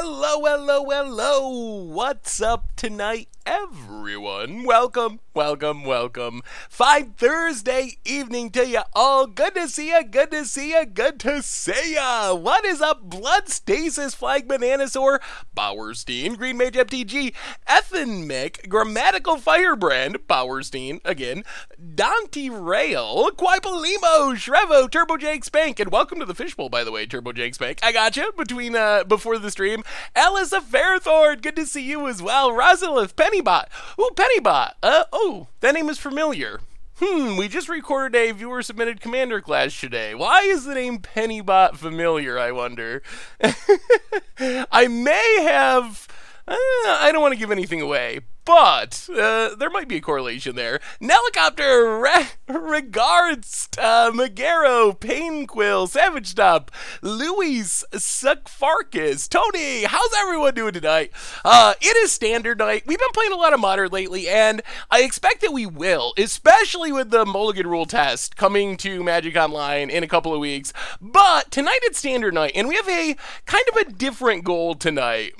Hello, hello, hello. What's up tonight, everyone? Welcome, welcome, welcome. Fine Thursday evening to ya all. Good to see ya, good to see ya, good to see ya. What is up, Blood Stasis, Flag Bananasaur, Bowerstein, Green Mage FTG, Ethan Mick, Grammatical Firebrand, Bowerstein, again, Dante Rail, Quipolimo, Shrevo, Turbo Jake Spank, and welcome to the Fishbowl, by the way, Turbo Jake Spank. I got you before the stream. Alice of Fairthorn, good to see you as well. Rosalith, Pennybot. Ooh, Pennybot. That name is familiar. We just recorded a viewer-submitted Commander Clash today. Why is the name Pennybot familiar, I wonder? I may have... I don't want to give anything away, but there might be a correlation there. Nelicopter, Regards, Magaro, Painquill, Savage Stop, Luis, Suckfarkus, Tony, how's everyone doing tonight? It is standard night. We've been playing a lot of Modern lately, and I expect that we will, especially with the Mulligan Rule test coming to Magic Online in a couple of weeks. But tonight it's standard night, and we have a kind of a different goal tonight.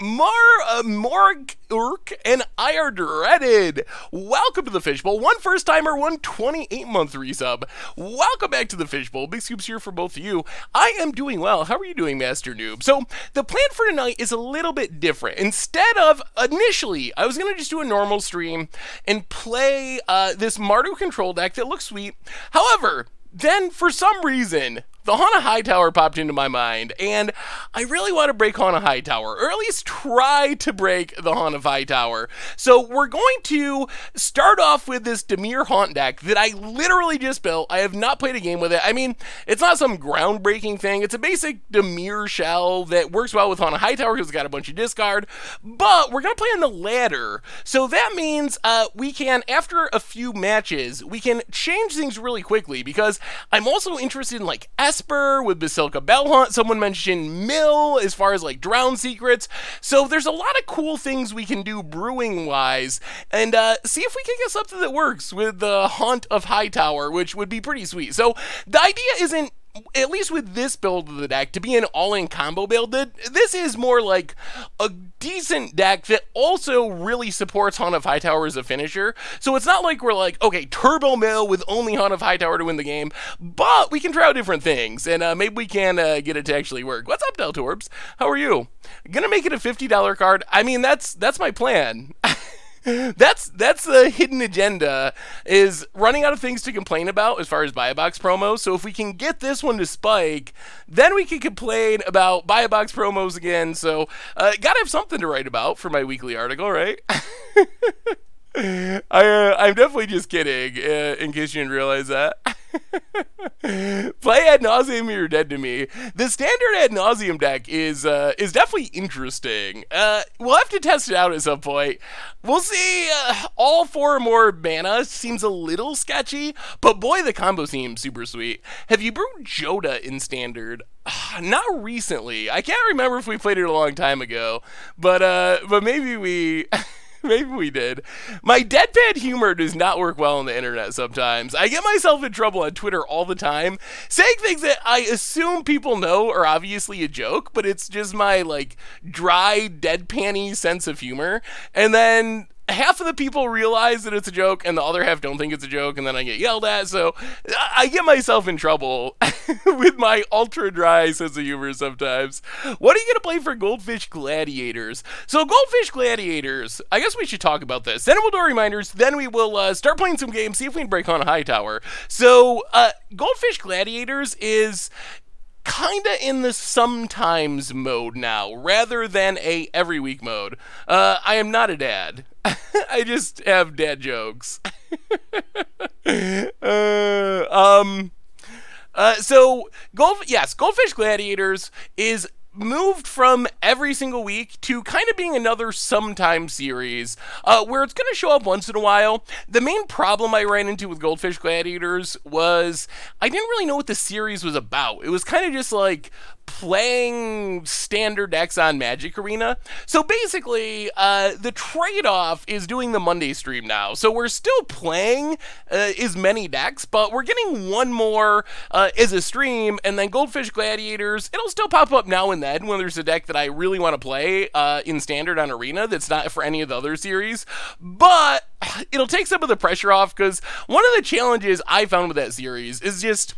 Morg, Urk, and I are dreaded. Welcome to the Fishbowl. One first timer, one 28-month resub. Welcome back to the Fishbowl. Big scoops here for both of you. I am doing well. How are you doing, Master Noob? So the plan for tonight is a little bit different. Instead of initially, I was gonna just do a normal stream and play this Mardu control deck that looks sweet. However, then for some reason, the Hana Hightower popped into my mind, and I really want to break Hana Hightower, or at least try to break the Hana Hightower. So we're going to start off with this Dimir Haunt deck that I literally just built. I have not played a game with it. I mean, it's not some groundbreaking thing. It's a basic Dimir shell that works well with Hana Hightower because it's got a bunch of discard, but we're going to play on the ladder. So that means we can, after a few matches, we can change things really quickly, because I'm also interested in like Esper with Basilica Bellhunt. Someone mentioned Mill as far as like Drown Secrets. So there's a lot of cool things we can do brewing wise, and see if we can get something that works with the Haunt of Hightower, which would be pretty sweet. So the idea isn't, at least with this build of the deck, to be an all-in combo build. This is more like a decent deck that also really supports Haunt of Hightower as a finisher. So it's not like we're like, okay, Turbo Mill with only Haunt of Hightower to win the game, but we can try out different things, and maybe we can get it to actually work. What's up, Deltorbs? How are you? Gonna make it a $50 card? I mean, that's my plan. That's the hidden agenda, is running out of things to complain about as far as Buy a Box promos. So if we can get this one to spike, then we can complain about Buy a Box promos again. So gotta have something to write about for my weekly article, right? I'm definitely just kidding, in case you didn't realize that. Play Ad Nauseam or You're Dead to Me. The standard Ad Nauseam deck is definitely interesting. We'll have to test it out at some point. We'll see. All 4 or more mana seems a little sketchy, but boy, the combo seems super sweet. Have you brewed Joda in standard? Not recently. I can't remember if we played it a long time ago, but maybe we... Maybe we did. My deadpan humor does not work well on the internet sometimes. I get myself in trouble on Twitter all the time, saying things that I assume people know are obviously a joke, but it's just my, like, dry, deadpan-y sense of humor. And then half of the people realize that it's a joke, and the other half don't think it's a joke, and then I get yelled at. So I get myself in trouble with my ultra dry sense of humor sometimes. What are you going to play for Goldfish Gladiators? So Goldfish Gladiators, I guess we should talk about this. Then we'll do reminders, then we will start playing some games, see if we can break on a Hightower. So Goldfish Gladiators is kinda in the sometimes mode now, rather than a every week mode. I am not a dad. I just have dad jokes. So Goldfish Gladiators is moved from every single week to kind of being another sometime series, where it's going to show up once in a while. The main problem I ran into with Goldfish Gladiators was I didn't really know what the series was about. It was kind of just like playing standard decks on Magic Arena. So basically, the trade-off is doing the Monday stream now. So we're still playing as many decks, but we're getting one more as a stream, and then Goldfish Gladiators, it'll still pop up now and then when there's a deck that I really want to play in standard on Arena that's not for any of the other series. But it'll take some of the pressure off, because one of the challenges I found with that series is just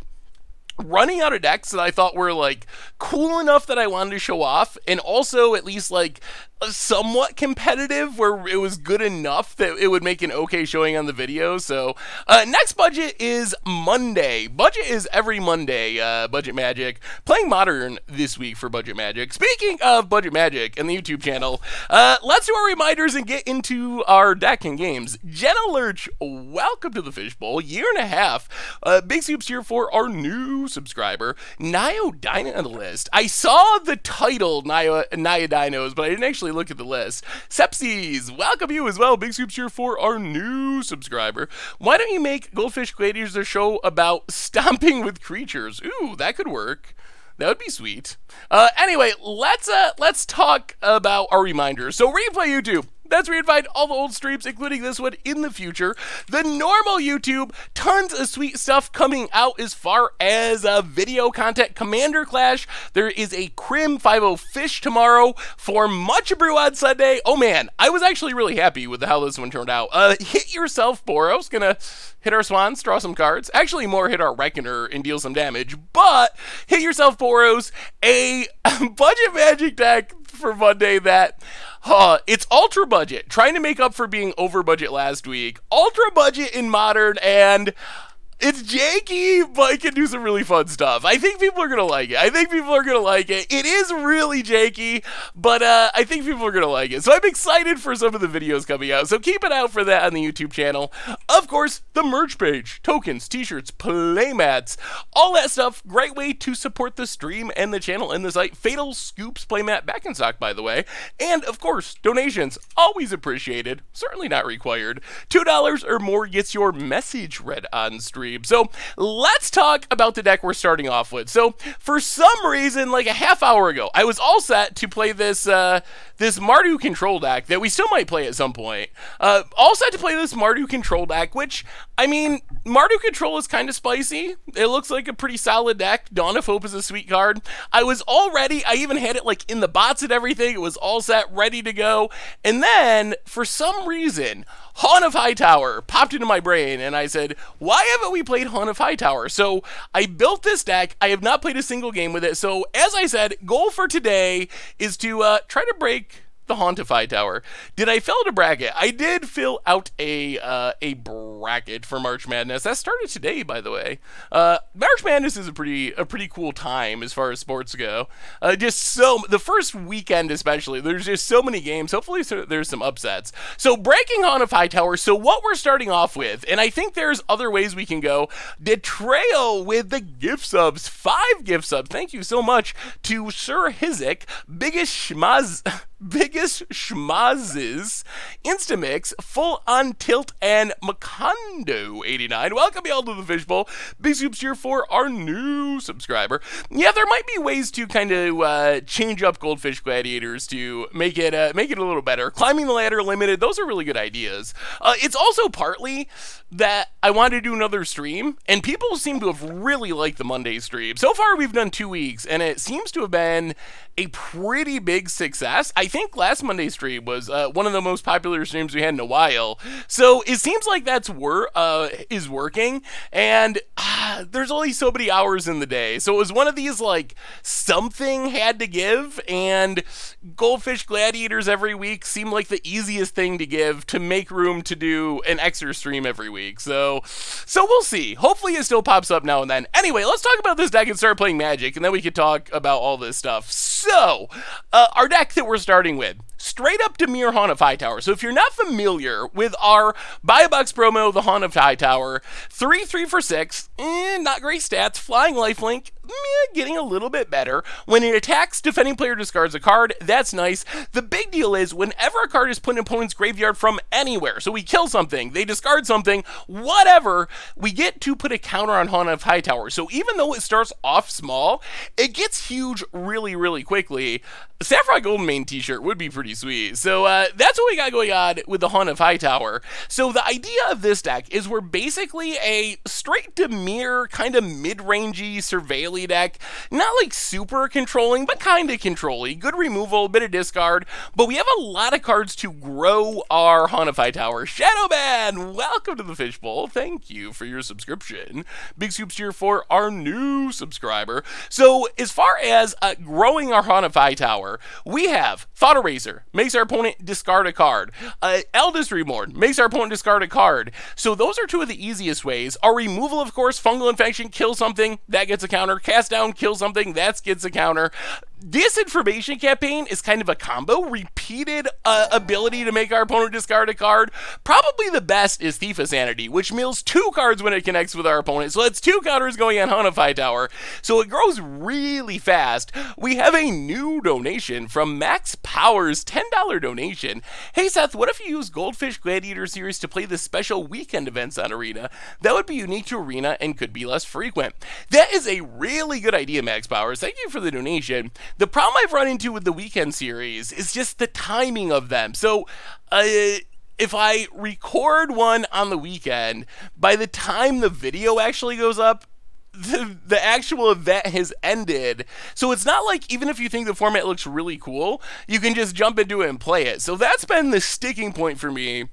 running out of decks that I thought were like cool enough that I wanted to show off, and also at least like somewhat competitive where it was good enough that it would make an okay showing on the video. So next budget is Monday. Budget is every Monday. Budget Magic playing Modern this week for Budget Magic. Speaking of Budget Magic and the YouTube channel, let's do our reminders and get into our deck and games. Jenna Lurch, welcome to the Fishbowl. Year and a half. Big soups here for our new subscriber, Nio Dino on the list. I saw the title Nio Dinos, but I didn't actually look at the list. Sepsies, welcome you as well. Big soups here for our new subscriber. Why don't you make Goldfish Gladiators a show about stomping with creatures? Ooh, that could work. That would be sweet. Anyway, let's talk about our reminders. So Replay YouTube. That's where you find all the old streams, including this one in the future. The normal YouTube, tons of sweet stuff coming out as far as video content. Commander Clash, there is a Crim 5-0 Fish tomorrow for Much Brew on Sunday. Oh man, I was actually really happy with how this one turned out. Hit Yourself Boros, gonna hit our Swans, draw some cards. Actually more hit our Reckoner and deal some damage, but Hit Yourself Boros, a Budget Magic deck for Monday that... it's ultra budget, trying to make up for being over budget last week. Ultra budget in Modern, and it's janky, but it can do some really fun stuff. I think people are going to like it. It is really janky, but I think people are going to like it. So I'm excited for some of the videos coming out. So keep an eye out for that on the YouTube channel. Of course, the merch page, tokens, t-shirts, playmats, all that stuff. Great way to support the stream and the channel and the site. Fatal Scoops playmat back in stock, by the way. And of course, donations, always appreciated, certainly not required. $2 or more gets your message read on stream. So let's talk about the deck we're starting off with. So for some reason, like a half hour ago, I was all set to play this this Mardu control deck that we still might play at some point. All set to play this Mardu control deck, which, I mean, Mardu control is kind of spicy. It looks like a pretty solid deck. Dawn of Hope is a sweet card. I even had it like in the bots and everything. It was all set, ready to go. And then, for some reason, Haunt of Hightower popped into my brain, and I said, why haven't we played Haunt of Hightower? So I built this deck. I have not played a single game with it. So as I said, goal for today is to try to break the Haunt of Hightower. Did I fill out a bracket? I did fill out a bracket for March Madness. That started today, by the way. March Madness is a pretty cool time as far as sports go. The first weekend especially, there's just so many games. Hopefully there's some upsets. So breaking Haunt of Hightower. So what we're starting off with, and I think there's other ways we can go. Betrayal with the gift subs. 5 gift subs. Thank you so much to Sir Hizik, biggest schmazzes, Instamix, Full on Tilt, and Macondo89. Welcome y'all to the Fishbowl. Big soups here for our new subscriber. Yeah, there might be ways to kind of change up Goldfish Gladiators to make it a little better. Climbing the Ladder Limited, those are really good ideas. It's also partly that I wanted to do another stream, and people seem to have really liked the Monday stream. So far, we've done 2 weeks, and it seems to have been a pretty big success. I think last Monday's stream was one of the most popular streams we had in a while. So it seems like that's is working, and there's only so many hours in the day. So it was one of these, like, something had to give, and Goldfish Gladiators every week seemed like the easiest thing to give to make room to do an extra stream every week. So we'll see. Hopefully it still pops up now and then. Anyway, let's talk about this deck and start playing Magic, and then we can talk about all this stuff. So, our deck that we're starting with, straight up Dimir Haunt of Hightower. So if you're not familiar with our buy a box promo, the Haunt of Hightower, 3/3 for 6, not great stats, flying lifelink, getting a little bit better. When it attacks, defending player discards a card. That's nice. The big deal is whenever a card is put in opponent's graveyard from anywhere, so we kill something, they discard something, whatever, we get to put a counter on Haunt of Hightower. So even though it starts off small, it gets huge really, really quickly. A Sapphire Goldmane t-shirt would be pretty sweet. So that's what we got going on with the Haunt of Hightower. So the idea of this deck is we're basically a straight Dimir, kind of mid-rangey surveil deck. Not like super controlling, but kind of controlling. Good removal, a bit of discard, but we have a lot of cards to grow our Haunt of Hightower. Shadowman, welcome to the Fishbowl. Thank you for your subscription. Big soups here for our new subscriber. So as far as growing our Haunt of Hightower, we have Thought Eraser, makes our opponent discard a card. Eldest Reborn, makes our opponent discard a card. So those are two of the easiest ways. Our removal, of course, Fungal Infection, kill something, that gets a counter. Cast Down, kill something, that gets a counter. Disinformation Campaign is kind of a combo, repeated ability to make our opponent discard a card. Probably the best is Thief of Sanity, which mills 2 cards when it connects with our opponent, so that's 2 counters going on Haunt of Hightower, so it grows really fast. We have a new donation from Max Powers, $10 donation. Hey Seth, what if you use Goldfish Gladiator Series to play the special weekend events on Arena? That would be unique to Arena and could be less frequent. That is a really good idea, Max Powers. Thank you for the donation. The problem I've run into with the weekend series is just the timing of them. So, if I record one on the weekend, by the time the video actually goes up, the actual event has ended. So it's not like, even if you think the format looks really cool, you can just jump into it and play it. So that's been the sticking point for me.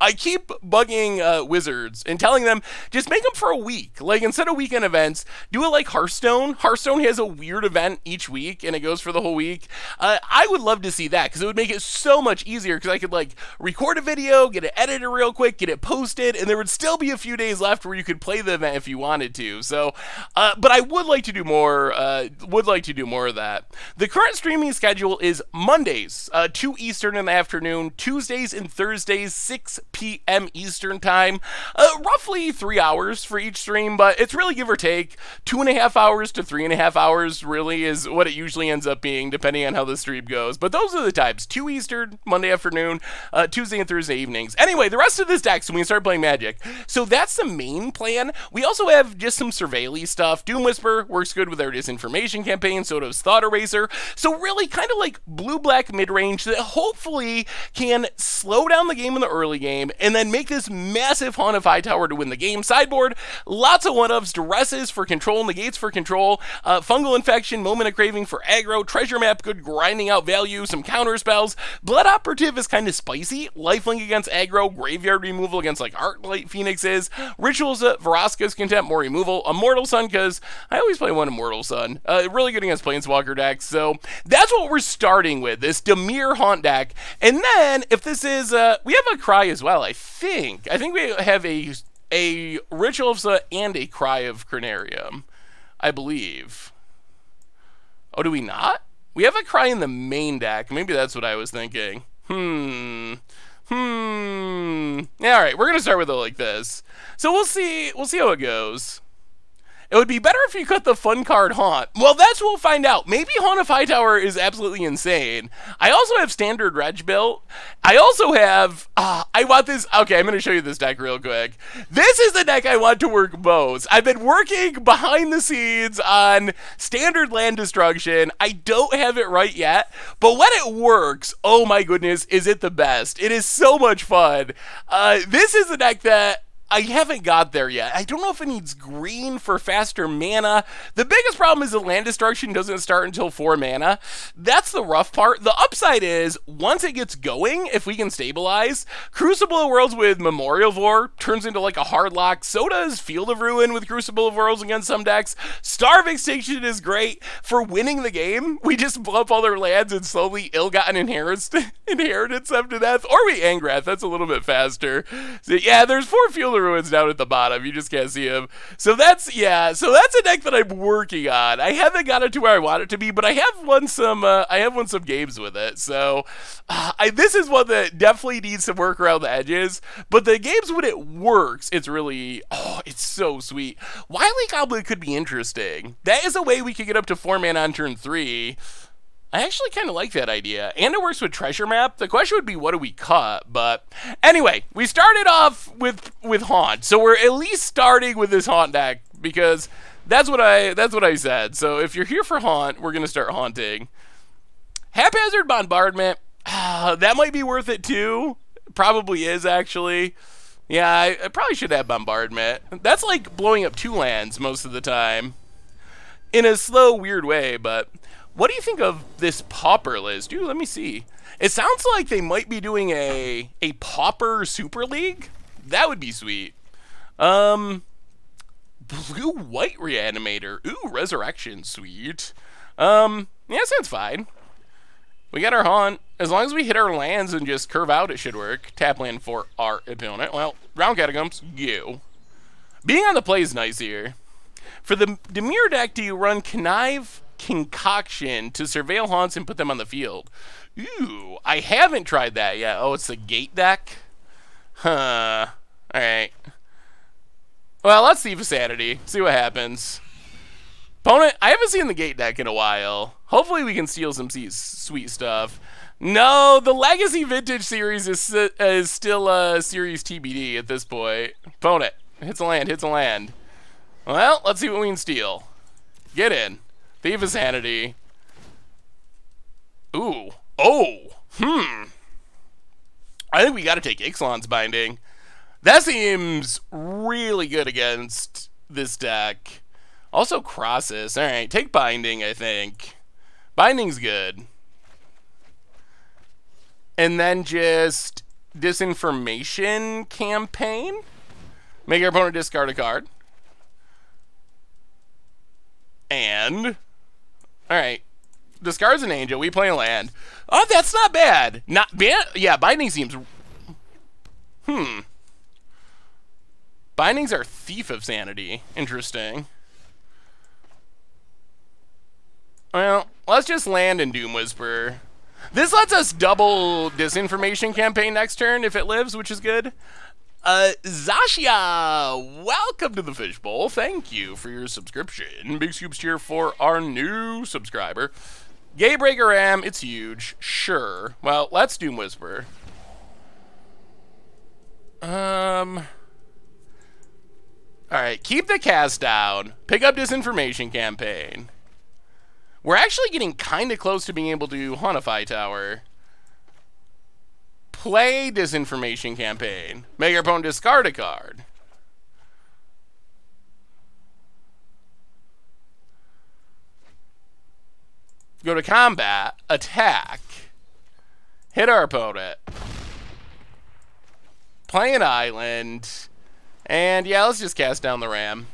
I keep bugging Wizards and telling them, just make them for a week. Like, instead of weekend events, do it like Hearthstone. Hearthstone has a weird event each week, and it goes for the whole week. I would love to see that, because it would make it so much easier, because I could, like, record a video, get it edited real quick, get it posted, and there would still be a few days left where you could play the event if you wanted to. So, but I would like to do more, of that. The current streaming schedule is Mondays, 2 Eastern in the afternoon, Tuesdays and Thursdays, 6 p.m. Eastern time, roughly 3 hours for each stream, but it's really give or take 2.5 hours to 3.5 hours really is what it usually ends up being, depending on how the stream goes. But those are the types: 2 Eastern, Monday afternoon, Tuesday and Thursday evenings. Anyway, the rest of this deck, so we can start playing Magic. So that's the main plan. We also have just some surveil-y stuff. Doom Whisper works good with our Disinformation Campaign, so does Thought Eraser. So really kind of like blue-black mid-range that hopefully can slow down the game in the early game, and then make this massive Haunt of Hightower to win the game. Sideboard, lots of one-ups, Duresses for control, Negates for control, Fungal Infection, Moment of Craving for aggro, Treasure Map, good grinding out value, some counter spells. Blood Operative is kind of spicy, Lifelink against aggro, Graveyard Removal against like Arclight Phoenixes, Rituals, Vraska's Contempt, more removal, Immortal Sun, because I always play one Immortal Sun, really good against Planeswalker decks. So that's what we're starting with, this Dimir Haunt deck. And then, if this is, we have a Cry as well. I think we have a Ritual of Sa and a Cry of Crenarium, I believe. Oh, do we not? We have a Cry in the main deck. Maybe that's what I was thinking. Yeah, all right, we're gonna start with it like this. So we'll see how it goes. It would be better if you cut the fun card Haunt. Well, that's what we'll find out. Maybe Haunt of Hightower is absolutely insane. I also have standard Reg built. I also have, I want this, okay, I'm going to show you this deck real quick. This is the deck I want to work most. I've been working behind the scenes on standard land destruction. I don't have it right yet, but when it works, oh my goodness, is it the best. It is so much fun. This is the deck that I haven't got there yet. I don't know if it needs green for faster mana. The biggest problem is the land destruction doesn't start until 4 mana. That's the rough part. The upside is, once it gets going, if we can stabilize, Crucible of Worlds with Memorial of War turns into like a hard lock. So does Field of Ruin with Crucible of Worlds against some decks. Star of Extinction is great for winning the game. We just blow up all their lands and slowly ill-gotten inheritance them to death. Or we Angrath. That's a little bit faster. So yeah, there's 4 Field of Ruins down at the bottom. You just can't see him. So that's, yeah, so that's a deck that I'm working on. I haven't got it to where I want it to be, but I have won some games with it. So this is one that definitely needs some work around the edges, but the games when it works, it's really, oh, it's so sweet. Wily Goblin could be interesting. That is a way we could get up to 4 mana on turn 3. I actually kind of like that idea. And it works with Treasure Map. The question would be, what do we cut? But anyway, we started off with Haunt. So we're at least starting with this Haunt deck because that's what I said. So if you're here for Haunt, we're going to start haunting. Haphazard Bombardment, that might be worth it too. Probably is, actually. Yeah, I probably should have Bombardment. That's like blowing up 2 lands most of the time. In a slow, weird way, but... What do you think of this Pauper list? Dude, let me see. It sounds like they might be doing a Pauper Super League. That would be sweet. Blue-White Reanimator. Ooh, Resurrection. Sweet. Yeah, sounds fine. We got our Haunt. As long as we hit our lands and just curve out, it should work. Tap land for our opponent. Well, Round Catacombs, you. Being on the play is nice here. For the Dimir deck, do you run Connive Concoction to surveil haunts and put them on the field? Ooh, I haven't tried that yet. Oh, it's the Gate deck? Huh. Alright. Well, let's see Sanity. See what happens. Opponent, I haven't seen the Gate deck in a while. Hopefully we can steal some sweet stuff. No, the Legacy Vintage series is still series TBD at this point. Opponent, hits a land. Well, let's see what we can steal. Get in. Thief of Sanity. Ooh. Oh. I think we got to take Ixalan's Binding. That seems really good against this deck. Also Crosses. Alright, take Binding, I think. Binding's good. And then just Disinformation Campaign. Make your opponent discard a card. And... Alright. Discards an Angel. We play a land. Oh, that's not bad. Not bad. Yeah, Binding seems... Bindings are Thief of Sanity. Interesting. Well, let's just land in Doom Whisper. This lets us double Disinformation Campaign next turn if it lives, which is good. Zasha, welcome to the Fishbowl. Thank you for your subscription. Big scoops cheer for our new subscriber. Gatebreaker Ram, it's huge. Sure. Well, let's Doom Whisper. Alright, keep the cast down. Pick up Disinformation Campaign. We're actually getting kind of close to being able to Hauntify Tower. Play Disinformation Campaign. Make your opponent discard a card. Go to combat. Attack. Hit our opponent. Play an island. And yeah, let's just cast down the Ram.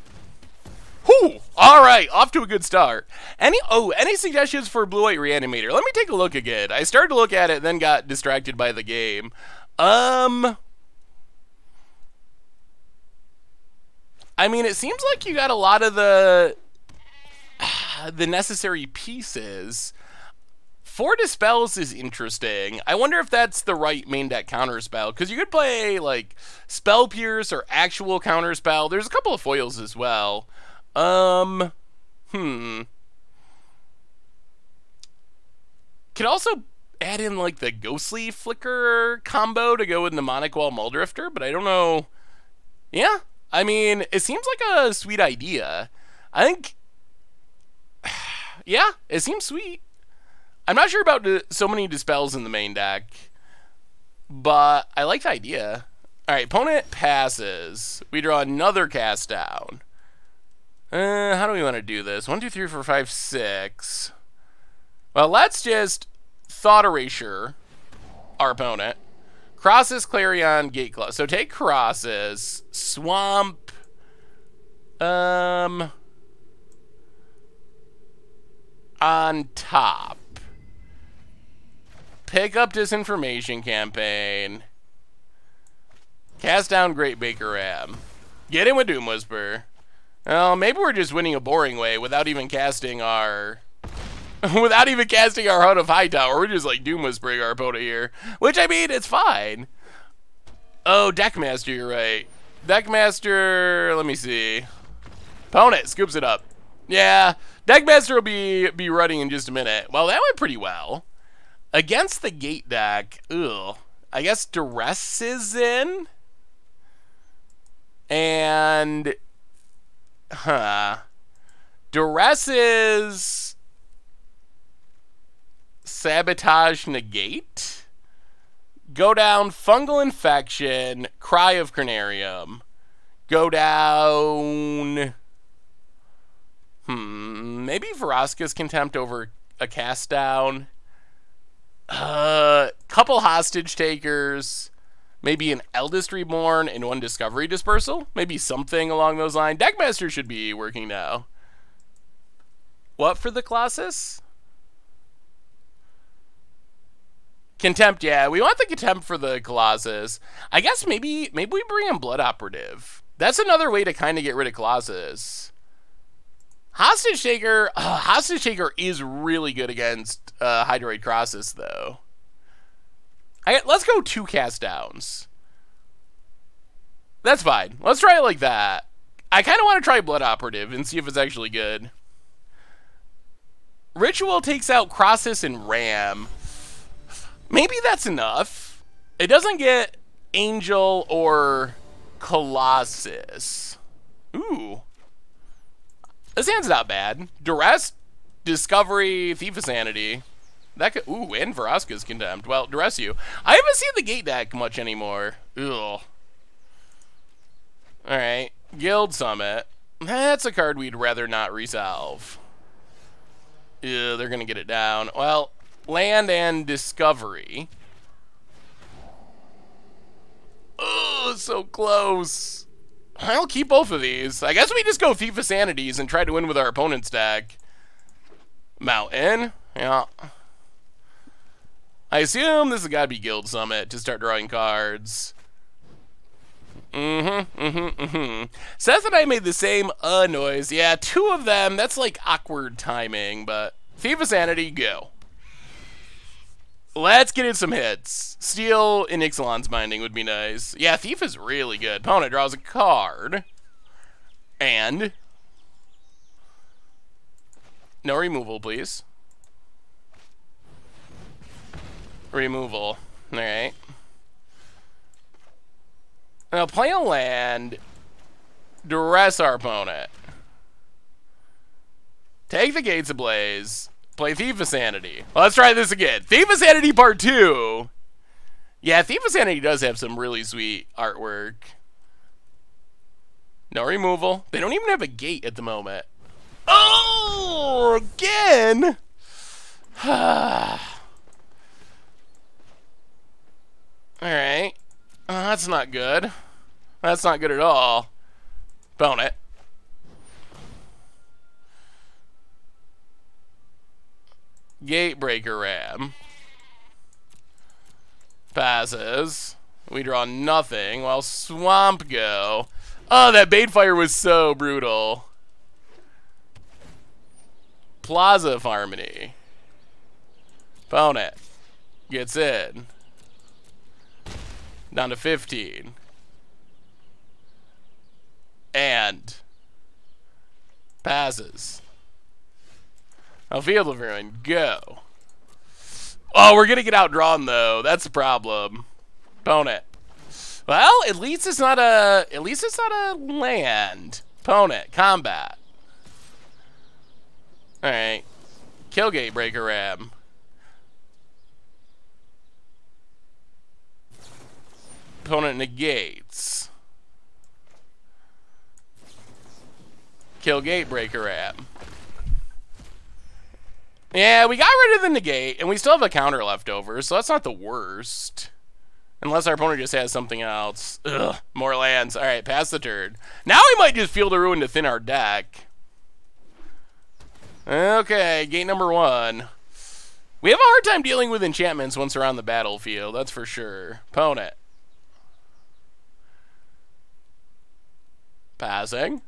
Whew! Alright, off to a good start. Any suggestions for Blue-White Reanimator? Let me take a look again. I started to look at it, then got distracted by the game. I mean, it seems like you got a lot of the necessary pieces. 4 Dispels is interesting. I wonder if that's the right main deck counterspell, because you could play, like, Spell Pierce or actual counterspell. There's a couple of foils as well. Could also add in, like, the Ghostly Flicker combo to go with Mnemonic Wall Muldrifter, but I don't know. Yeah, I mean, it seems like a sweet idea. I think, yeah, it seems sweet. I'm not sure about so many Dispels in the main deck, but I like the idea. Alright, opponent passes. We draw another cast down. How do we want to do this? 1, 2, 3, 4, 5, 6. Well, let's just Thought Erasure our opponent. Crosses, Clarion, Gateclaw. So take Crosses, Swamp, on top. Pick up Disinformation Campaign. Cast down Great Baker Ram. Get in with Doom Whisper. Well, maybe we're just winning a boring way without even casting our... without even casting our Heart of Hightower. We're just like Doom Whispering our opponent here. Which, I mean, it's fine. Oh, Deckmaster, you're right. Deckmaster, let me see. Opponent scoops it up. Yeah, Deckmaster will be running in just a minute. Well, that went pretty well. Against the Gate deck, ugh. I guess Duress is in? And... Duress is... Sabotage Negate? Go down Fungal Infection, Cry of Carnarium. Go down... maybe Vraska's Contempt over a cast down. Couple Hostage Takers. Maybe an Eldest Reborn and one Discovery Dispersal. Maybe something along those lines. Deckmaster should be working now. What for the Colossus? Contempt, yeah. We want the Contempt for the Colossus. I guess maybe we bring in Blood Operative. That's another way to kind of get rid of Colossus. Hostage Taker is really good against Hydroid Crosses, though. Let's go 2 cast downs. That's fine. Let's try it like that. I kind of want to try Blood Operative and see if it's actually good. Ritual takes out Crossus and Ram. Maybe that's enough. It doesn't get Angel or Colossus. Ooh. This hand's not bad. Duress, Discovery, Thief of Sanity. That could, ooh, and Vraska's Contempt. Well, Duress you. I haven't seen the Gate deck much anymore. Ugh. Alright. Guild Summit. That's a card we'd rather not resolve. Ew, they're gonna get it down. Well, Land and Discovery. Oh, so close. I'll keep both of these. I guess we just go Thief of Sanities and try to win with our opponent's deck. Mountain. Yeah. I assume this has got to be Guild Summit to start drawing cards. Seth and I made the same noise. Yeah, 2 of them. That's like awkward timing, but Thief of Sanity, go. Let's get in some hits. Steel in Ixalan's Binding would be nice. Yeah, Thief is really good. Opponent draws a card. And... no removal, please. Removal. Alright. Now, play a land. Duress our opponent. Take the Gates Ablaze. Play Thief of Sanity. Well, let's try this again. Thief of Sanity Part 2. Yeah, Thief of Sanity does have some really sweet artwork. No removal. They don't even have a gate at the moment. Oh, again. Alright. That's not good. That's not good at all. Bone it. Gatebreaker Ram. Passes. We draw nothing while Swamp go. Oh, that Banefire was so brutal. Plaza of Harmony. Opponent gets in. Down to 15. And passes. Oh, Field of Ruin, go. Oh, we're gonna get outdrawn though. That's the problem. Opponent. Well, at least it's not a land. Opponent, combat. Alright. Kill Gatebreaker Ram. Opponent negates. Kill Gatebreaker Ram. Yeah, we got rid of the negate, and we still have a counter left over, so that's not the worst. Unless our opponent just has something else. Ugh, more lands. Alright, pass the turn. Now we might just Field of Ruin to thin our deck. Okay, gate number 1. We have a hard time dealing with enchantments once they're on the battlefield, that's for sure. Opponent. Passing.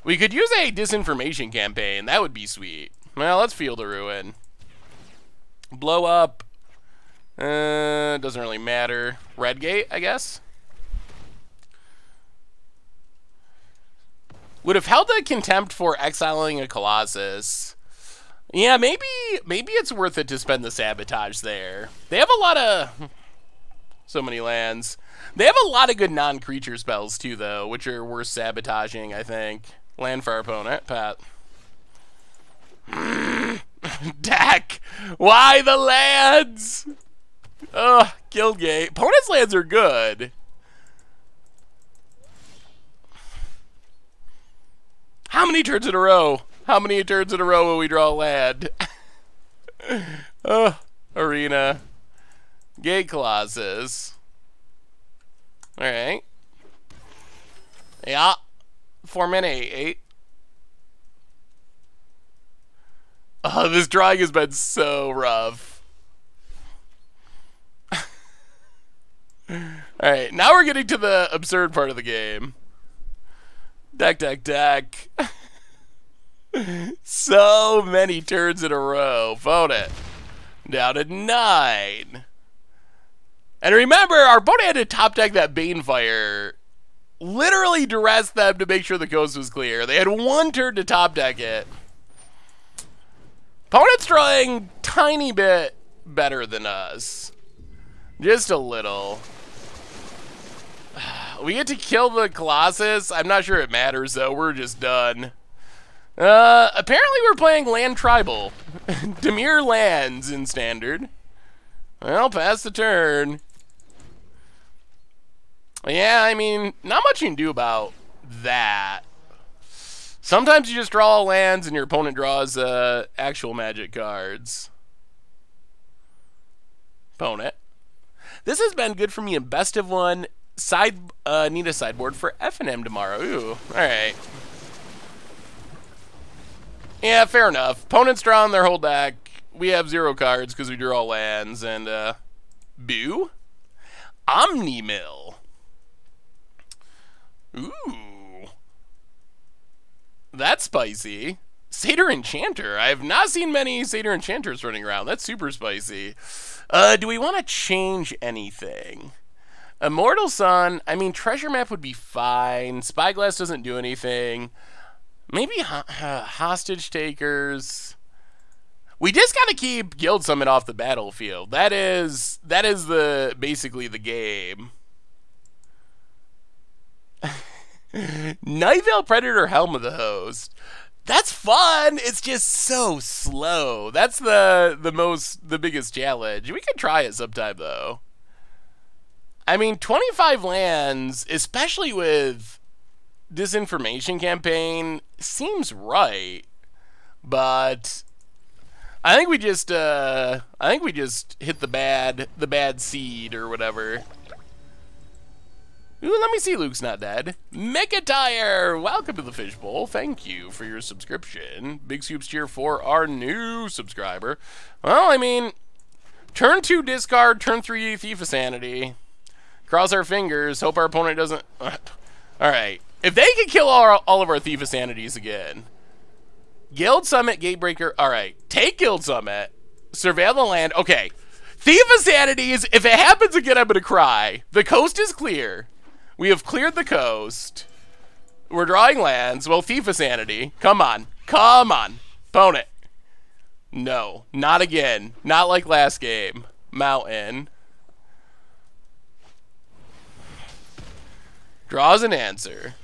We could use a disinformation campaign. That would be sweet. Well, let's Field of Ruin. Blow up. Doesn't really matter. Redgate, I guess. Would have held a contempt for exiling a Colossus. Yeah, maybe it's worth it to spend the sabotage there. They have a lot of... So many lands. They have a lot of good non-creature spells, too, though, which are worth sabotaging, I think. Land for our opponent, Pat. Deck! Why the lands? Ugh, Guildgate. Opponent's lands are good. How many turns in a row? How many turns in a row will we draw a land? Arena. Gate Colossus. Alright. Yeah. 4 mana, 8. Oh, this drawing has been so rough. Alright, now we're getting to the absurd part of the game. Deck. So many turns in a row. Vote it. Down to 9. And remember, our opponent had to top deck that Banefire. Literally duress them to make sure the coast was clear. They had 1 turn to top deck it. Opponent's drawing tiny bit better than us. Just a little. We get to kill the Colossus. I'm not sure it matters, though. We're just done. Apparently we're playing Land Tribal. Dimir lands in Standard. Well, pass the turn. Yeah, I mean, not much you can do about that. Sometimes you just draw lands and your opponent draws actual Magic cards. Opponent. This has been good for me in best of 1. Need a sideboard for FNM tomorrow. Ooh, alright. Yeah, fair enough. Opponent's drawing their whole deck. We have 0 cards because we drew all lands. And, boo. Omnimill. Ooh. That's spicy. Satyr Enchanter. I have not seen many Satyr Enchanters running around. That's super spicy. Do we want to change anything? Immortal Sun. I mean, Treasure Map would be fine. Spyglass doesn't do anything. Maybe Hostage Takers. We just gotta keep Guild Summit off the battlefield. That is basically the game. Nightveil Predator Helm of the Host. That's fun. It's just so slow. That's the biggest challenge. We could try it sometime though. I mean, 25 lands, especially with disinformation campaign, seems right. But I think we just hit the bad seed or whatever. Ooh, let me see. Luke's not dead. Mechatire, welcome to the Fishbowl. Thank you for your subscription. Big Scoops cheer for our new subscriber. Well, I mean, turn 2 discard, turn 3 Thief of Sanity. Cross our fingers. Hope our opponent doesn't. All right. If they can kill all of our Thief of Sanities again. Guild Summit, Gatebreaker. All right. Take Guild Summit. Surveil the land. Okay. Thief of Sanities. If it happens again, I'm going to cry. The coast is clear. We have cleared the coast. We're drawing lands. Well, Thief of Sanity. Come on. Come on. Opponent. No. Not again. Not like last game. Mountain. Draws an answer.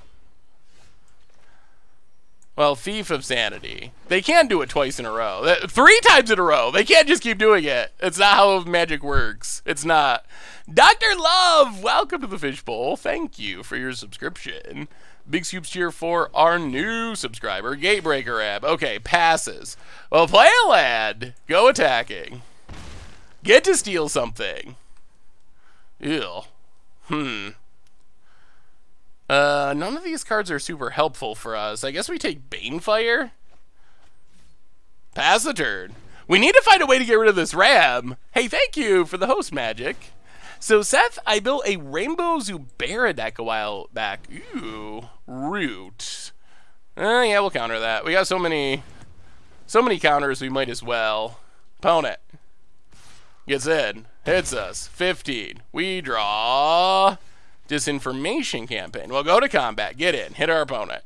Well, Thief of Sanity. They can't do it twice in a row. 3 times in a row. They can't just keep doing it. It's not how Magic works. It's not. Dr. Love, welcome to the Fishbowl. Thank you for your subscription. Big Scoops cheer for our new subscriber, Gatebreaker Ab. Okay, passes. Well, play a land. Go attacking. Get to steal something. Ew. None of these cards are super helpful for us. I guess we take Banefire. Pass the turn. We need to find a way to get rid of this Ram. Hey, thank you for the host magic. So, Seth, I built a Rainbow Zubera deck a while back. Ooh, root. Yeah, we'll counter that. We got so many counters, we might as well. Opponent gets in, hits us, 15. We draw. Disinformation campaign. We'll go to combat, get in, hit our opponent.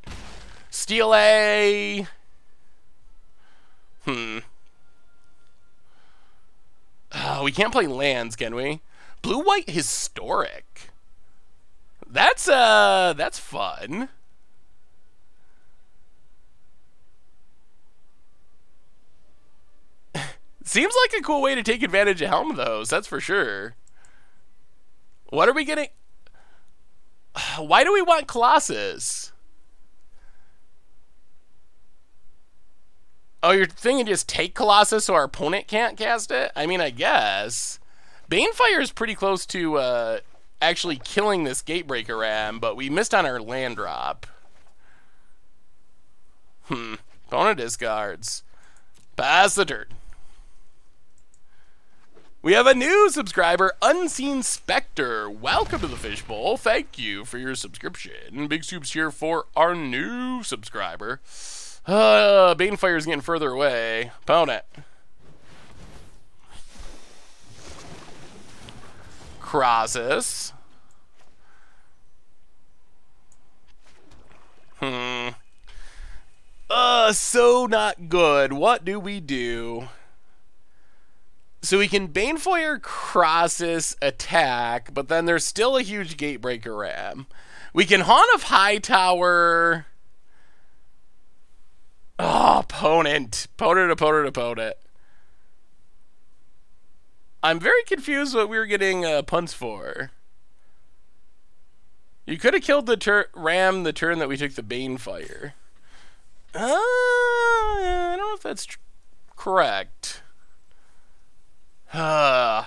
Steal a... we can't play lands, can we? Blue-white historic. That's fun. Seems like a cool way to take advantage of Helm of those, that's for sure. What are we getting? Why do we want Colossus? Oh, you're thinking just take Colossus so our opponent can't cast it? I mean, I guess. Banefire is pretty close to actually killing this Gatebreaker Ram, but we missed on our land drop. Opponent discards. Pass the turn. We have a new subscriber, Unseen Spectre. Welcome to the Fishbowl. Thank you for your subscription. Big soups here for our new subscriber. Banefire's getting further away. Opponent. Crosses. So not good. What do we do? So we can Banefire, Crosses, attack, but then there's still a huge Gatebreaker Ram. We can Haunt of Hightower. Oh, opponent. Opponent. I'm very confused what we were getting punts for. You could have killed the Ram the turn that we took the Banefire. I don't know if that's correct. Yeah,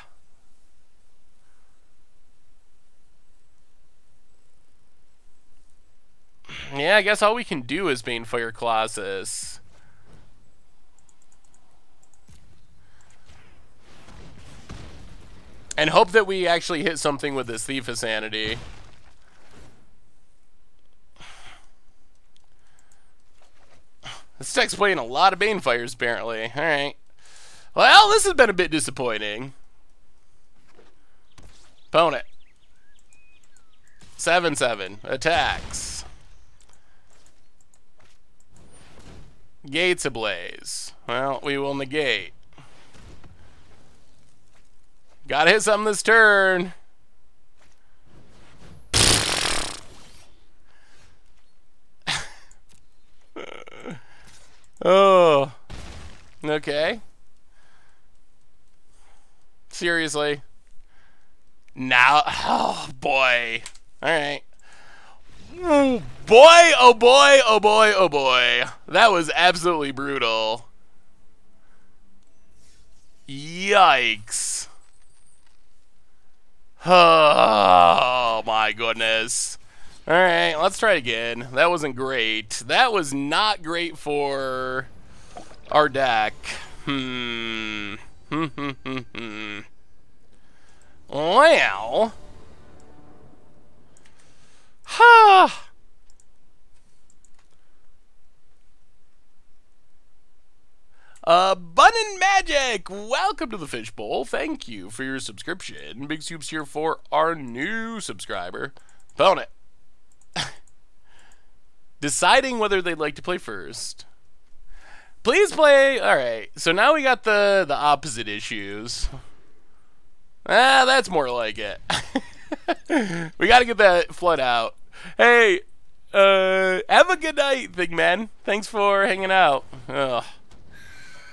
I guess all we can do is Banefire Colossus. And hope that we actually hit something with this Thief of Sanity. This deck's playing a lot of Banefires, apparently. Alright. Well, this has been a bit disappointing. Opponent. 7/7. Attacks. Gates ablaze. Well, we will negate. Gotta hit something this turn. Oh. Okay. Seriously. Now. Oh, boy. Alright. Oh, boy. Oh, boy. Oh, boy. Oh, boy. That was absolutely brutal. Yikes. Oh, my goodness. Alright, let's try it again. That wasn't great. That was not great for our deck. Well. Ha. Bun and Magic, welcome to the Fishbowl. Thank you for your subscription. Big soups here for our new subscriber. Opponent. Deciding whether they'd like to play first. Please play. Alright, so now we got the opposite issues. That's more like it. We gotta get that flood out. Hey, have a good night, big man. Thanks for hanging out. Ugh.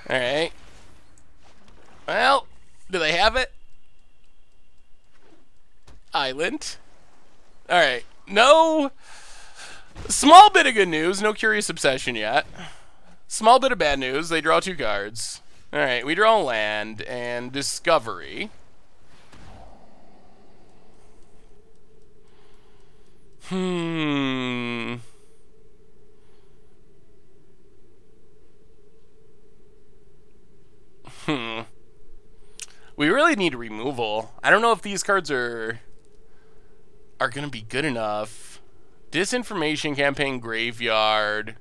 Alright. Well, do they have it? Island. Alright. No. Small bit of good news. No Curious Obsession yet. Small bit of bad news. They draw 2 cards. Alright. We draw land and Discovery. We really need removal. I don't know if these cards are going to be good enough. Disinformation Campaign, Graveyard.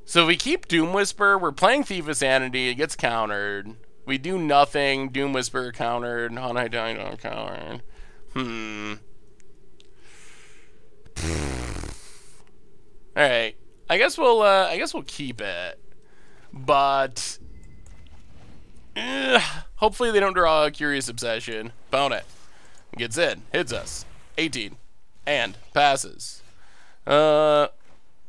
So if we keep Doom Whisper, we're playing Thief of Sanity, it gets countered. We do nothing, Doom Whisper countered, Haunted Dino countered. Alright. I guess we'll keep it. But hopefully they don't draw a Curious Obsession. Bone it. Gets in, hits us. 18. And passes. I'll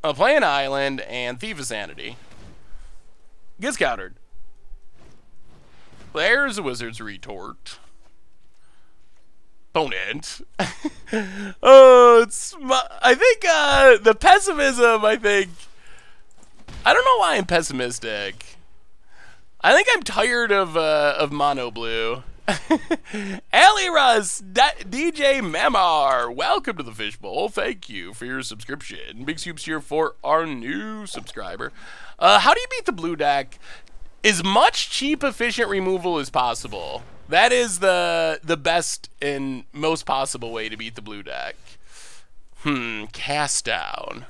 play an island and Thief of Sanity. Gets countered. There's a Wizard's Retort. Opponent. Oh, I think the pessimism, I don't know why I'm pessimistic. I think I'm tired of mono blue. Ali Russ, DJ Mamar, welcome to the Fishbowl. Thank you for your subscription. Big soups here for our new subscriber. How do you beat the blue deck? As much cheap, efficient removal as possible. That is the best and most possible way to beat the blue deck. Cast down.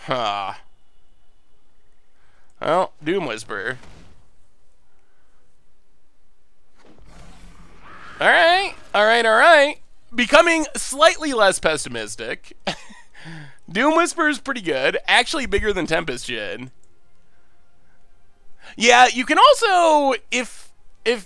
Huh. Well, Doom Whisper. Alright. Becoming slightly less pessimistic. Doom Whisper is pretty good. Actually bigger than Tempest Djinn. Yeah, you can also, if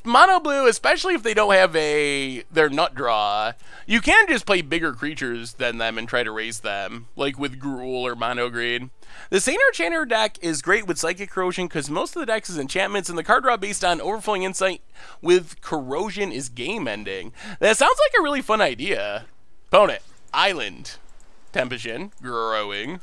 mono blue, especially if they don't have their nut draw, you can just play bigger creatures than them and try to raise them, like with Gruul or mono green. The Saint Enchanter deck is great with Psychic Corrosion because most of the decks is enchantments, and the card draw based on Overflowing Insight with Corrosion is game ending. That sounds like a really fun idea. Opponent, Island, Tempest Djinn, growing.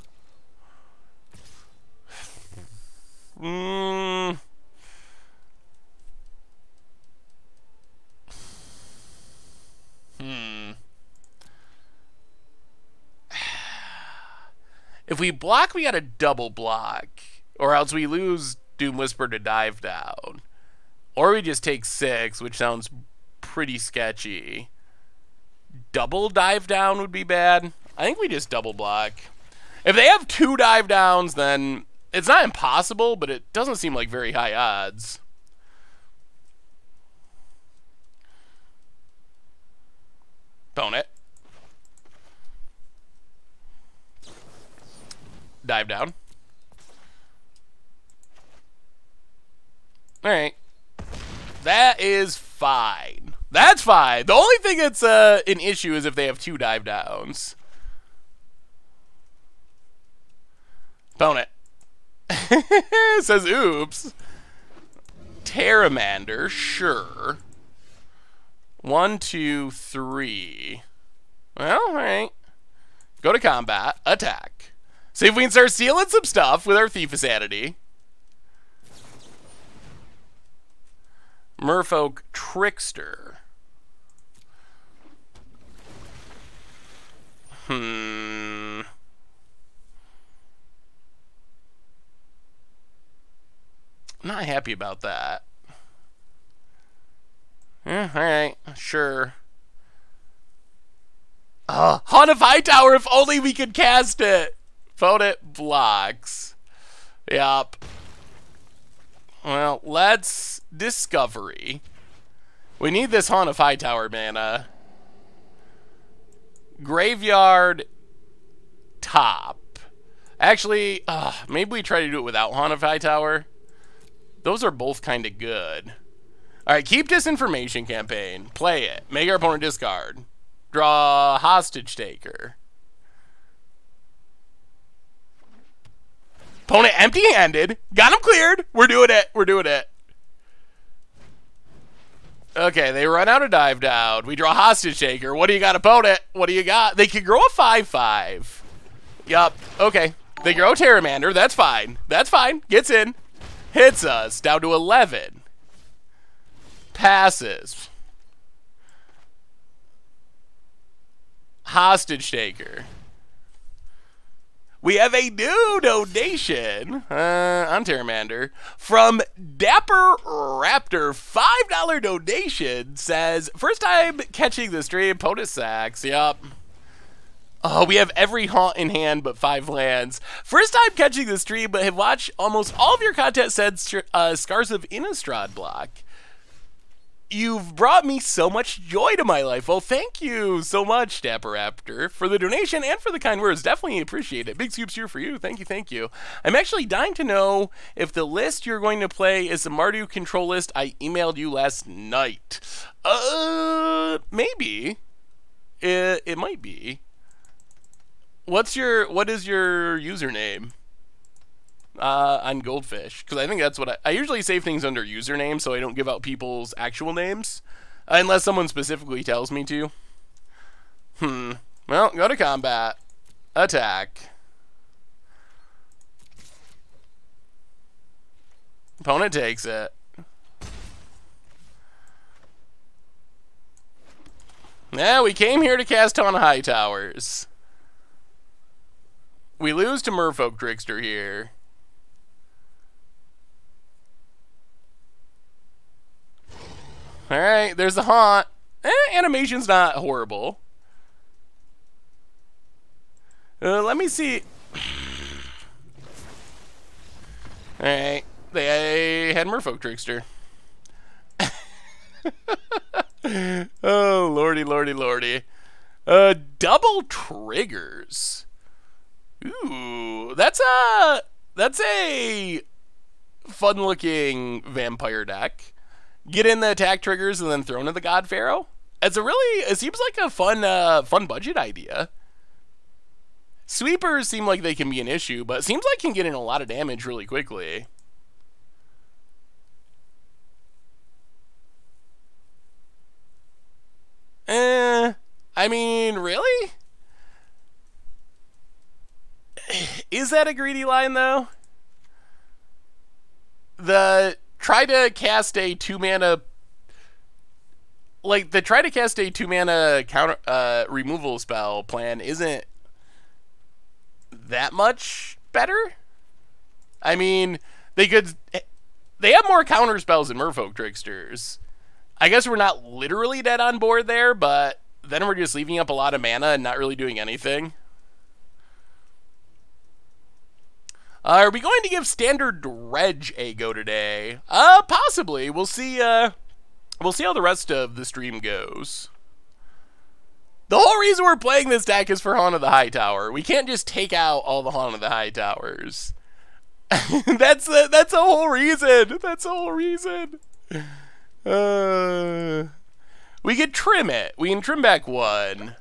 If we block, we gotta double block. Or else we lose Doom Whisper to dive down. Or we just take 6, which sounds pretty sketchy. Double dive down would be bad. I think we just double block. If they have 2 dive downs, then it's not impossible, but it doesn't seem like very high odds. Bone it. Dive down. Alright. That is fine. That's fine. The only thing that's an issue is if they have 2 dive downs. Bone it. Says oops. Terramander, sure. 1, 2, 3. Well, alright. Go to combat. Attack. See if we can start stealing some stuff with our Thief of Sanity. Merfolk Trickster. Not happy about that. Yeah, alright, sure. Haunt of Hightower, if only we could cast it. Opponent blocks. Yup. Well, let's Discovery. We need this Haunt of Hightower mana. Graveyard top. Actually, maybe we try to do it without Haunt of Hightower. Those are both kind of good. Alright, keep Disinformation Campaign. Play it. Make our opponent discard. Draw Hostage Taker. Opponent empty-handed. Got him cleared. We're doing it. We're doing it. Okay, they run out of dive down. We draw Hostage Taker. What do you got, opponent? What do you got? They can grow a 5/5. Yup. Okay. They grow Terramander. That's fine. That's fine. Gets in. Hits us. Down to 11. Passes. Hostage Taker. We have a new donation on Terramander from Dapper Raptor. $5 donation says, first time catching the stream, POTUS Sax. Yup. Oh, we have every haunt in hand but 5 lands. First time catching the stream, but have watched almost all of your content since Scars of Innistrad block. You've brought me so much joy to my life. Well, thank you so much, Dapper Raptor, for the donation and for the kind words. Definitely appreciate it. Big scoops here for you. Thank you, thank you. I'm actually dying to know if the list you're going to play is the Mardu control list I emailed you last night. Maybe. It might be. What is your username? On Goldfish, because I think that's what I usually save things under username so I don't give out people's actual names unless someone specifically tells me to. Well, go to combat, attack, opponent takes it. Yeah, we came here to cast on high towers. We lose to Merfolk Trickster here. Alright, there's the haunt. Animation's not horrible. Let me see. Alright, they had Merfolk Trickster. Oh, lordy, lordy, lordy. Double triggers. Ooh, that's a fun-looking vampire deck. Get in the attack triggers and then throw into the God Pharaoh. It seems like a fun budget idea. Sweepers seem like they can be an issue, but it seems like can get in a lot of damage really quickly. I mean, really? Is that a greedy line, though? Try to cast a 2-mana... Like, the try to cast a 2-mana counter removal spell plan isn't that much better? I mean, they have more counter spells than Merfolk Tricksters. I guess we're not literally dead on board there, but then we're just leaving up a lot of mana and not really doing anything. Are we going to give Standard Dredge a go today? Possibly. We'll see how the rest of the stream goes. The whole reason we're playing this deck is for Haunt of the High Tower. We can't just take out all the Haunt of the High Towers. That's the whole reason. That's the whole reason. We could trim it. We can trim back 1.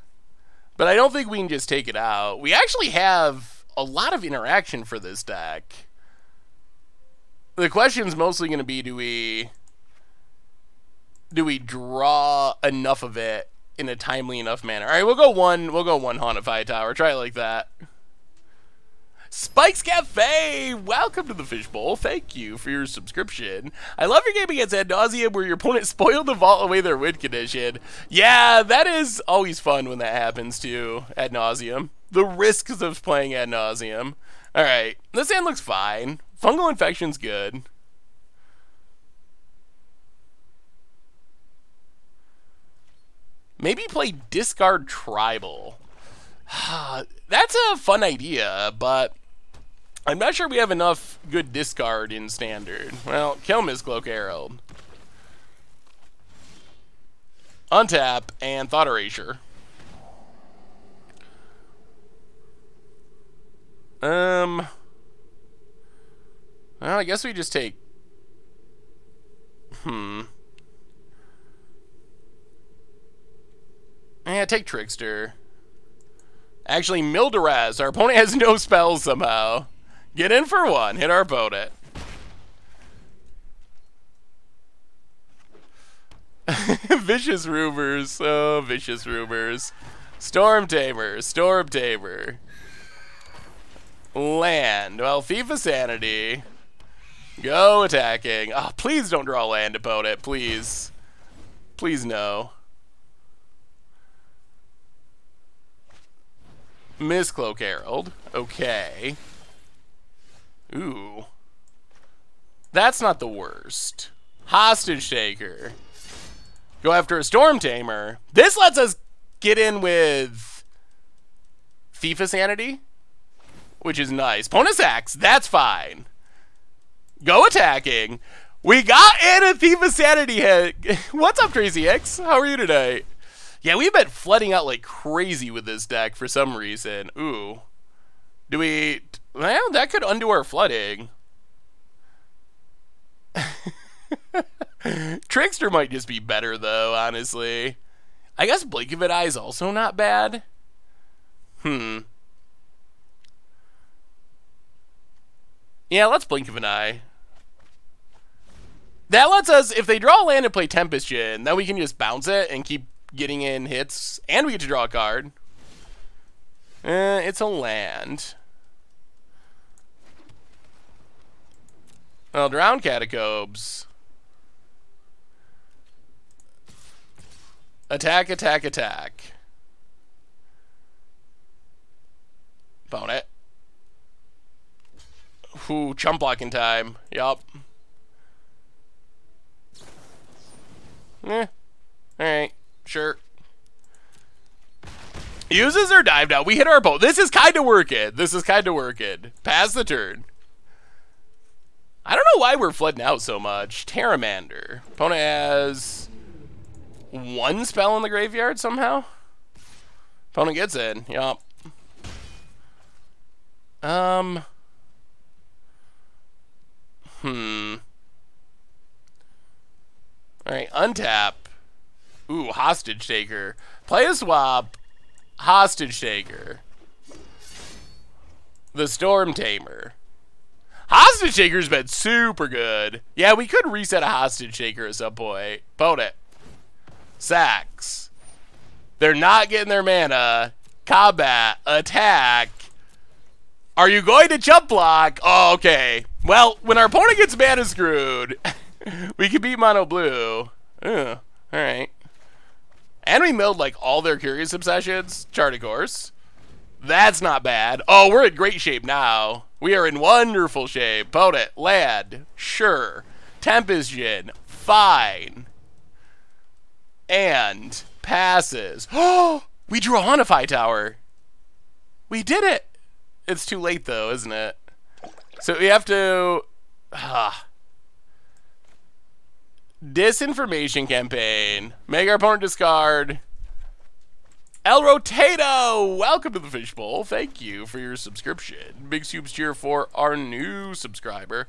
But I don't think we can just take it out. We actually have a lot of interaction for this deck. The question's mostly going to be, do we draw enough of it in a timely enough manner? All right, we'll go one Haunt of High Tower. Try it like that. Spikes Cafe, welcome to the Fishbowl. Thank you for your subscription. I love your game against Ad Nauseam where your opponent spoiled the vault away their win condition. Yeah, that is always fun when that happens to Ad Nauseam. The risks of playing Ad Nauseam. All right, this hand looks fine. Fungal Infection's good. Maybe play Discard Tribal. That's a fun idea, but I'm not sure we have enough good discard in Standard. Well, kill Mistcloak Herald. Untap and Thought Erasure. Well, I guess we just take... Yeah, take Trickster. Actually, Mildoraz. Our opponent has no spells somehow. Get in for 1. Hit our opponent. Vicious Rumors. Oh, Vicious Rumors. Storm Tamer. Storm Tamer. Land. Well, Thief of Sanity. Go attacking. Oh, please don't draw land, opponent. Please. Please no. Mistcloak Herald. Okay. Ooh. That's not the worst. Hostage Taker. Go after a Storm Tamer. This lets us get in with Thief of Sanity, which is nice. Bonus Axe, that's fine. Go attacking. We got in a Thief of Sanity hit. What's up, Tracy X? How are you today? Yeah, we've been flooding out like crazy with this deck for some reason. Ooh. Do we... Well, that could undo our flooding. Trickster might just be better, though, honestly. I guess Blink of an Eye is also not bad. Yeah, let's Blink of an Eye. That lets us, if they draw a land and play Tempest Djinn, then we can just bounce it and keep getting in hits, and we get to draw a card. It's a land. Well, Drown Catacombs. Attack, attack, attack. Bone it. Ooh, chump blocking time. Yup. Alright. Sure. Uses or dived out. We hit our boat. This is kind of working. This is kind of working. Pass the turn. I don't know why we're flooding out so much. Terramander. Opponent has one spell in the graveyard somehow. Opponent gets in. Yup. Alright, untap. Ooh, Hostage Taker. Play a swap. Hostage Taker. The Storm Tamer. Hostage Taker's been super good. Yeah, we could reset a Hostage Taker at some point. Opponent. Sacks. They're not getting their mana. Combat. Attack. Are you going to jump block? Oh, okay. Well, when our opponent gets mana screwed, we can beat mono blue. Alright. And we milled like all their Curious Obsessions. Chart of course. That's not bad. Oh, we're in great shape now. We are in wonderful shape. Opponent. Land. Sure. Tempest Djinn. Fine. And passes. Oh, we drew a Hauntify Tower. We did it. It's too late though, isn't it? So we have to... Disinformation campaign. Make our opponent discard. El Rotato! Welcome to the Fishbowl. Thank you for your subscription. Big soups cheer for our new subscriber.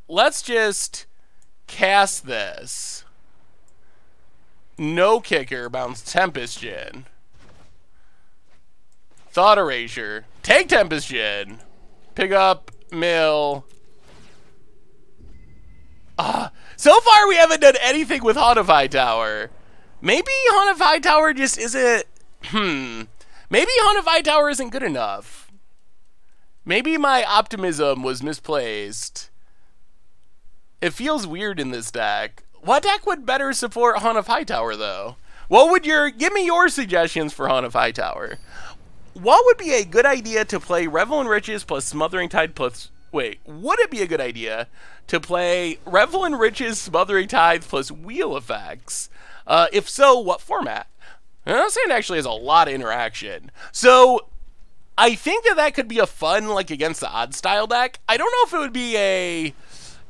Let's just cast this. No kicker. Bounce Tempest Djinn. Thought Erasure. Take Tempest Djinn. Pick up, mill. So far we haven't done anything with Hauntify Tower. Maybe Hauntify Tower just isn't... Maybe Hauntify Tower isn't good enough. Maybe my optimism was misplaced. It feels weird in this deck. What deck would better support Hauntify Tower, though? What would your... Give me your suggestions for Hauntify Tower. What would be a good idea to play Revel in Riches plus Smothering Tide plus... Wait, would it be a good idea to play Revel in Riches, Smothering Tide plus Wheel Effects? If so, what format? Sand actually has a lot of interaction. So, I think that could be a fun, like, against the odd style deck. I don't know if it would be a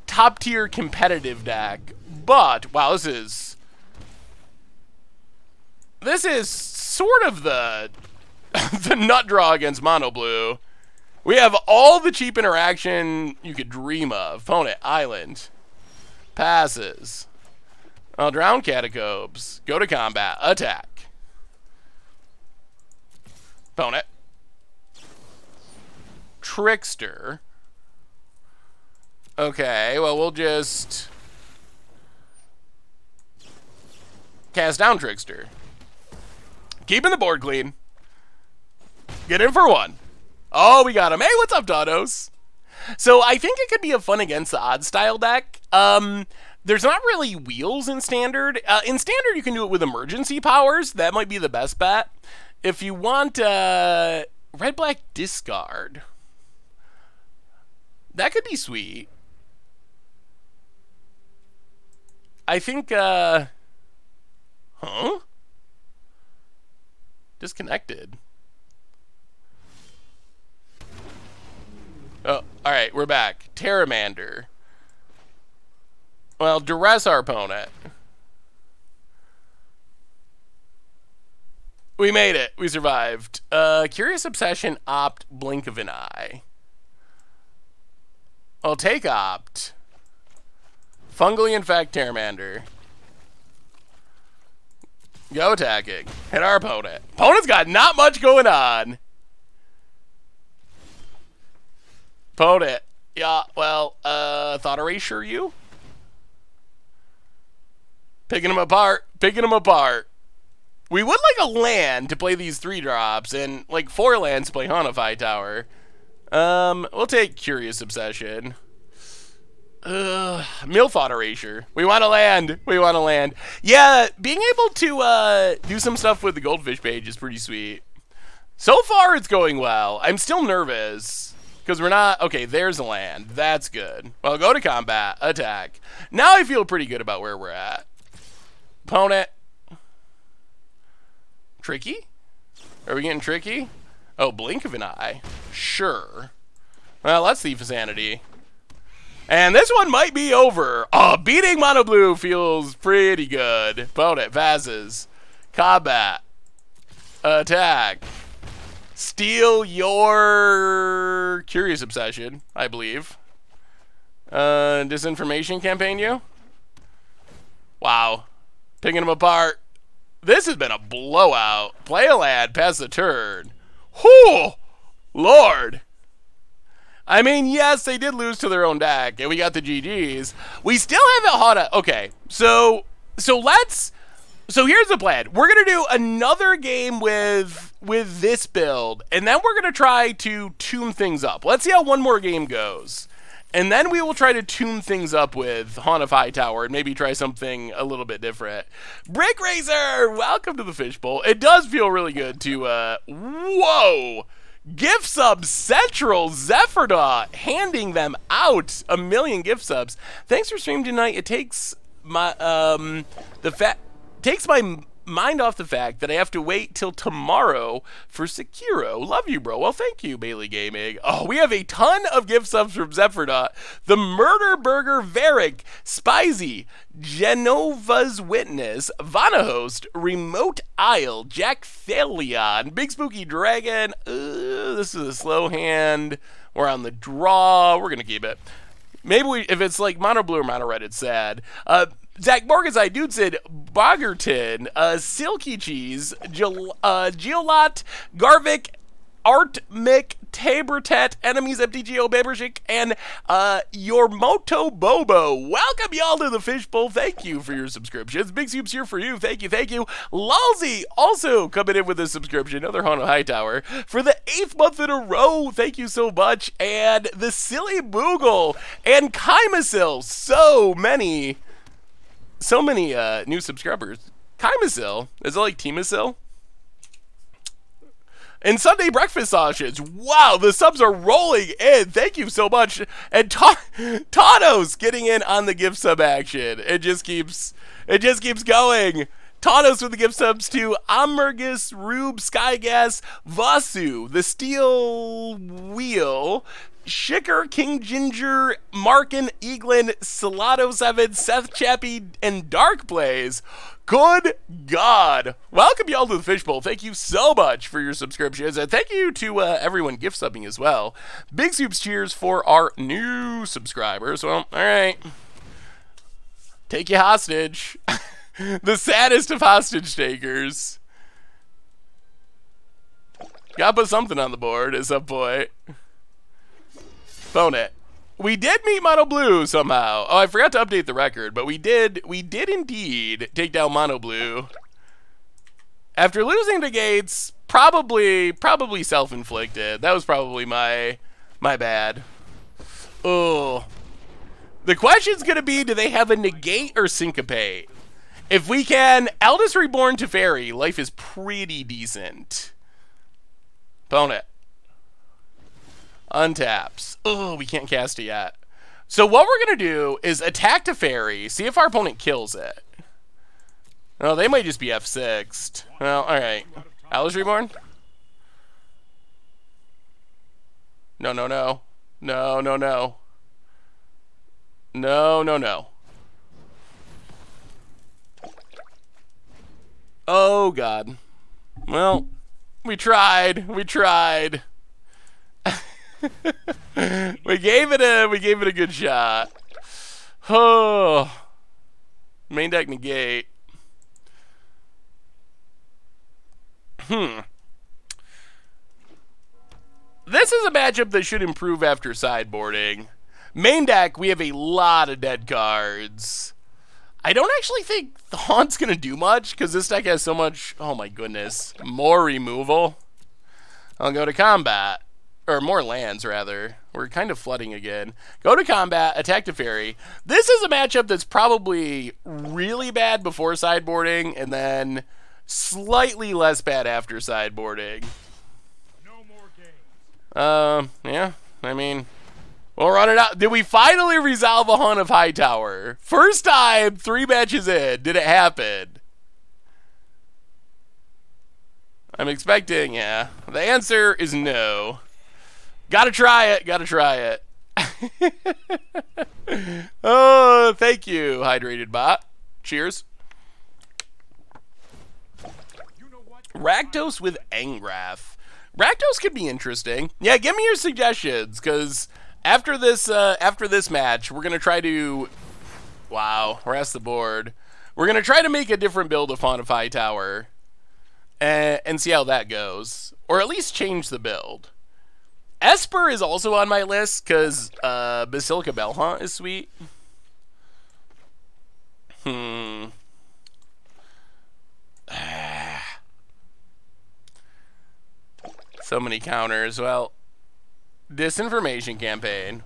top-tier competitive deck, but, wow, this is sort of the nut draw against Mono Blue. We have all the cheap interaction you could dream of. Opponent, Island. Passes. Drown Catacombs. Go to combat. Attack. Opponent. Trickster. Okay, well, we'll just cast down Trickster. Keeping the board clean. Get in for one. Oh, we got him. Hey, what's up, Donos? So I think it could be a fun against the odd style deck. There's not really wheels in Standard. In Standard, you can do it with emergency powers. That might be the best bet. if you want red black discard, that could be sweet. I think huh? Disconnected. Oh, alright, we're back. Terramander. Well, duress our opponent. We made it. We survived. Curious Obsession, Opt, Blink of an Eye. I'll take Opt. Fungally Infect Terramander. Go attacking. Hit our opponent. Opponent's got not much going on. Opponent. Yeah, well, Thought Erasure you? Picking them apart. Picking them apart. We would like a land to play these 3-drops, and like 4 lands to play Haunt of Hightower. We'll take Curious Obsession. Thought Erasure. We want to land. We want to land. Yeah, being able to do some stuff with the Goldfish page is pretty sweet. So far, it's going well. I'm still nervous because we're not. Okay, there's a land. That's good. Well, go to combat. Attack. Now I feel pretty good about where we're at. Opponent. Tricky? Are we getting tricky? Oh, Blink of an Eye. Sure. Well, let's Thief of Sanity. And this one might be over. Oh, beating Mono Blue feels pretty good. Opponent, Vases. Combat. Attack. Steal your Curious Obsession, I believe. Disinformation campaign you? Wow. Picking them apart. This has been a blowout. Play a land, pass the turn. Whew! Lord. I mean, yes, they did lose to their own deck, and we got the GGs. We still haven't Hana. Okay, so here's the plan. We're gonna do another game with this build, and then we're gonna try to tune things up. Let's see how one more game goes. And then we will try to tune things up with Haunt of Hightower and maybe try something a little bit different. Brick Razor, welcome to the Fishbowl. It does feel really good to, whoa! Gift subs Central, Zephyrdaw, handing them out 1 million gift subs. Thanks for streaming tonight. It takes my, takes my mind off the fact that I have to wait till tomorrow for Sekiro. Love you, bro. Well, thank you, Bailey Gaming. Oh, we have a ton of gift subs from Zephyrdaw. The Murder Burger Varric, Spizy, Genova's Witness, Vanahost, Remote Isle, Jack Thalion, Big Spooky Dragon. This is a slow hand. We're on the draw. We're going to keep it. Maybe if it's like Mono Blue or Mono Red, it's sad. Zach Morgan's I Dude said Boggerton, Silky Cheese, Geolot, Garvik, Art Mick, Tabertet, Enemies, FTGO, Babershik, and your Moto Bobo. Welcome y'all to the Fishbowl. Thank you for your subscriptions. Big Soups here for you. Thank you, thank you. Lalzy also coming in with a subscription. Another Haunt of Hightower for the 8th month in a row. Thank you so much. And the Silly Boogle and Chymasil. So many new subscribers. Chymasil. Is it like Timasil? And Sunday breakfast sausage. Wow, the subs are rolling in. Thank you so much. And Tanos getting in on the gift sub action. It just keeps going. Tanos with the gift subs to Amergus, Rube, Skygas, Vasu, the Steel Wheel, Shicker, King Ginger, Markin, Eaglin, Salato 7, Seth Chappie, and Dark Blaze. Good God. Welcome y'all to the Fishbowl. Thank you so much for your subscriptions. And thank you to everyone gift subbing as well. Big Soups cheers for our new subscribers. Well, all right. Take you hostage. The saddest of hostage takers. Gotta put something on the board at some point. Phone it. We did meet Mono Blue somehow. Oh, I forgot to update the record, but we did indeed take down Mono Blue. After losing to Gates, probably self-inflicted. That was probably my bad. Oh. The question's gonna be, do they have a negate or syncopate? If we can Eldest Reborn Teferi, life is pretty decent. Opponent. Untaps. Oh, we can't cast it yet. So what we're going to do is attack Teferi, see if our opponent kills it. Oh, they might just be F6'd. Well, alright. Eldest Reborn? No, no, no. No, no, no. No, no, no. Oh, God. Well, we tried. We tried. we gave it a good shot. Oh. Main deck negate. This is a matchup that should improve after sideboarding. Main deck, we have a lot of dead cards. I don't actually think the Haunt's going to do much, because this deck has so much, oh my goodness, more removal. I'll go to combat. Or more lands, rather. We're kind of flooding again. Go to combat, attack Teferi. This is a matchup that's probably really bad before sideboarding, and then slightly less bad after sideboarding. Yeah, I mean, we'll run it out. Did we finally resolve a Haunt of Hightower? First time, 3 matches in. Did it happen? I'm expecting, yeah. The answer is no. Gotta try it, gotta try it. Oh, thank you, Hydrated Bot. Cheers. Rakdos with Engraph. Rakdos could be interesting. Yeah, give me your suggestions, because after this match, we're gonna try to, wow, harass the board. We're gonna try to make a different build of Haunt of Hightower, and see how that goes, or at least change the build. Esper is also on my list, because Basilica Bellhaunt is sweet. So many counters. Well, Disinformation Campaign.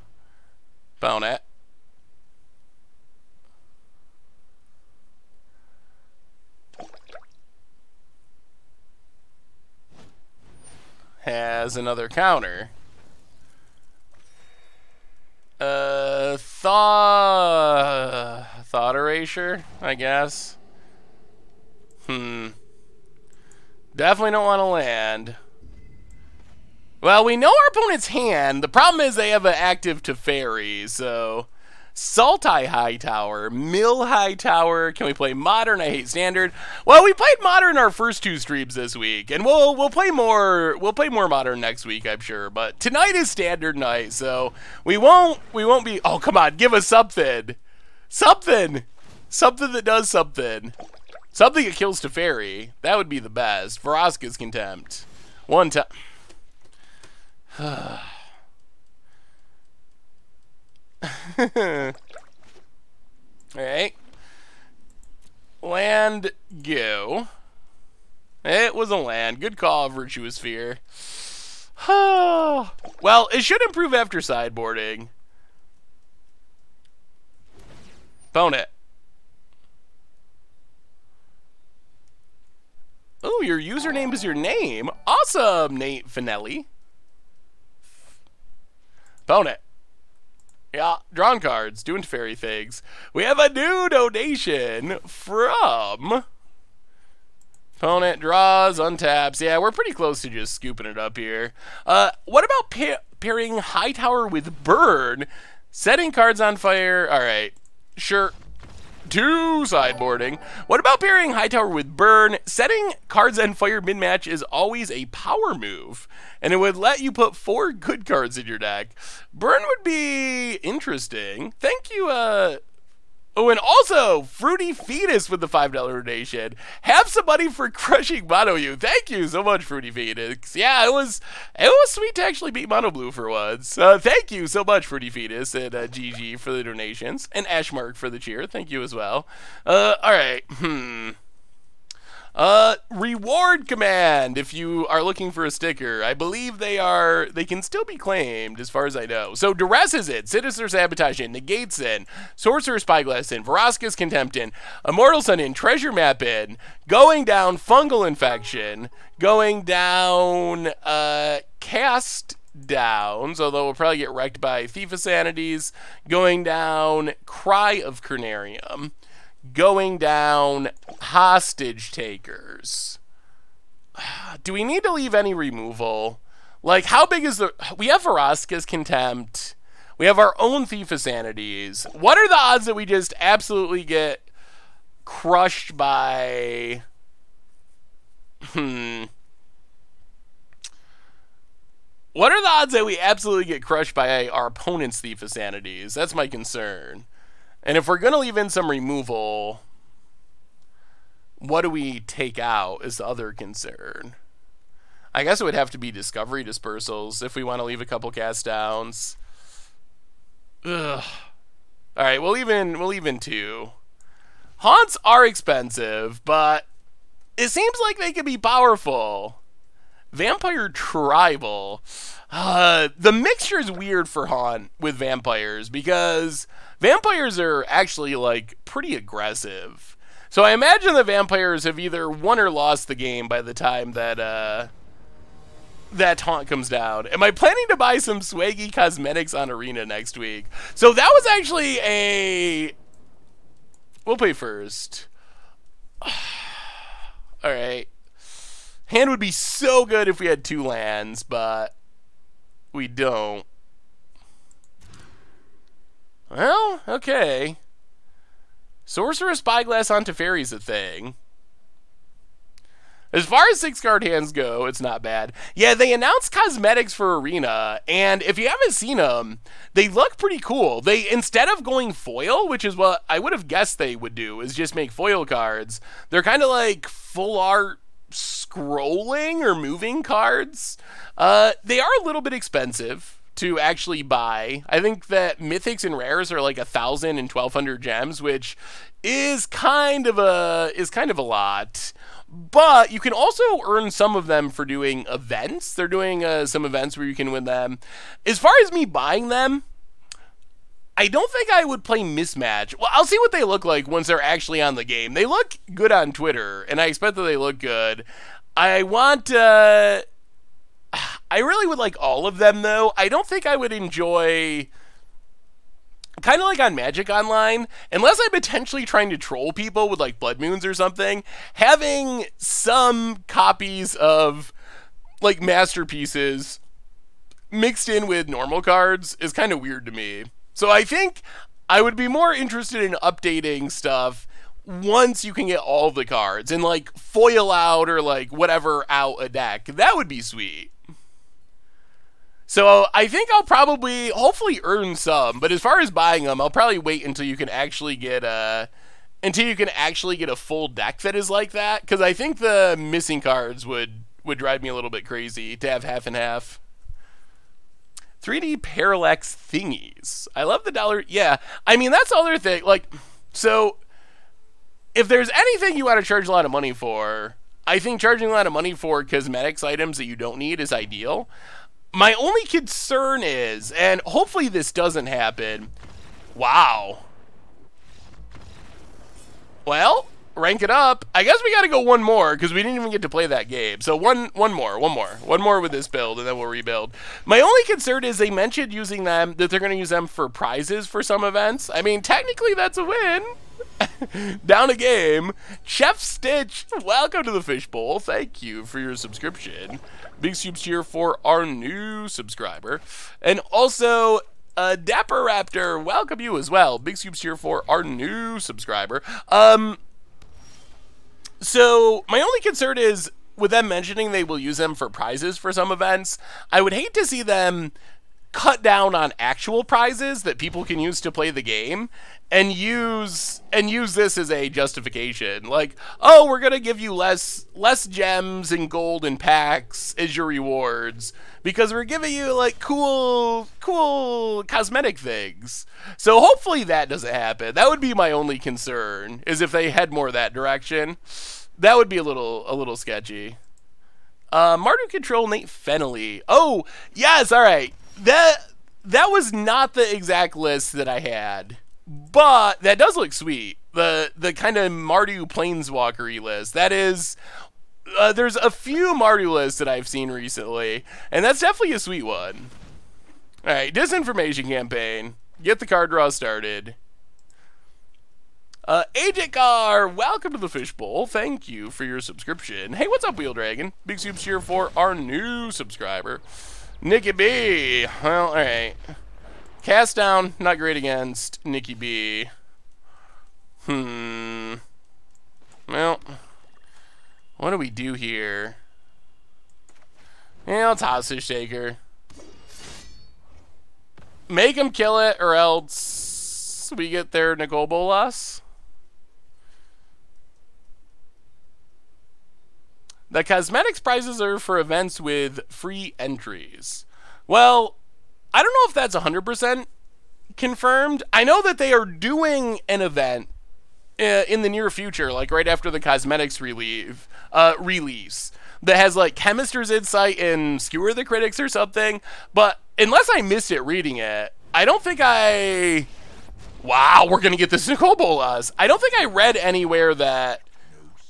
Opponent. Has another counter. Thought Erasure, I guess. Definitely don't want to land. Well, we know our opponent's hand. The problem is they have an active Teferi, so Sultai Hightower, Mill Hightower. Can we play Modern? I hate Standard. Well, we played Modern our first 2 streams this week, and we'll play more. We'll play more Modern next week, I'm sure. But tonight is Standard night, so we won't be. Oh, come on, give us something, something that does something, something that kills Teferi. That would be the best. Vraska's Contempt. One time. Alright. Land, go. It was a land. Good call, Virtuous Fear. Well, it should improve after sideboarding. Opponent. Oh, your username is your name. Awesome, Nate Finelli. Opponent. Yeah, drawn cards, doing fairy things. We have a new donation from opponent. Draws, untaps. Yeah, we're pretty close to just scooping it up here. What about pairing Hightower with Burn? Setting cards on fire. All right, sure. 2 sideboarding. What about pairing Hightower with Burn? Setting cards on fire mid-match is always a power move, and it would let you put 4 good cards in your deck. Burn would be interesting. Thank you, oh, and also, Fruity Fetus with the $5 donation. Have some money for crushing Mono You. Thank you so much, Fruity Fetus. Yeah, it was sweet to actually beat Mono Blue for once. Thank you so much, Fruity Fetus, and GG for the donations, and Ashmark for the cheer. Thank you as well. All right. Reward Command, if you are looking for a sticker. I believe they can still be claimed, as far as I know. So, Duress is in, Sinister Sabotage in, Negate's in, Sorcerer Spyglass in, Vraska's Contempt in, Immortal Sun in, Treasure Map in, going down Fungal Infection, going down, Cast Downs, although we'll probably get wrecked by Thief of Sanities, going down Cry of Carnarium, going down Hostage Takers. Do we need to leave any removal? Like, how big is the... We have Vraska's Contempt. We have our own Thief of Sanities. What are the odds that we just absolutely get crushed by... What are the odds that we absolutely get crushed by our opponent's Thief of Sanities? That's my concern. And if we're going to leave in some removal, what do we take out is the other concern. I guess it would have to be Discovery Dispersals if we want to leave a couple cast downs. Ugh. Alright, we'll leave in 2. Haunts are expensive, but it seems like they could be powerful. Vampire Tribal. The mixture is weird for Haunt with vampires because vampires are actually, like, pretty aggressive. So I imagine the vampires have either won or lost the game by the time that, that Haunt comes down. Am I planning to buy some swaggy cosmetics on Arena next week? So that was actually a... We'll play first. Alright. Hand would be so good if we had 2 lands, but we don't. Well, okay. Sorcerer Spyglass on Teferi's a thing. As far as 6-card hands go, it's not bad. Yeah, they announced cosmetics for Arena, and if you haven't seen them, they look pretty cool. They, instead of going foil, which is what I would have guessed they would do, is just make foil cards, they're kind of like full art scrolling or moving cards. They are a little bit expensive to actually buy. I think that mythics and rares are like 1,000 and 1,200 gems, which is kind of a lot. But you can also earn some of them for doing events. They're doing some events where you can win them. As far as me buying them, I don't think I would play Mismatch. Well, I'll see what they look like once they're actually on the game. They look good on Twitter, and I expect that they look good. I really would like all of them, though. I don't think I would enjoy... Kind of like on Magic Online, unless I'm potentially trying to troll people with like Blood Moons or something, having some copies of like masterpieces mixed in with normal cards is kind of weird to me. So I think I would be more interested in updating stuff once you can get all the cards and like foil out or like whatever out a deck. That would be sweet. So I think I'll probably, hopefully earn some, but as far as buying them, I'll probably wait until you can actually get a full deck that is like that, because I think the missing cards would drive me a little bit crazy to have half and half. 3D Parallax Thingies. I love the dollar. Yeah, I mean, that's the other thing. Like, so if there's anything you want to charge a lot of money for, I think charging a lot of money for cosmetics items that you don't need is ideal. My only concern is, and hopefully this doesn't happen. Wow. Well, rank it up. I guess we got to go one more because we didn't even get to play that game. So one more with this build, and then we'll rebuild. My only concern is they mentioned using them, that they're going to use them for prizes for some events. I mean, technically that's a win. Down a game. Chef Stitch, welcome to the Fishbowl. Thank you for your subscription. Big soups here for our new subscriber. And also, Dapper Raptor, welcome you as well. Big soups here for our new subscriber. So, my only concern is, with them mentioning they will use them for prizes for some events, I would hate to see them cut down on actual prizes that people can use to play the game and use this as a justification. Like, oh, we're gonna give you less gems and gold and packs as your rewards because we're giving you like cool cosmetic things. So hopefully that doesn't happen. That would be my only concern, is if they head more that direction. That would be a little sketchy. Mardu Control, Nate Fennelly. Oh, yes, all right. That was not the exact list that I had, but that does look sweet. The kind of Mardu Planeswalker-y list. That is, there's a few Mardu lists that I've seen recently, and that's definitely a sweet one. All right, Disinformation Campaign. Get the card draw started. Agent Car, welcome to the Fishbowl. Thank you for your subscription. Hey, what's up, Wheel Dragon? Big soups here for our new subscriber, Nikki B. Well, all right. Cast down, not great against Nikki B. Well, what do we do here? Yeah, it's Hostage Taker. Make him kill it, or else we get their Nicol Bolas. The cosmetics prizes are for events with free entries. Well, I don't know if that's 100% confirmed. I know that they are doing an event in the near future, like right after the cosmetics release, that has like Chemister's Insight and Skewer the Critics or something. But unless I missed it reading it, I don't think I... Wow, we're going to get this Nicol Bolas. I don't think I read anywhere that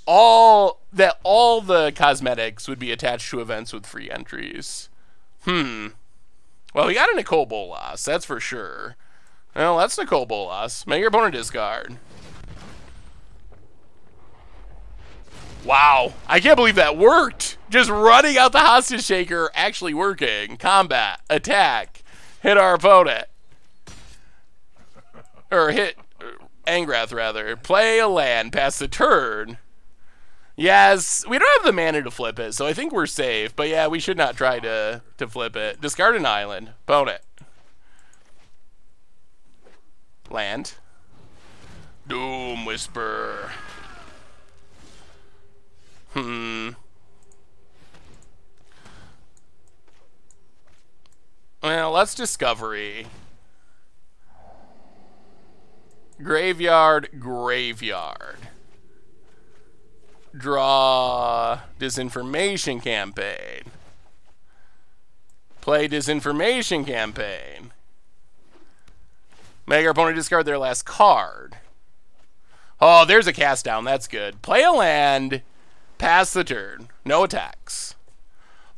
all the cosmetics would be attached to events with free entries. Well, we got a Nicol Bolas, that's for sure. Well, that's Nicol Bolas. Make your opponent discard. Wow, I can't believe that worked. Just running out the Hostage Taker actually working. Combat, attack, hit our opponent. Or hit Angrath, rather. Play a land, pass the turn. Yes, we don't have the mana to flip it, so I think we're safe. But yeah, we should not try to flip it. Discard an island. Opponent. Land. Doom Whisper. Well, let's Discovery. Graveyard, Graveyard. Draw Disinformation Campaign. Play Disinformation Campaign. Make our opponent discard their last card. Oh, there's a cast down. That's good. Play a land. Pass the turn. No attacks.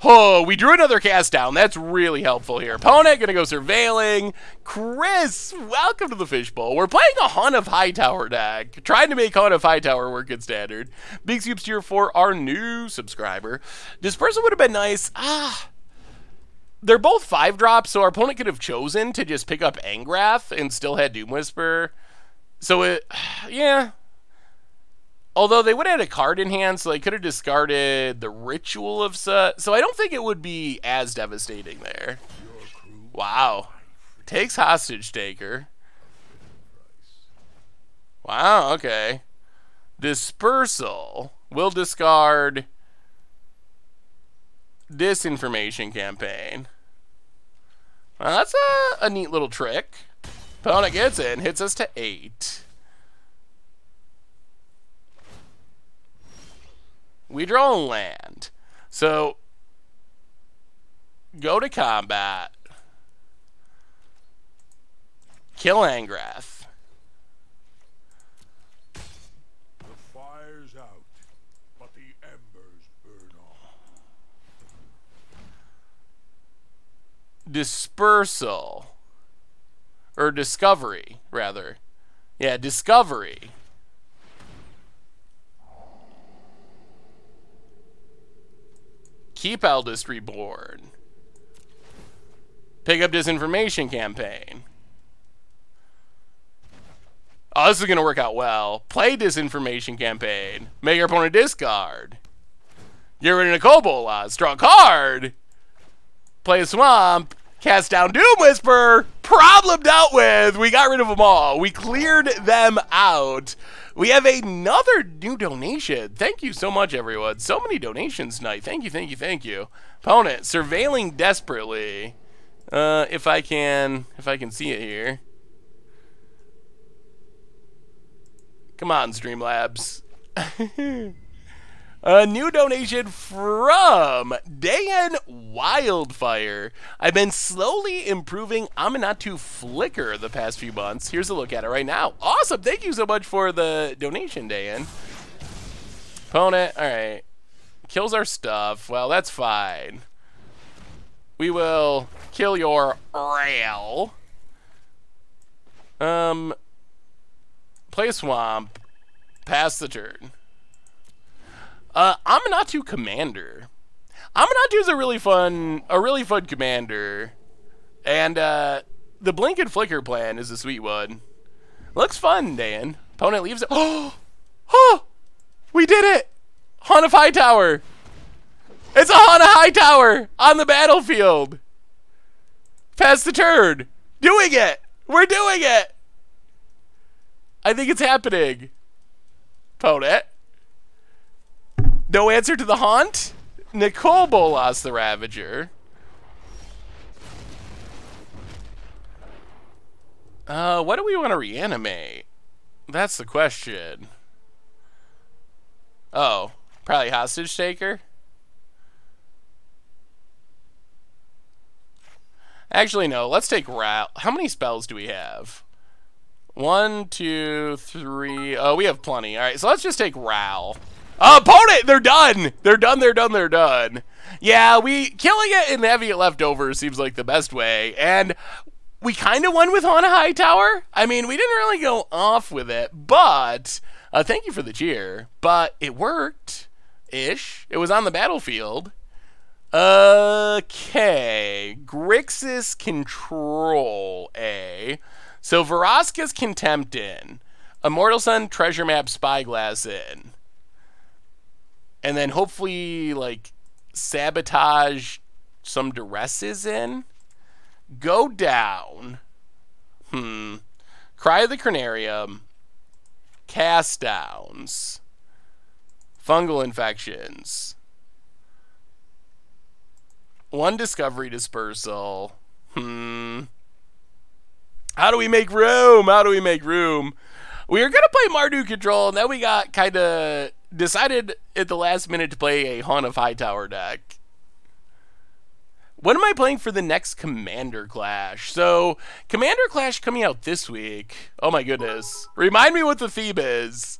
Oh, we drew another cast down. That's really helpful here. Opponent gonna go Surveilling. Chris, welcome to the Fishbowl. We're playing a Hunt of Hightower deck. Trying to make Hunt of Hightower work in Standard. Big soups here for our new subscriber. Dispersal would have been nice. They're both 5-drops, so our opponent could have chosen to just pick up Angrath and still had Doom Whisper. So yeah. Although they would have had a card in hand, so they could have discarded the Ritual of Sut. So I don't think it would be as devastating there. Wow. Takes Hostage Taker. Wow, okay. Dispersal. Will discard Disinformation Campaign. Well, that's a neat little trick. Opponent gets it and hits us to 8. We draw a land. So, go to combat. Kill Angrath. The fire's out, but the embers burn on. Dispersal. Or Discovery, rather. Yeah, Discovery. Keep Eldest Reborn. Pick up Disinformation Campaign. Oh, this is going to work out well. Play Disinformation Campaign. Make your opponent discard. Get rid of Nicol Bolas. Draw a card. Play a Swamp. Cast down Doom Whisper. Problem dealt with. We got rid of them all. We cleared them out. We have another new donation. Thank you so much, everyone. So many donations tonight. Thank you, thank you, thank you. Opponent, Surveilling desperately. If I can see it here. Come on, Streamlabs. A new donation from Dan Wildfire. I've been slowly improving Aminatu Flicker the past few months. Here's a look at it right now. Awesome. Thank you so much for the donation, Dan. Opponent. All right. Kills our stuff. Well, that's fine. We will kill your rail. Play a swamp. Pass the turn. Aminatu Commander. Aminatu is a really fun commander, and the Blink and Flicker plan is a sweet one. Looks fun, Dan. Opponent leaves it. Oh, we did it! Haunt of Hightower. It's a Haunt of Hightower on the battlefield. Pass the turn. Doing it. We're doing it. I think it's happening. Opponent. No answer to the haunt? Nicole Bolas the Ravager. What do we want to reanimate? That's the question. Oh, probably Hostage Taker? Actually, no. Let's take Ral. How many spells do we have? 1, 2, 3. Oh, we have plenty. All right, so let's just take Ral. Opponent, they're done. They're done. Yeah, killing it and having it left over seems like the best way. And we kind of won with Haunt of Hightower. I mean, we didn't really go off with it, but thank you for the cheer. But it worked-ish. It was on the battlefield. Okay. Grixis Control A. So Vraska's Contempt in. Immortal Sun Treasure Map Spyglass in. And then hopefully, like, Sabotage some Duresses in. Go down. Cry of the Cranarium. Cast Downs. Fungal Infections. 1 Discovery Dispersal. How do we make room? We were going to play Mardu Control, and then we got kind of decided at the last minute to play a Haunt of Hightower deck. What am I playing for the next Commander Clash? So, Commander Clash coming out this week. Oh my goodness. Remind me what the theme is.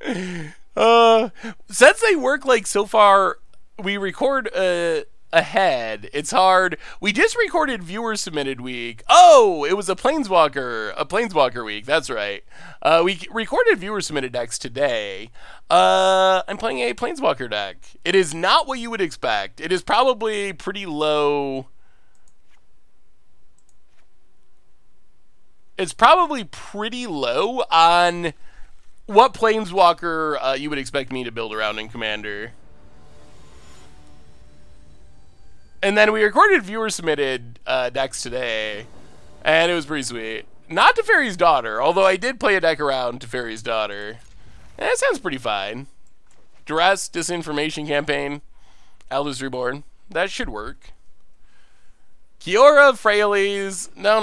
Since they work like so far, we record ahead. It's hard. We just recorded viewer submitted week. Oh, it was a Planeswalker week. That's right. We recorded viewer submitted decks today. I'm playing a Planeswalker deck. It is not what you would expect. It is probably pretty low. It's probably pretty low on what Planeswalker you would expect me to build around in Commander. And then we recorded viewer-submitted decks today, and it was pretty sweet. Not Teferi's Daughter, although I did play a deck around Teferi's Daughter. And that sounds pretty fine. Duress, Disinformation Campaign, Elders Reborn. That should work. Kiora, Frailes. No.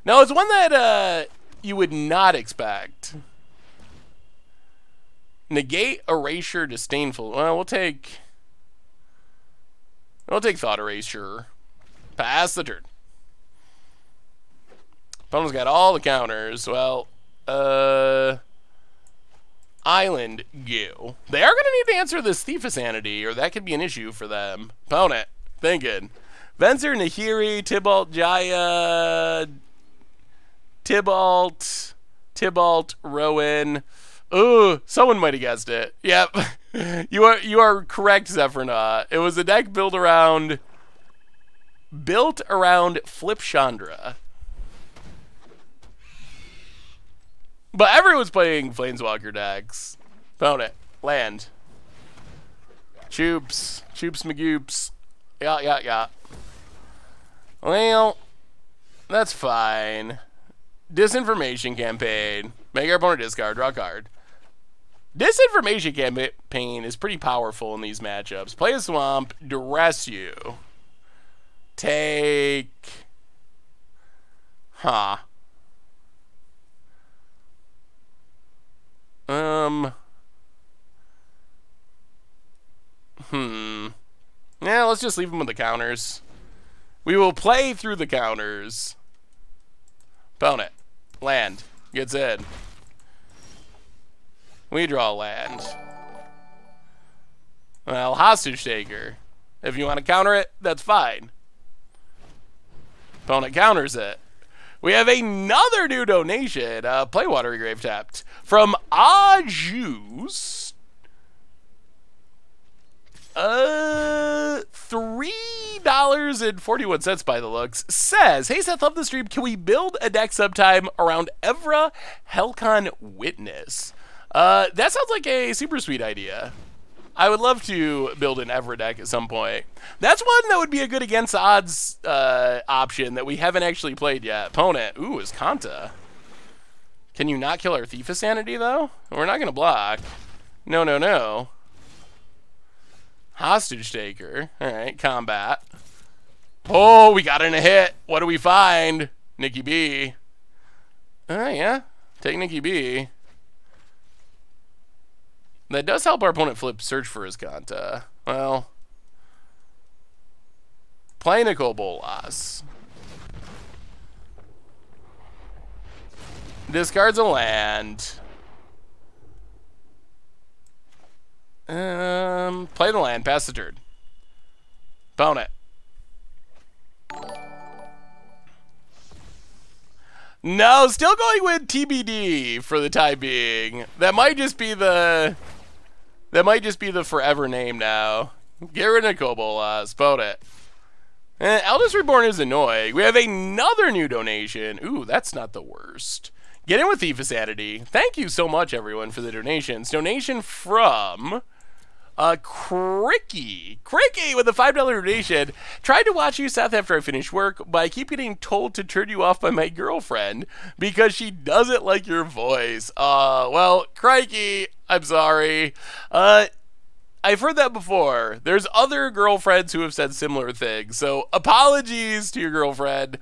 No, it's one that you would not expect. Negate, Erasure, Disdainful. Well, we'll take Thought Erasure. Pass the turn. Opponent's got all the counters. Well, Island Goo. They are going to need to answer this Thief of Sanity, or that could be an issue for them. Opponent, thinking. Venser, Nahiri, Tibalt, Jaya, Tibalt, Rowan. Ooh, someone might have guessed it. Yep. You are correct, Zephyr. It was a deck built around Flip Chandra. But everyone's playing Planeswalker decks. Opponent. Land. Choops Magoops. Yeah. Well, that's fine. Disinformation Campaign. Make our opponent discard. Draw a card. Disinformation Campaign is pretty powerful in these matchups. Play a swamp. Duress you. Take. Huh. let's just leave them with the counters. We will play through the counters. Opponent. Land. Gets in. We draw land. Well, hostage taker. If you want to counter it, that's fine. Opponent counters it. We have another new donation. Play Watery Grave tapped. From Ajus. $3.41 by the looks. Says, hey Seth, love the stream. Can we build a deck sometime around Evra Helcon Witness? That sounds like a super sweet idea. I would love to build an Evra deck at some point. That's one that would be a good against odds option that we haven't actually played yet. Opponent, ooh, is Kanta. Can you not kill our Thief of Sanity, though? We're not going to block. No, no, no. Hostage taker. All right, combat. Oh, we got in a hit. What do we find? Nikki B. Yeah, take Nikki B. That does help our opponent flip search for his Kanta. Well, play Nicol Bolas. Discards a land. Play the land, pass the turn. Opponent. No, still going with TBD for the time being. That might just be the forever name now. Get rid of Kobolas. Opponent. Eldest Reborn is annoying. We have another new donation. Ooh, that's not the worst. Get in with Thief of Sanity. Thank you so much, everyone, for the donations. Donation from Cricky. Cricky with a $5 donation. Tried to watch you, Seth, after I finished work, but I keep getting told to turn you off by my girlfriend because she doesn't like your voice. Well, Crikey, I'm sorry. I've heard that before. There's other girlfriends who have said similar things, so apologies to your girlfriend.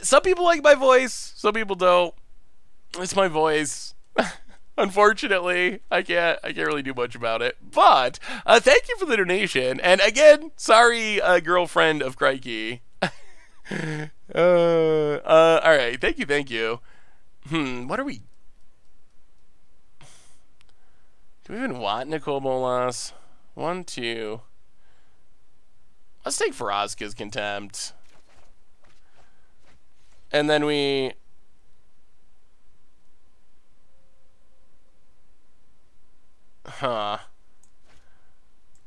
Some people like my voice, some people don't. It's my voice. Unfortunately, I can't really do much about it. But thank you for the donation. And again, sorry, girlfriend of Crikey. All right, thank you. What are we? Do we even want Nicol Bolas? 1, 2. Let's take Farazka's Contempt. And then we...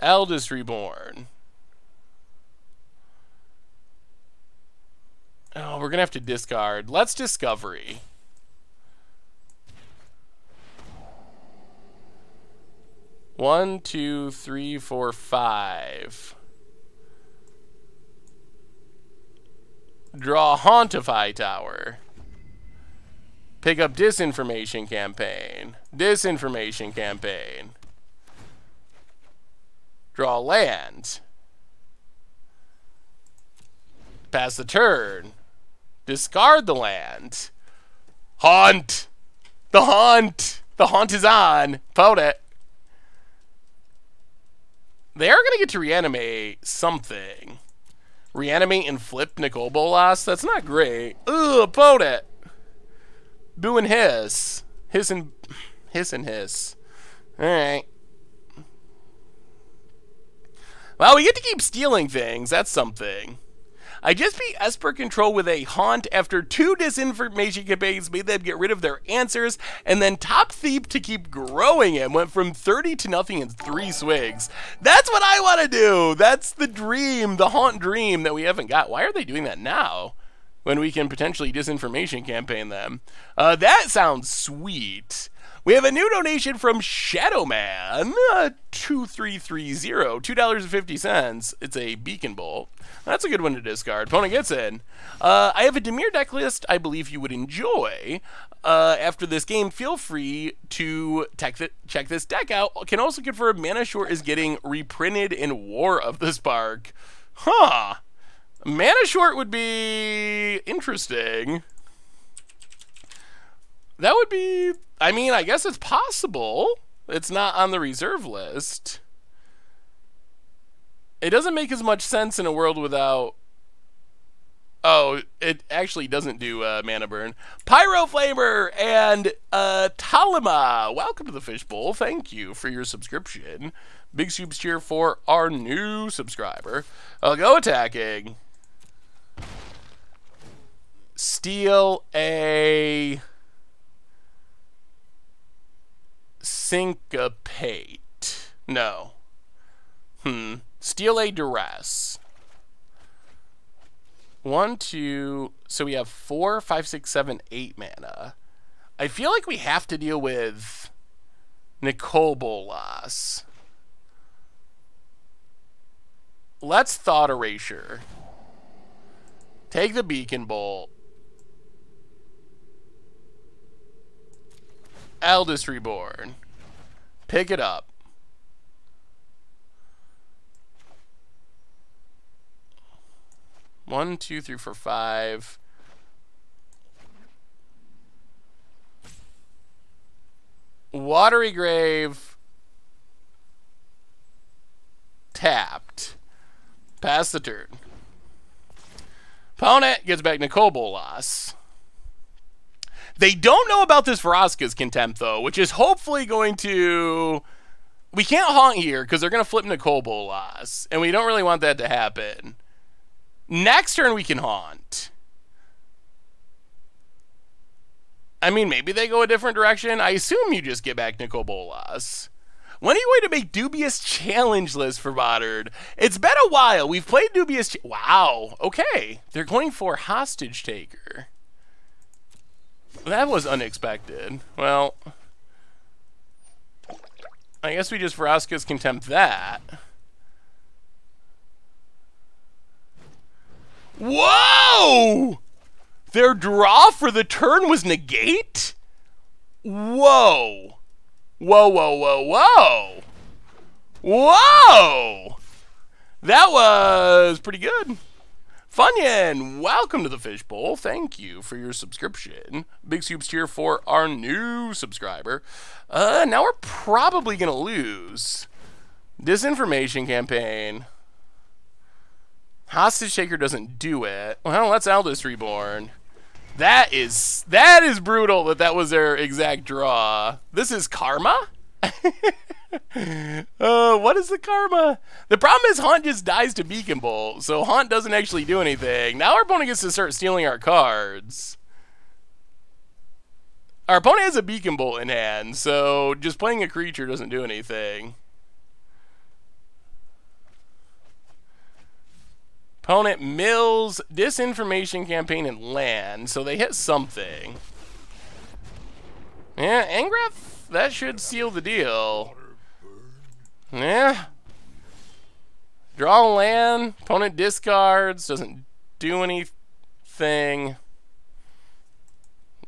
Eldest Reborn. Oh, we're gonna have to discard. Let's Discovery. One, 2, 3, 4, 5. Draw Hauntify Tower. Pick up Disinformation Campaign. Disinformation Campaign. Draw land. Pass the turn. Discard the land. Haunt. The haunt. The haunt is on. Opponent. They are going to get to reanimate something. Reanimate and flip Nicol Bolas? That's not great. Ugh, opponent. Boo and hiss. Hiss and hiss. Alright. Well, we get to keep stealing things. That's something. I just beat Esper Control with a haunt after 2 disinformation campaigns made them get rid of their answers, and then Top Thief to keep growing it went from 30 to nothing in 3 swigs. That's what I want to do. That's the dream, the haunt dream that we haven't got. Why are they doing that now when we can potentially disinformation campaign them? That sounds sweet. We have a new donation from Shadowman, 2330, $2.50. It's a Beacon Bolt. That's a good one to discard. Opponent gets in. I have a Dimir deck list I believe you would enjoy. After this game, feel free to check this deck out. Can also confirm Mana Short is getting reprinted in War of the Spark. Huh. Mana Short would be interesting. That would be... I mean, I guess it's possible. It's not on the reserve list. It doesn't make as much sense in a world without... Oh, it actually doesn't do mana burn. Pyro Flamer and Talima, welcome to the Fishbowl. Thank you for your subscription. Big Soups cheer for our new subscriber. I'll go attacking. Steal a Syncopate. No. Steal a Duress. 1, 2, so we have 4, 5, 6, 7, 8 mana. I feel like we have to deal with Nicol Bolas. Let's Thought Erasure. Take the Beacon Bolt. Eldest Reborn. Pick it up. One, two, three, four, five. Watery Grave. Tapped. Pass the turn. Opponent gets back Nicol Bolas. They don't know about this Vraska's Contempt, though, which is hopefully going to... We can't haunt here, because they're going to flip Nicol Bolas, and we don't really want that to happen. Next turn, we can haunt. I mean, maybe they go a different direction. I assume you just get back Nicol Bolas. When are you going to make Dubious Challenge List for Modern? It's been a while. We've played Dubious... Wow. Okay. They're going for Hostage Taker. That was unexpected. Well, I guess we just Vraska's Contempt that. Whoa! Their draw for the turn was negate? Whoa. Whoa, whoa, whoa, whoa. Whoa! That was pretty good. Funyun, welcome to the Fishbowl. Thank you for your subscription. Big Soups cheer for our new subscriber. Now we're probably going to lose. Disinformation campaign. Hostage Taker doesn't do it. Well, that's Eldest Reborn. That is brutal that was their exact draw. This is karma? What is the karma? The problem is Haunt just dies to Beacon Bolt, so Haunt doesn't actually do anything. Now our opponent gets to start stealing our cards. Our opponent has a Beacon Bolt in hand, so just playing a creature doesn't do anything. Opponent mills Disinformation Campaign and land, so they hit something. Yeah, Angrath, that should seal the deal. Yeah. Draw a land, opponent discards, doesn't do anything.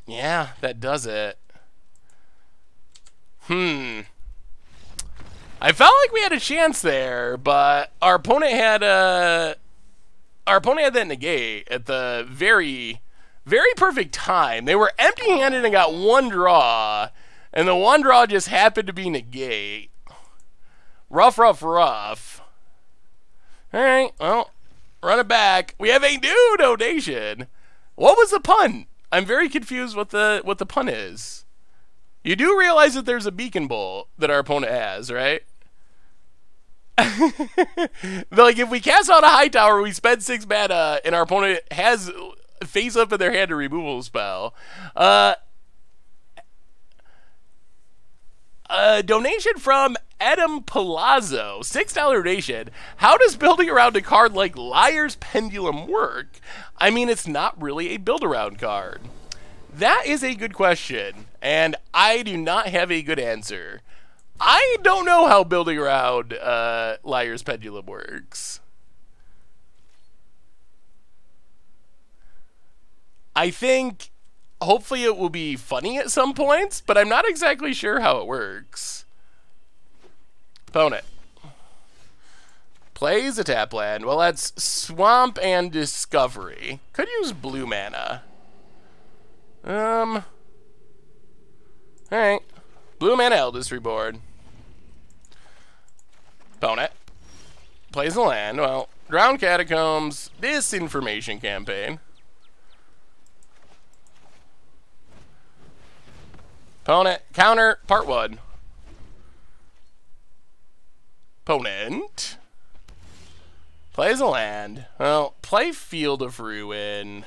Yeah, that does it. I felt like we had a chance there, but our opponent had that negate at the very, very perfect time. They were empty-handed and got one draw, and the one draw just happened to be negate. Rough, rough, rough. All right, well, run it back. We have a new donation. What was the pun? I'm very confused what the pun is. You do realize that there's a Beacon Bolt that our opponent has, right? Like, if we cast out a Hightower, we spend 6 mana, and our opponent has face up in their hand a removal spell. Donation from Adam Palazzo, $6 donation. How does building around a card like Liar's Pendulum work? I mean, it's not really a build-around card. That is a good question, and I do not have a good answer. I don't know how building around Liar's Pendulum works. I think hopefully it will be funny at some points, but I'm not exactly sure how it works. Opponent plays a tap land. Well, that's Swamp and Discovery. Could use blue mana. Alright. Blue mana Eldest Reborn. Opponent Plays the land. Well, Drowned Catacombs, Disinformation Campaign. Opponent, counter, part 1. Opponent. Plays a land. Well, play Field of Ruin.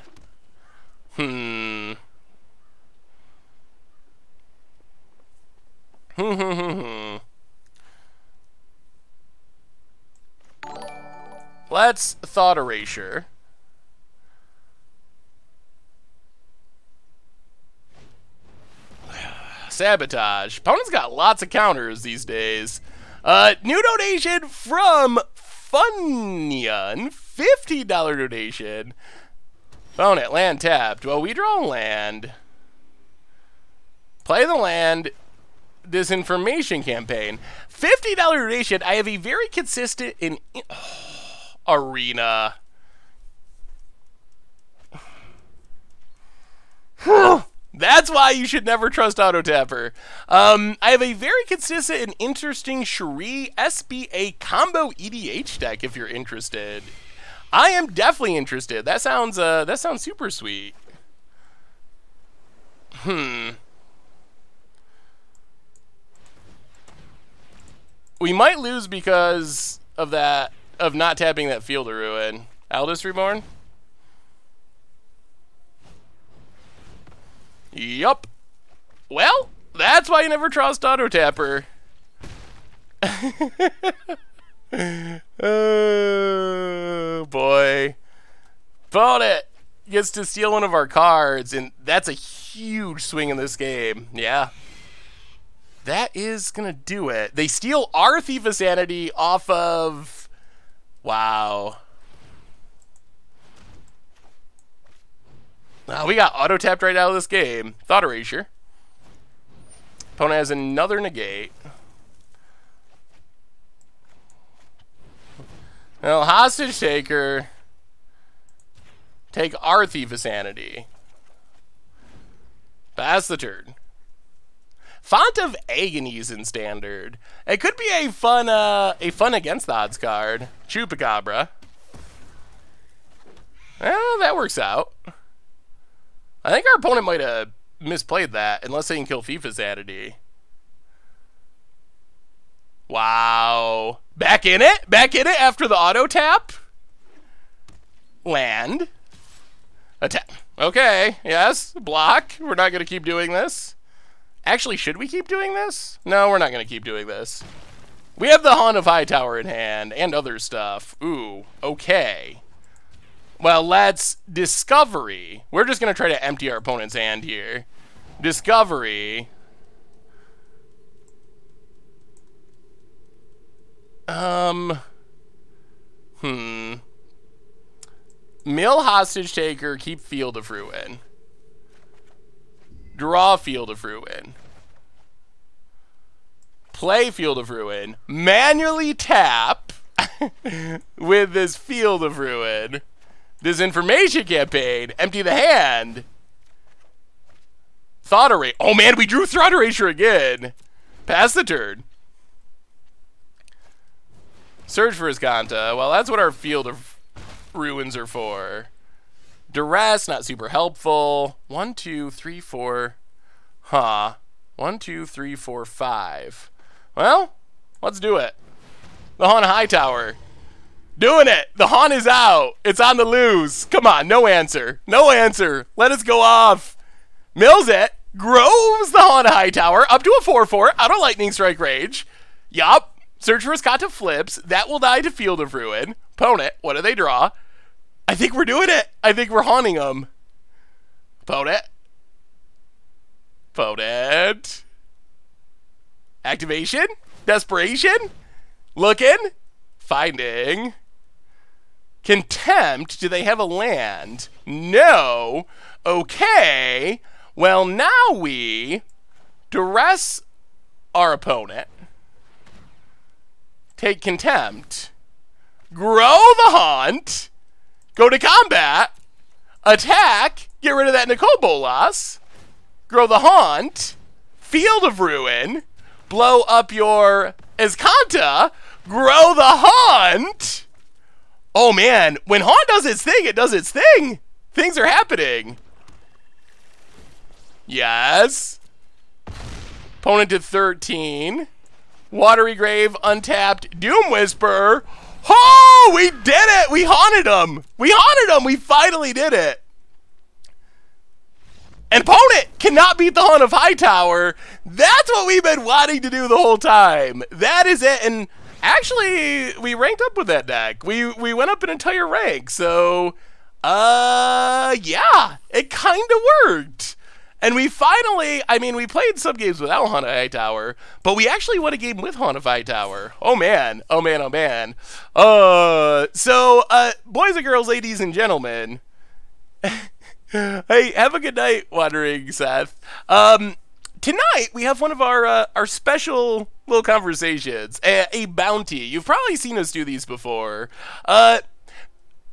Let's Thought Erasure. Sabotage. Opponent's got lots of counters these days. New donation from Funyan. $50 donation. Opponent, land tapped. Well, we draw land. Play the land. Disinformation Campaign. $50 donation. I have a very consistent Arena. That's why you should never trust Auto Tapper. I have a very consistent and interesting Shuri SBA combo EDH deck if you're interested. I am definitely interested. That sounds super sweet. We might lose because of that, of not tapping that Field of Ruin. Aldous Reborn? Yup. Well, that's why you never trust Auto Tapper. Oh, boy. Opponent gets to steal one of our cards, and that's a huge swing in this game. Yeah. That is going to do it. They steal our Thief of Sanity off of... Wow. We got auto-tapped right out of this game. Thought Erasure. Opponent has another negate. Well, Hostage Taker. Take our Thief of Sanity. Pass the turn. Font of Agonies in Standard. It could be a fun against the odds card. Chupacabra. Well, that works out. I think our opponent might have misplayed that, unless they can kill Thief of Sanity. Wow. Back in it? Back in it after the auto tap? Land. Attack. Okay, yes. Block. We're not going to keep doing this. Actually, should we keep doing this? No, we're not going to keep doing this. We have the Haunt of Hightower in hand, and other stuff. Ooh, okay. Well, let's Discovery. We're just going to try to empty our opponent's hand here. Discovery. Mill Hostage Taker, keep Field of Ruin. Draw Field of Ruin. Play Field of Ruin. Manually tap with this Field of Ruin. Disinformation Campaign. Empty the hand. Thought Erasure. Oh man, we drew Thought Erasure again. Pass the turn. Search for Azcanta. Well, that's what our Field of Ruins are for. Duress, not super helpful. 1, 2, 3, 4. 1, 2, 3, 4, 5. Well, let's do it. The Haunt of Hightower. Doing it. The Haunt is out. It's on the loose. Come on, no answer. No answer. Let us go off. Mills it. Groves the Haunt of Hightower up to a 4/4 out of Lightning Strike range. Yup. Search for Azcanta flips. That will die to Field of Ruin. Opponent, what do they draw? I think we're doing it. I think we're haunting them. Opponent. Opponent. Activation. Desperation. Looking. Finding. Contempt. Do they have a land? No. Okay. Well, now we duress our opponent. Take Contempt. Grow the Haunt. Go to combat. Attack. Get rid of that Nicol Bolas. Grow the Haunt. Field of Ruin. Blow up your Azcanta. Grow the Haunt. Oh man, when Haunt does its thing, it does its thing. Things are happening. Yes. Opponent to 13. Watery Grave, untapped. Doom Whisperer. Oh, we did it. We haunted him. We haunted him. We finally did it. And opponent cannot beat the Haunt of Hightower. That's what we've been wanting to do the whole time. That is it. And actually, we ranked up with that deck. We went up an entire rank. So, yeah, it kind of worked. And we finally, I mean, we played some games without Haunt of Hightower, but we actually won a game with Haunt of Hightower. Oh man, oh man, oh man. So, boys and girls, ladies and gentlemen, hey, have a good night, Wandering Seth. Tonight, we have one of our special little conversations, a bounty. You've probably seen us do these before.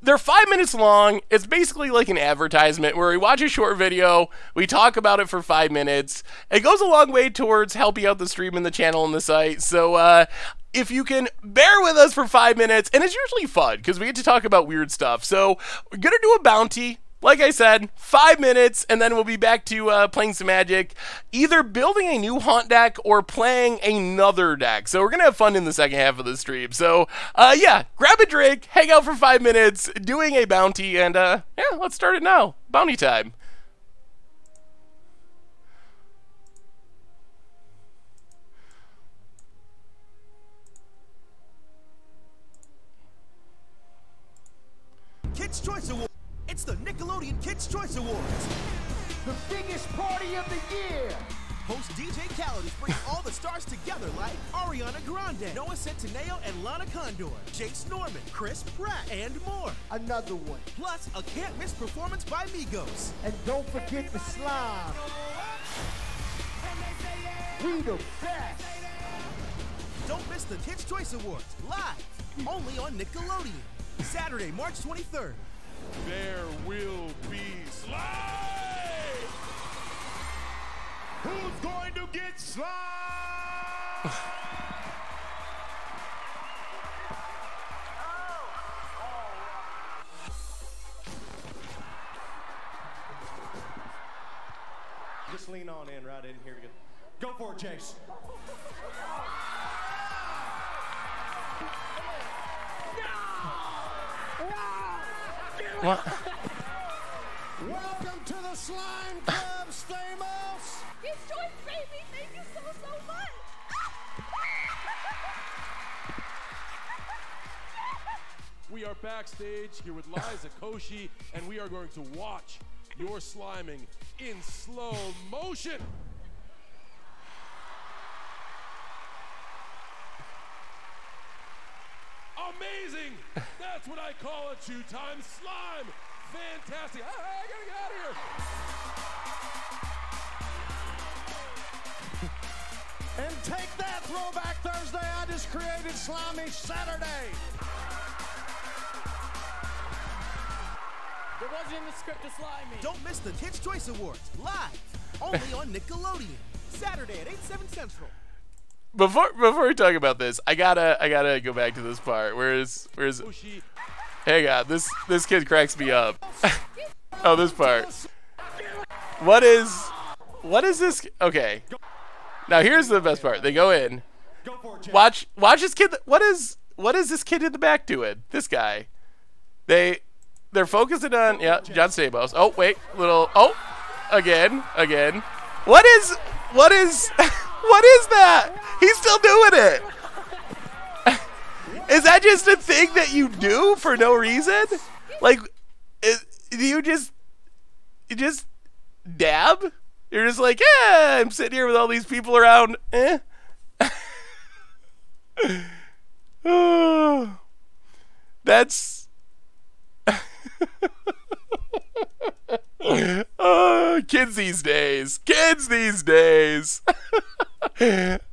They're 5 minutes long. It's basically like an advertisement where we watch a short video, we talk about it for 5 minutes. It goes a long way towards helping out the stream and the channel and the site. So if you can bear with us for 5 minutes, and it's usually fun because we get to talk about weird stuff. So we're going to do a bounty. Like I said, 5 minutes, and then we'll be back to playing some Magic, either building a new Haunt deck or playing another deck. So we're going to have fun in the second half of the stream. So, yeah, grab a drink, hang out for 5 minutes, doing a bounty, and, yeah, let's start it now. Bounty time. Kids' Choice Awards. It's the Nickelodeon Kids' Choice Awards. The biggest party of the year. Host DJ Khaled is bringing all the stars together like Ariana Grande, Noah Centineo and Lana Condor, Jace Norman, Chris Pratt, and more. Another one. Plus, a can't-miss performance by Migos. And don't forget the slime. We the best. Don't miss the Kids' Choice Awards, live, only on Nickelodeon. Saturday, March 23rd. There will be slime! Who's going to get slime? Just lean on in right in here. Go for it, Chase. What? Welcome to the Slime Club, Stamos. Kids' Choice, baby! Thank you so much! We are backstage here with Liza Koshy, and we are going to watch your sliming in slow motion. Amazing! That's what I call a two-time slime. Fantastic. I gotta get out of here. And take that, Throwback Thursday. I just created Slimy Saturday. It wasn't in the script to slime me. Don't miss the Kids' Choice Awards, live, only on Nickelodeon. Saturday at 8, 7 Central. Before we talk about this, I gotta go back to this part. Where's hang on, this kid cracks me up. Oh, this part. What is this? Okay. Now here's the best part. They go in. Watch this kid. What is this kid in the back doing? This guy. They're focusing on John Stamos. Oh wait, again. What is what is that? He's still doing it. Is that just a thing that you do for no reason? Like, do you just dab? You're just like, yeah, I'm sitting here with all these people around. Oh, that's oh, kids these days.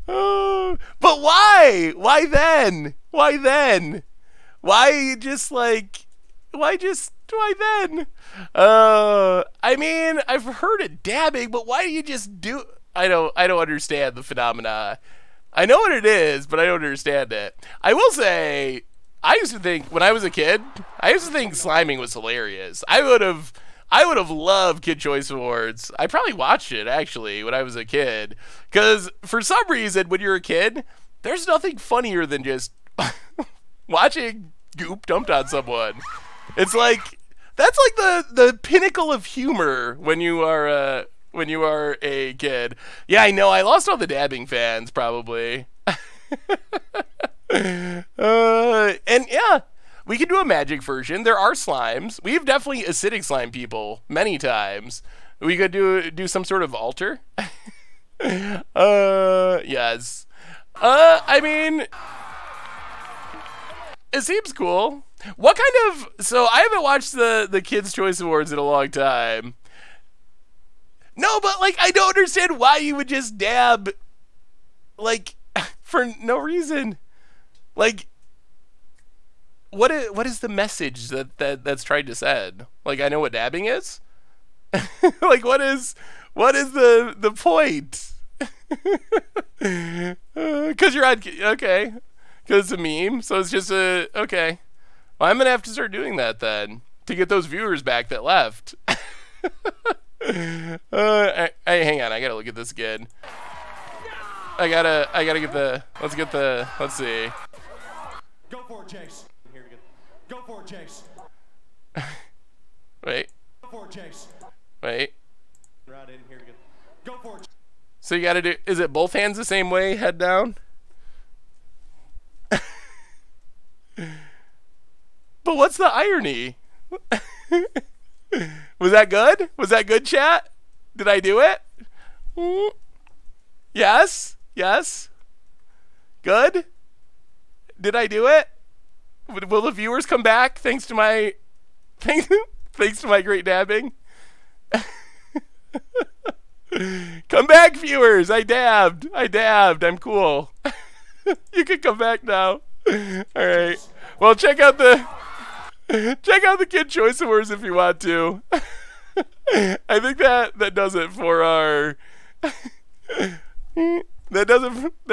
Oh, but why? Why then? Why then? Why then? I mean, I've heard of dabbing, but why do you just do? I don't understand the phenomena. I know what it is, but I don't understand it. I will say, I used to think, when I was a kid, I used to think sliming was hilarious. I would have loved Kid Choice Awards. I probably watched it, actually, when I was a kid. Because, for some reason, when you're a kid, there's nothing funnier than just watching goop dumped on someone. It's like, that's like the pinnacle of humor when you are a kid. Yeah, I know. I lost all the dabbing fans, probably. And yeah, we can do a magic version. There are slimes. We've definitely acidic slime people many times. We could do some sort of altar. Yes. I mean, it seems cool. What kind of... So, I haven't watched the Kids' Choice Awards in a long time. No, but, like, I don't understand why you would just dab, like, for no reason. Like, what is the message that's tried to send? Like, I know what dabbing is. Like, what is the point? Because you're on... Okay. Because it's a meme, so it's just a... Okay. Well, I'm going to have to start doing that then, to get those viewers back that left. Hang on, I gotta look at this again. I gotta get the... Let's see. Go for it, Chase. Here we go. Go for it, Chase. Wait. Go for it, Chase. Wait. Right in, here we go. Go for it. So you gotta do... Is it both hands the same way, head down? But what's the irony? Was that good? Was that good, chat? Did I do it? Yes? Yes? Good? Did I do it? Will the viewers come back thanks to my... thanks to my great dabbing? Come back, viewers! I dabbed! I'm cool. You can come back now. Alright. Well, check out the Kid Choice Awards if you want to. I think that does it for our that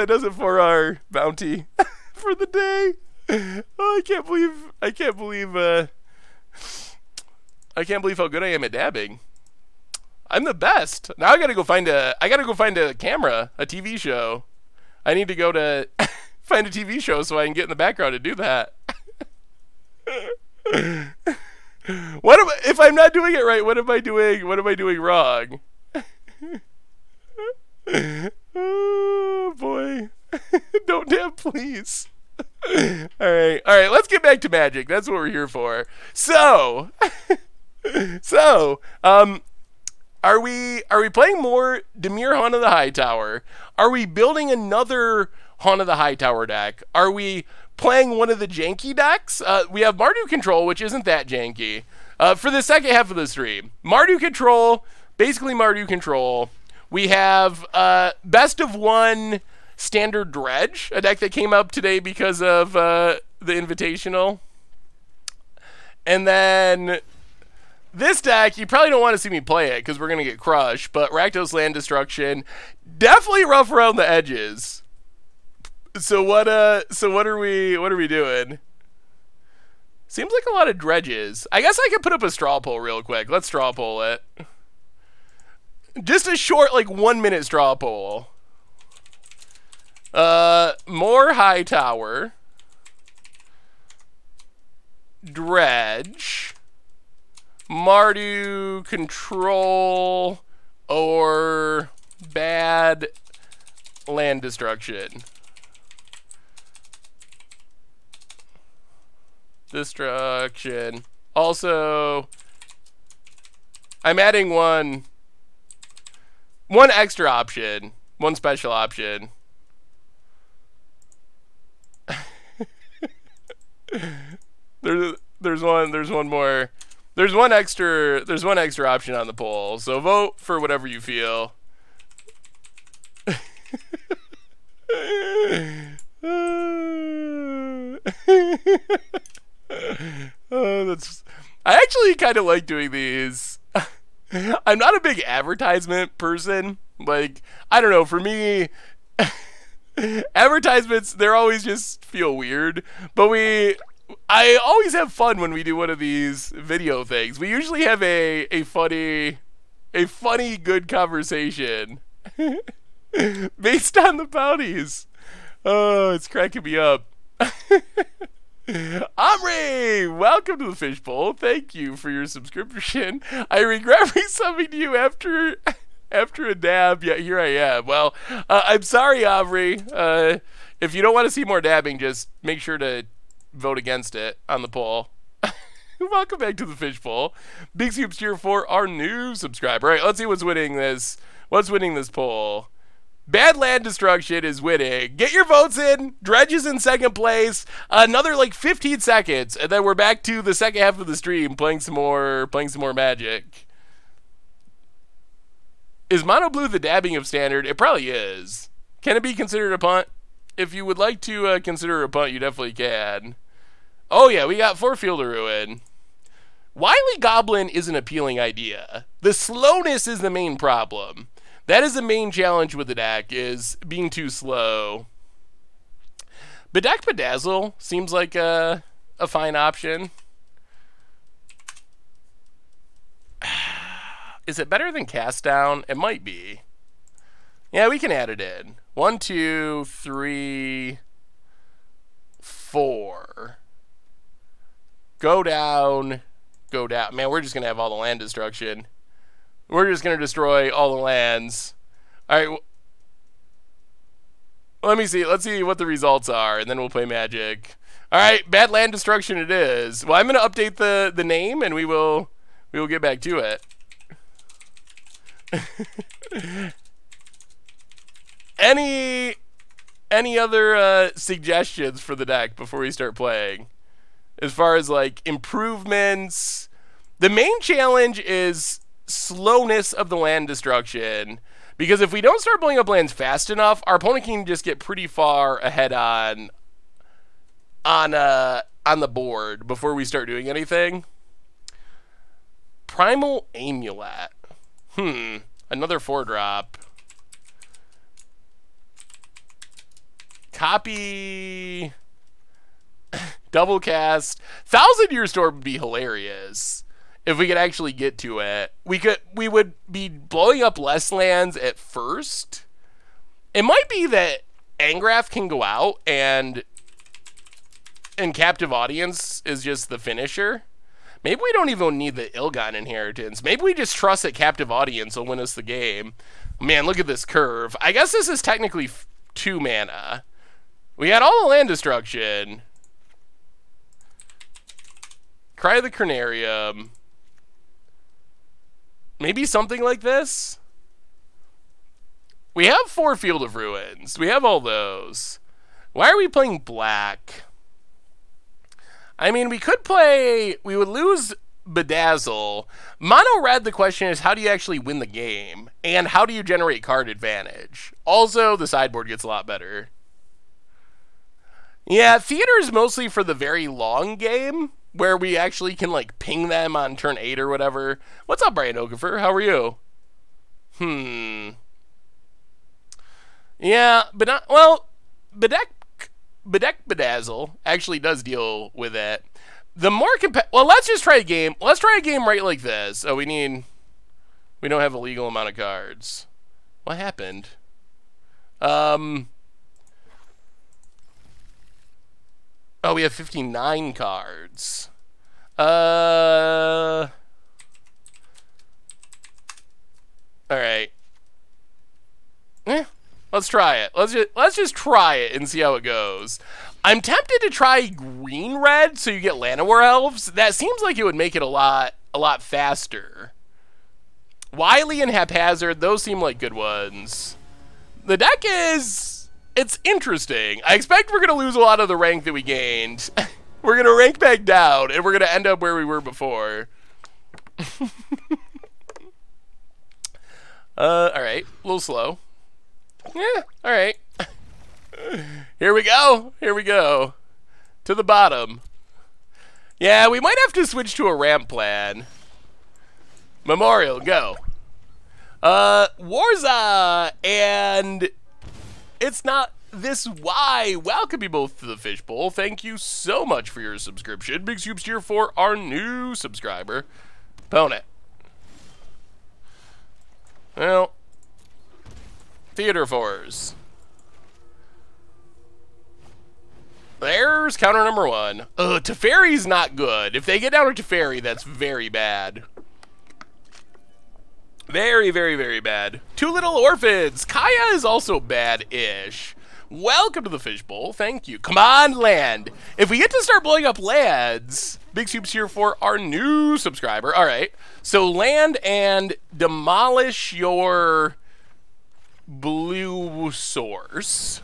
does it for our bounty for the day. Oh, I can't believe how good I am at dabbing. I'm the best. Now I gotta go find a camera, a TV show. I need to go to find a TV show so I can get in the background and do that. If I'm not doing it right, what am I doing wrong? Oh boy. Don't dab, please. Alright, let's get back to magic. That's what we're here for. So are we playing more Dimir Haunt of the Hightower? Are we building another Haunt of the Hightower deck? Are we playing one of the janky decks? We have Mardu Control, which isn't that janky. For the second half of the stream, Mardu Control, basically Mardu Control. We have Best of One Standard Dredge, a deck that came up today because of the Invitational. And then this deck, you probably don't want to see me play it because we're going to get crushed, but Rakdos Land Destruction, definitely rough around the edges. So what are we doing? Seems like a lot of dredges. I guess I could put up a straw poll real quick. Let's straw poll it. Just a short, like, 1 minute straw poll. More Hightower. Dredge. Mardu Control. Or bad land destruction. Destruction. Also, I'm adding one extra option, one special option. There's one more. There's one extra option on the poll. So vote for whatever you feel. I actually kind of like doing these. I'm not a big advertisement person. Like, I don't know, for me, Advertisements, they're always just feel weird, but I always have fun when we do one of these video things. We usually have a funny, good conversation based on the bounties. Oh, it's cracking me up. Omri, welcome to the Fishbowl. Thank you for your subscription. I regret resubbing to you after a dab. Yeah, here I am. Well, I'm sorry, Omri. If you don't want to see more dabbing, just make sure to vote against it on the poll. Welcome back to the Fishbowl. Big Soups here for our new subscriber. All right, let's see what's winning this. What's winning this poll? Bad Land Destruction is winning. Get your votes in. Dredge is in second place. Another like 15 seconds, and then we're back to the second half of the stream playing some more Magic. Is Mono Blue the dabbing of Standard? It probably is. Can it be considered a punt? If you would like to consider a punt, you definitely can. Oh yeah, we got 4 Field of Ruin. Wily Goblin is an appealing idea. The slowness is the main problem. That is the main challenge with the deck, is being too slow. Bedeck Bedazzle seems like a fine option. Is it better than Cast Down? It might be. Yeah, we can add it in. 1, 2, 3, 4. Go down. Go down. Man, we're just going to have all the land destruction. We're just going to destroy all the lands. All right. Let me see. Let's see what the results are, and then we'll play Magic. All right. Bad Land Destruction it is. Well, I'm going to update the name, and we will get back to it. Any other suggestions for the deck before we start playing? As far as like improvements, the main challenge is slowness of the land destruction, because if we don't start blowing up lands fast enough, our opponent can just get pretty far ahead on the board before we start doing anything. Primal Amulet. Another 4-drop. Copy. Double cast. 1,000-Year Storm would be hilarious if we could actually get to it. We would be blowing up less lands at first. It might be that Angrath can go out and Captive Audience is just the finisher. Maybe we don't even need the Ilgon Inheritance. Maybe we just trust that Captive Audience will win us the game. Man, look at this curve. I guess this is technically 2 mana. We had all the land destruction. Cry of the Carnarium. Maybe something like this? We have 4 Field of Ruins. We have all those. Why are we playing black? I mean, we would lose Bedazzle. Mono red, the question is, how do you actually win the game? And how do you generate card advantage? Also, the sideboard gets a lot better. Yeah, Theater is mostly for the very long game, where we actually can, like, ping them on turn 8 or whatever. What's up, Brian Okafor? How are you? Yeah, but not, well, Bedeck Bedazzle actually does deal with it. The more well, let's just try a game. Let's try a game right like this. Oh, we don't have a legal amount of cards. What happened? Oh, we have 59 cards. All right. Let's try it. Let's just try it and see how it goes. I'm tempted to try green red so you get Llanowar Elves. That seems like it would make it a lot faster. Wily and Haphazard, those seem like good ones. The deck it's interesting. I expect we're going to lose a lot of the rank that we gained. We're going to rank back down, and we're going to end up where we were before. Alright, a little slow. Yeah, alright. Here we go. Here we go. To the bottom. Yeah, we might have to switch to a ramp plan. Memorial, go. Warza, and it's not This Y. Welcome you both to the Fishbowl. Thank you so much for your subscription. Big soups here for our new subscriber, Opponent. Well, Theater Fours. There's counter number 1. Teferi's not good. If they get down to Teferi, that's very bad. Very, very, very bad. Two Little Orphans. Kaya is also bad-ish. Welcome to the Fishbowl. Thank you. Come on, land. If we get to start blowing up lands, Big Soups here for our new subscriber. All right. So land and demolish your blue source.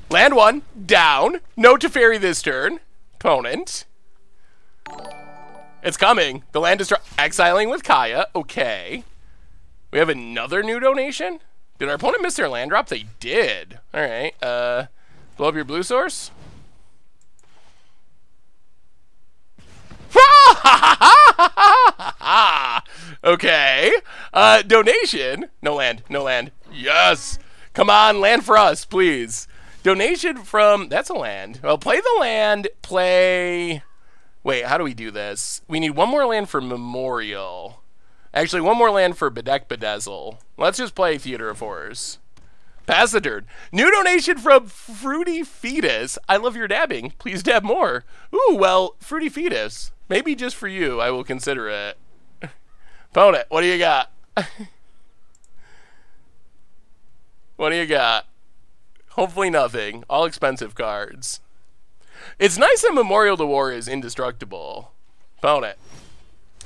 Land 1, down. No Teferi this turn. Opponent. It's coming. The land is exiling with Kaya. Okay. We have another new donation? Did our opponent miss their land drop? They did. Alright. Blow up your blue source. Okay. Donation. No land. No land. Yes. Come on, land for us, please. Donation from... That's a land. Well, play the land. Play... Wait, how do we do this? We need one more land for Memorial. Actually, one more land for Bedeck Bedazzle. Let's just play Theater of Horrors. Pass the turn. New donation from Fruity Fetus. I love your dabbing. Please dab more. Ooh, well, Fruity Fetus. Maybe just for you, I will consider it. Opponent, what do you got? What do you got? Hopefully nothing. All expensive cards. It's nice that Memorial to War is indestructible. Opponent.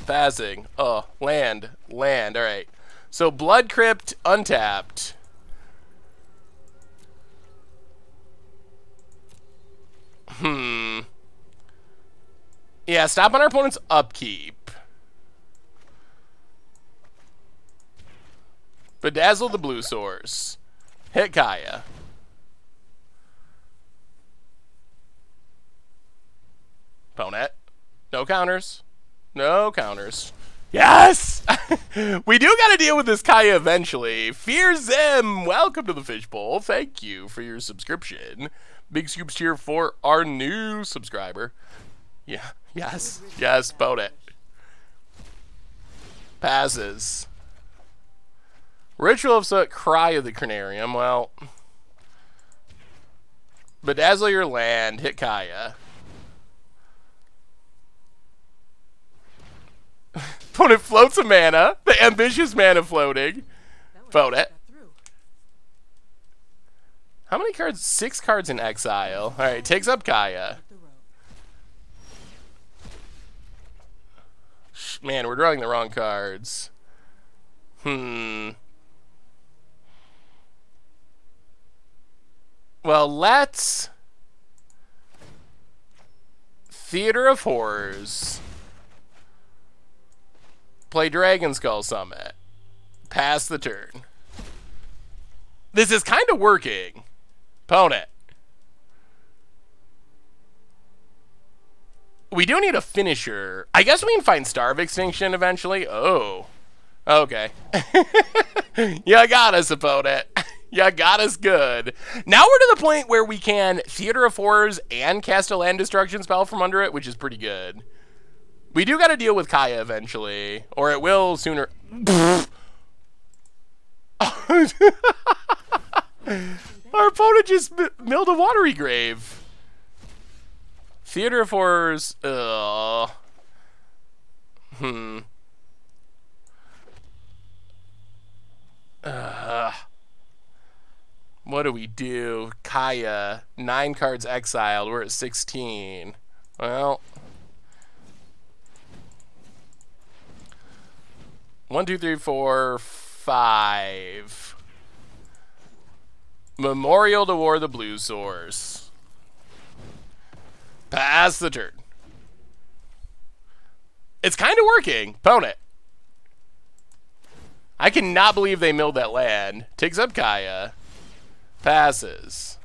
Passing. Oh, land. Land. All right. So Blood Crypt untapped. Yeah, stop on our opponent's upkeep. Bedazzle the blue source. Hit Kaya. Opponent. No counters. No counters. Yes! We do got to deal with this Kaya eventually. Fear Zim, welcome to the Fishbowl. Thank you for your subscription. Big scoops here for our new subscriber. Yeah, yes, yes, opponent. Passes. Ritual of Soot, Cry of the Cranarium. Well, Bedazzle your land, hit Kaya. Opponent floats a mana. The ambitious mana floating. Vote it. How many cards? 6 cards in exile. Alright, takes up Kaya. Man, we're drawing the wrong cards. Well, let's... Theater of Horrors. Play Dragon Skull Summit. Pass the turn. This is kind of working. Opponent. We do need a finisher. I guess we can find Star of Extinction eventually. Oh. Okay. You got us, opponent. You got us good. Now we're to the point where we can Theater of Horrors and cast a land destruction spell from under it, which is pretty good. We do got to deal with Kaya eventually, or it will sooner. Our opponent just milled a Watery Grave. Theater of Horrors. What do we do? Kaya, 9 cards exiled. We're at 16. Well. 1, 2, 3, 4, 5. Memorial to War the blue source. Pass the turn. It's kind of working. Opponent. I cannot believe they milled that land. Takes up Kaya. Passes.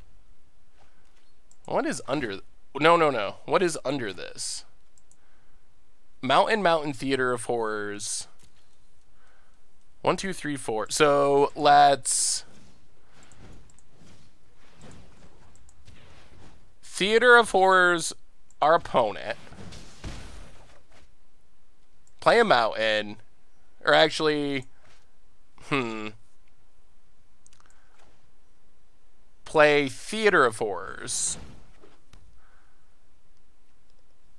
What is under... No. What is under this? Mountain Theater of Horrors. 1, 2, 3, 4. So let's Theater of Horrors, our opponent. Play a mountain. Or actually, play Theater of Horrors.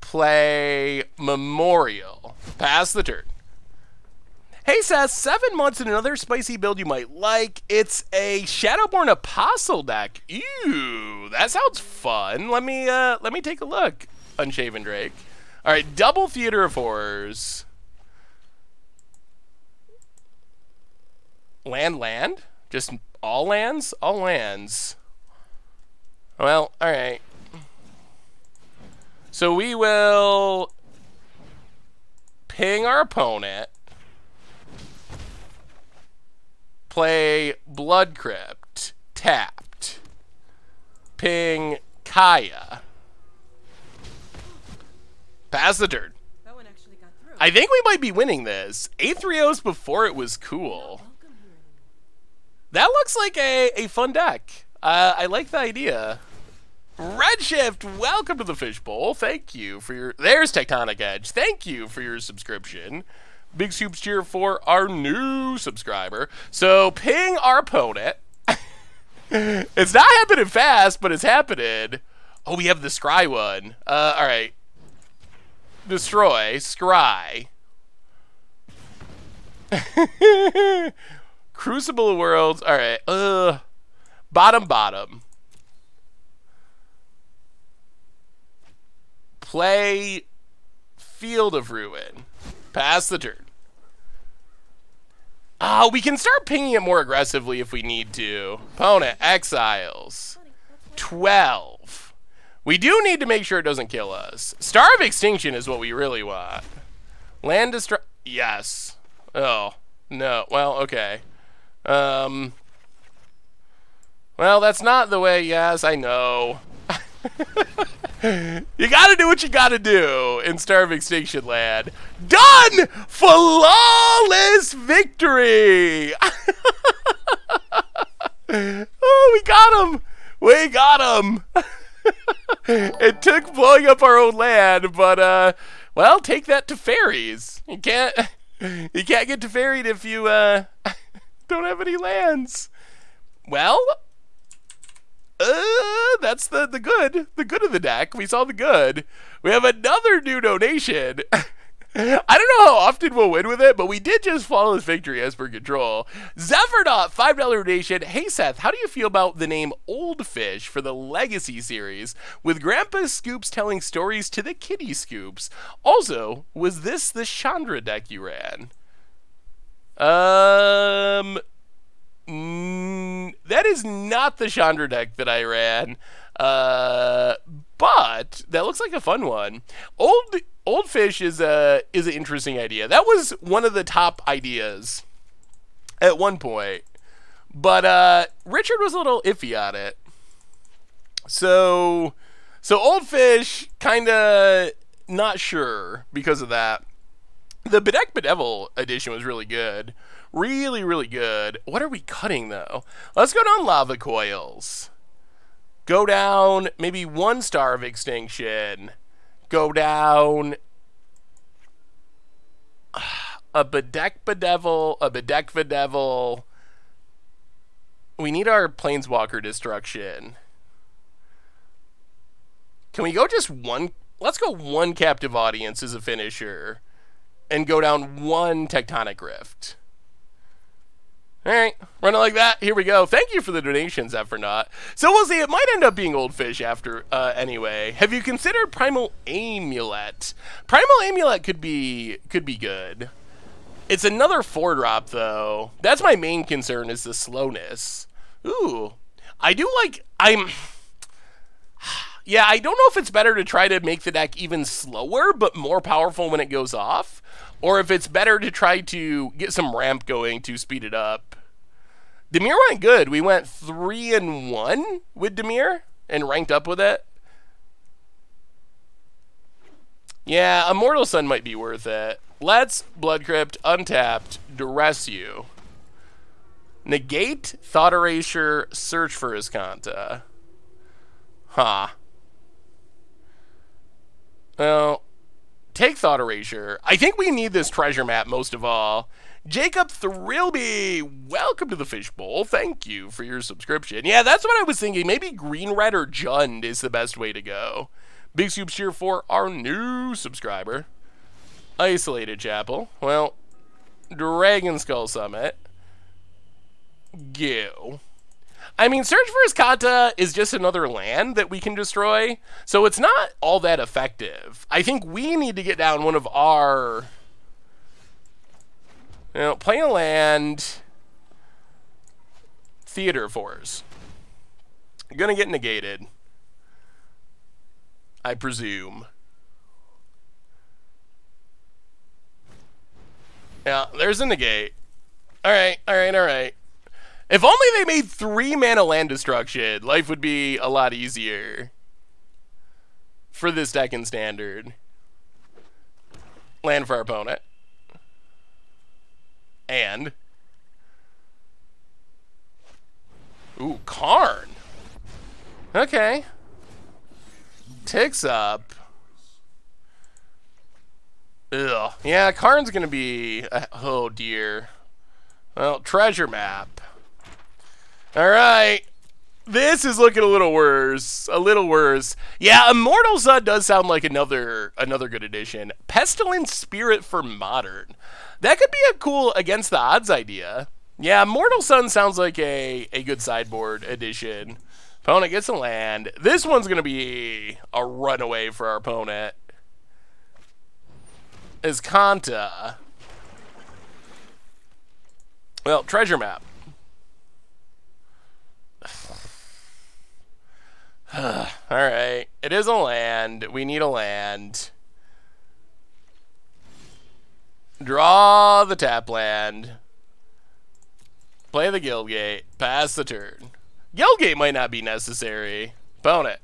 Play Memorial. Pass the turn. Hey Seth, 7 months in another spicy build you might like. It's a Shadowborn Apostle deck. Ew, that sounds fun. Let me take a look. Unshaven Drake. All right, double Theater of Horrors. Land? Just all lands? All lands. Well, all right. So we will ping our opponent. Play Blood Crypt. Tapped. Ping Kaya. Pass the turn. That one actually got through. I think we might be winning this. 8-3-0s before it was cool. That looks like a fun deck. I like the idea. Redshift, welcome to the Fishbowl. Thank you for your... There's Tectonic Edge. Thank you for your subscription. Big soups cheer for our new subscriber. So, ping our opponent. It's not happening fast, but it's happening. Oh, we have the Scry one. Alright. Destroy. Scry. Crucible of Worlds. Alright. Bottom. Play Field of Ruin. Pass the turn. Oh, we can start pinging it more aggressively if we need to. Opponent, Exiles. 12. We do need to make sure it doesn't kill us. Star of Extinction is what we really want. Land Destruct. Yes. Oh, no. Well, okay. Well, that's not the way. Yes, I know. You gotta do what you gotta do in Star of Extinction land. Done! Flawless victory! Oh, we got him! We got him! It took blowing up our own land, but, well, take that to fairies. You can't get to fairies if you, don't have any lands. Well... that's the good of the deck. We saw the good. We have another new donation. I don't know how often we'll win with it, but we did just flawless victory as per control. Zephyrnaut, $5 donation. Hey Seth, how do you feel about the name Old Fish for the Legacy series, with Grandpa Scoops telling stories to the Kitty Scoops? Also, was this the Chandra deck you ran? That is not the Chandra deck that I ran, but that looks like a fun one. Old Fish is an interesting idea. That was one of the top ideas at one point, but Richard was a little iffy on it. So Old Fish kind of not sure because of that. The Bedeck Bedevil edition was really good. Really, really good. What are we cutting, though? Let's go down Lava Coils. Go down maybe 1 Star of Extinction. Go down a Bedeck Bedevil, a Bedeck Bedevil. We need our Planeswalker Destruction. Can we go just 1? Let's go 1 Captive Audience as a finisher. And go down 1 Tectonic Rift. Alright, run it like that. Here we go. Thank you for the donations, Zephyrnaut. So we'll see. It might end up being Old Fish after, anyway. Have you considered Primal Amulet? Primal Amulet could be good. It's another 4-drop, though. That's my main concern, is the slowness. Ooh. I do like... Yeah, I don't know if it's better to try to make the deck even slower, but more powerful when it goes off. Or if it's better to try to get some ramp going to speed it up. Dimir went good. We went 3-1 with Dimir and ranked up with it. Yeah, Immortal Sun might be worth it. Let's Blood Crypt, untapped, Duress You. Negate, Thought Erasure, search for Iskanta. Huh. Well, take Thought Erasure. I think we need this treasure map most of all. Jacob Thrillby, welcome to the Fishbowl. Thank you for your subscription. Yeah, that's what I was thinking. Maybe Green, Red, or Jund is the best way to go. Big Soup cheer for our new subscriber. Isolated Chapel. Well, Dragon Skull Summit. Go. I mean, Search for Iskanta is just another land that we can destroy, so it's not all that effective. I think we need to get down one of our... You know, play a land... Theater Force. Gonna get negated. I presume. Yeah, there's a negate. Alright, alright, alright. If only they made 3 mana land destruction, life would be a lot easier. For this deck in Standard. Land for our opponent. And... Ooh, Karn. Okay. Ticks up. Ugh. Yeah, Karn's gonna be... oh, dear. Well, treasure map. Alright. This is looking a little worse. A little worse. Yeah, Immortal Sun does sound like another good addition. Pestilent Spirit for Modern. That could be a cool against the odds idea. Yeah, Mortal Sun sounds like a good sideboard addition. Opponent gets a land. This one's going to be a runaway for our opponent. Iskanta. Well, treasure map. Alright. It is a land. We need a land. Draw the tap land. Play the Guildgate. Pass the turn. Guildgate might not be necessary. Opponent.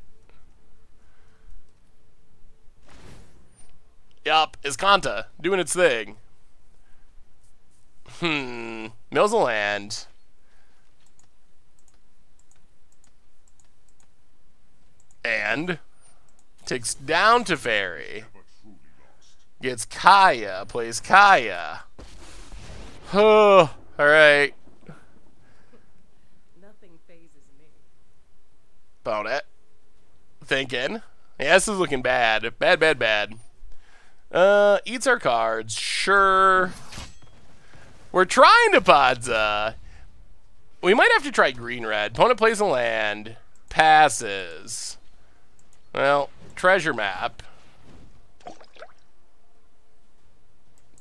Yup, Iskanta. Doing its thing. Mills a land. And takes down to Fairy. Gets Kaya. Plays Kaya. Oh, alright. Nothing phases me. Opponent. Thinking. Yeah, this is looking bad. Bad, bad, bad. Eats our cards. Sure. We're trying to Podza. We might have to try green-red. Opponent plays a land. Passes. Well, treasure map.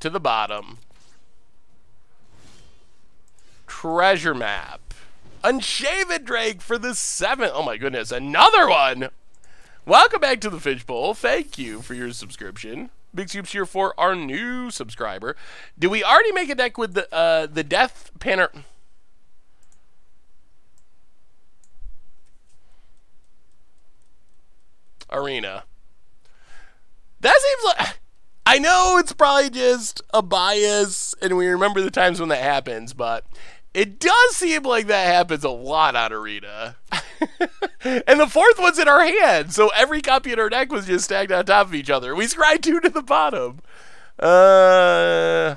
To the bottom. Treasure map. Unshaven Drake for the 7th. Oh my goodness, another one. Welcome back to the Fishbowl. Thank you for your subscription. Big Soups here for our new subscriber. Did we already make a deck with the Death Panner? Arena. That seems like... I know it's probably just a bias, and we remember the times when that happens, but it does seem like that happens a lot on Arena. And the 4th one's in our hand, so every copy in our deck was just stacked on top of each other. We scryed 2 to the bottom. Huh.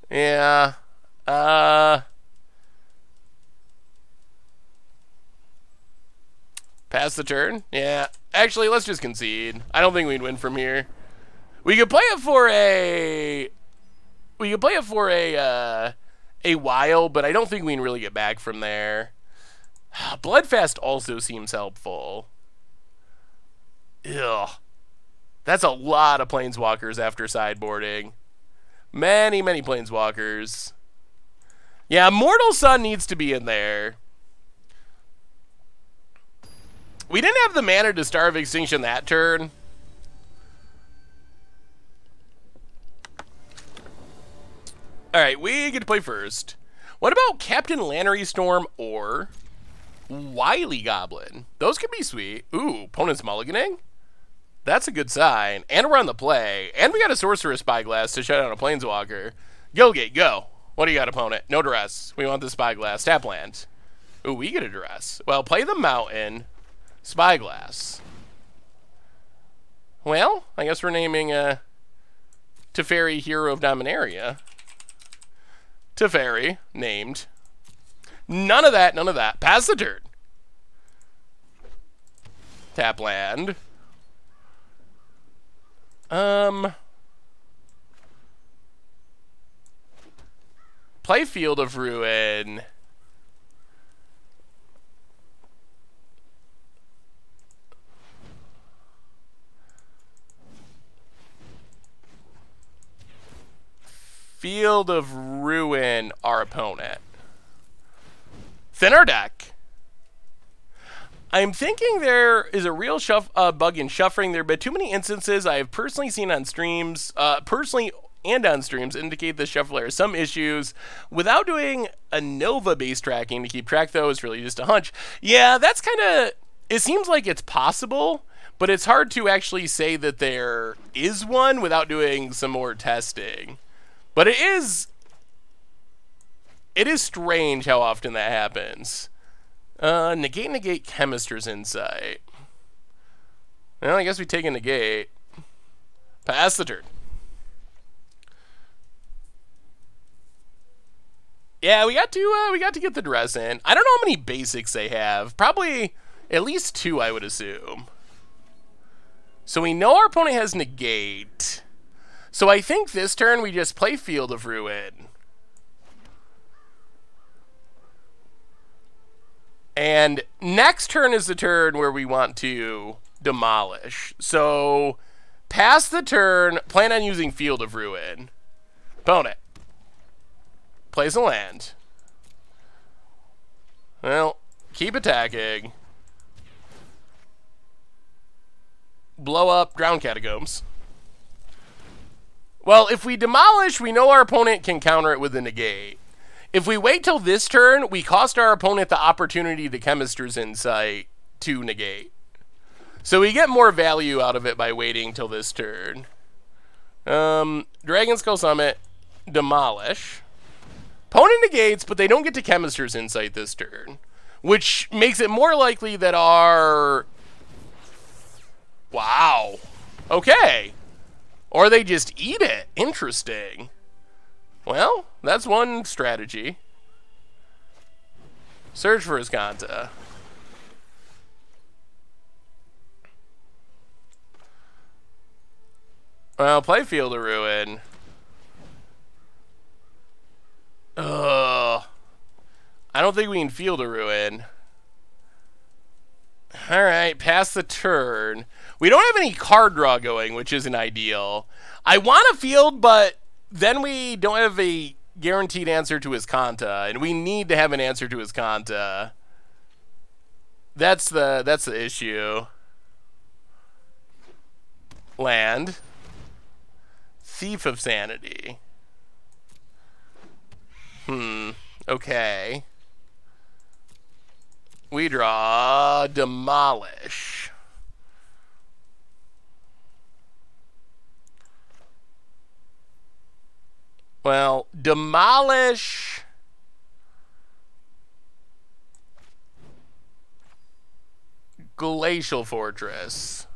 Yeah. Pass the turn? Yeah. Actually, let's just concede. I don't think we'd win from here. We could play it for a... We could play it for a while, but I don't think we can really get back from there. Bloodfast also seems helpful. Ugh. That's a lot of Planeswalkers after sideboarding. Many, many Planeswalkers. Yeah, Mortal Sun needs to be in there. We didn't have the mana to Starve Extinction that turn. Alright, we get to play first. What about Captain Lannery Storm or Wily Goblin? Those could be sweet. Ooh, opponent's mulliganing? That's a good sign. And we're on the play. And we got a Sorcerer's Spyglass to shut down a Planeswalker. Guildgate, go. What do you got, opponent? No duress. We want the Spyglass. Tap land. Ooh, we get a duress. Well, play the Mountain. Spyglass. Well, I guess we're naming Teferi Hero of Dominaria. Teferi, named. None of that, none of that. Pass the turn. Tap land. Play Field of Ruin. Field of Ruin our opponent. Thin our deck. I'm thinking there is a real bug in shuffling. There have been too many instances I have personally seen on streams, indicate the shuffler has some issues. Without doing a Nova-based tracking to keep track, though, is really just a hunch. Yeah, that's kind of... It seems like it's possible, but it's hard to actually say that there is one without doing some more testing. But it is strange how often that happens. Negate Chemist's Insight. Well, I guess we take a negate. Pass the turn. Yeah, we got to get the dress in. I don't know how many basics they have. Probably at least 2, I would assume. So we know our opponent has negate. So I think this turn we just play Field of Ruin. And next turn is the turn where we want to demolish. So pass the turn, plan on using Field of Ruin. Opponent plays a land. Well, keep attacking. Blow up Ground Catacombs. Well, if we demolish, we know our opponent can counter it with a negate. If we wait till this turn, we cost our opponent the opportunity to Chemist's Insight to negate. So we get more value out of it by waiting till this turn. Dragon Skull Summit, demolish. Opponent negates, but they don't get to Chemist's Insight this turn, which makes it more likely that our... Wow. Okay. Or they just eat it. Interesting. Well, that's one strategy. Search for Azcanta. Well, play Field of Ruin. Ugh. I don't think we can Field of Ruin. Alright, pass the turn. We don't have any card draw going, which isn't ideal. I want a field, but then we don't have a guaranteed answer to Azcanta, and we need to have an answer to Azcanta. That's the issue. Land. Thief of Sanity. Okay. We draw demolish. Well, demolish. Glacial Fortress.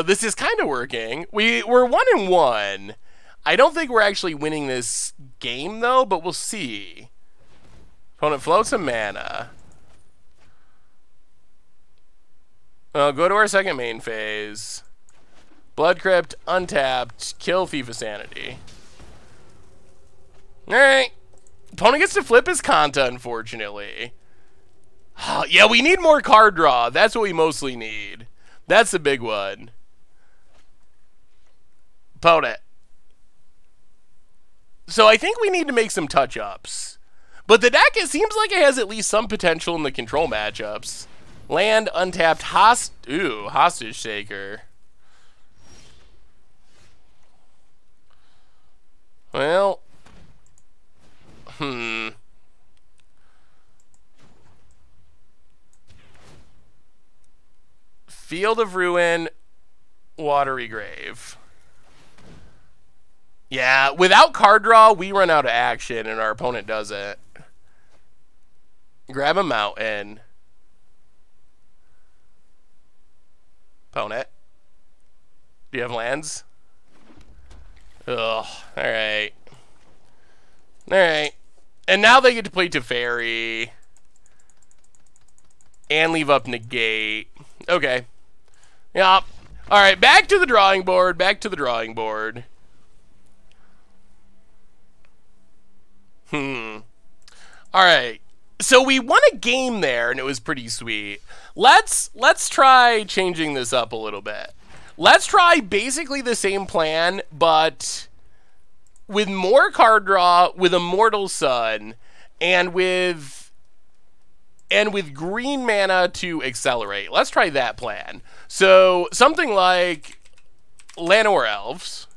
This is kind of working. We're 1-1. I don't think we're actually winning this game, though, but we'll see. Opponent floats a mana. Go to our second main phase. Blood Crypt, untapped, kill Thief of Sanity. Alright. Opponent gets to flip his Azcanta, unfortunately. Yeah, we need more card draw. That's what we mostly need. That's the big one. Opponent. So I think we need to make some touch-ups. But the deck, it seems like it has at least some potential in the control matchups. Land, untapped, Hostage Taker. Well. Field of Ruin, Watery Grave. Yeah, without card draw, we run out of action, and our opponent doesn't. Grab a mountain. Opponent. Do you have lands? Ugh, alright. Alright. And now they get to play Teferi. And leave up Negate. Okay. Yeah. Alright, back to the drawing board. Back to the drawing board. Alright. So we won a game there, and it was pretty sweet. Let's try changing this up a little bit. Let's try basically the same plan, but with more card draw, with Immortal Sun, and with green mana to accelerate. Let's try that plan. So something like Llanowar Elves,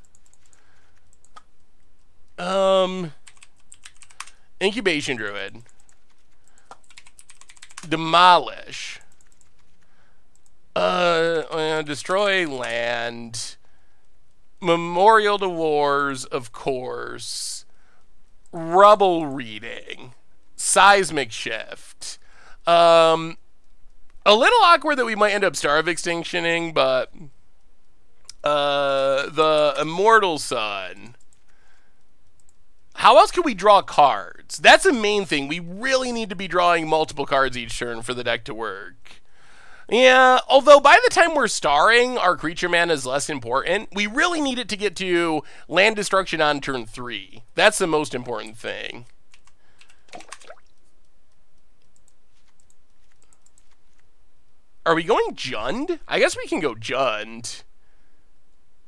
Incubation Druid, Demolish, destroy land, Memorial to Wars, of course, Rubble Reading, Seismic Shift. A little awkward that we might end up Star of Extinctioning, but the Immortal Sun. How else can we draw cards? That's the main thing. We really need to be drawing multiple cards each turn for the deck to work. Yeah, although by the time we're starring, our creature mana is less important. We really need it to get to land destruction on turn 3. That's the most important thing. Are we going Jund? I guess we can go Jund.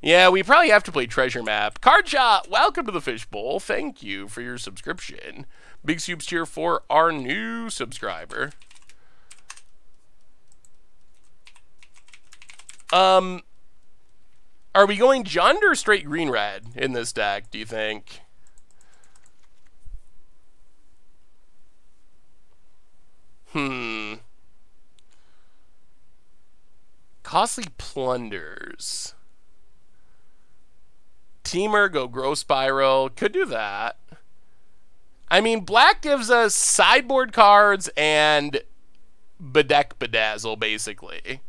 Yeah, we probably have to play Treasure Map. Card Shot, welcome to the Fishbowl. Thank you for your subscription. Big Soups tier for our new subscriber. Are we going Jund or straight green-red in this deck, do you think? Costly Plunders. Teamer, go Growth Spiral. Could do that. I mean, black gives us sideboard cards and Bedeck Bedazzle, basically.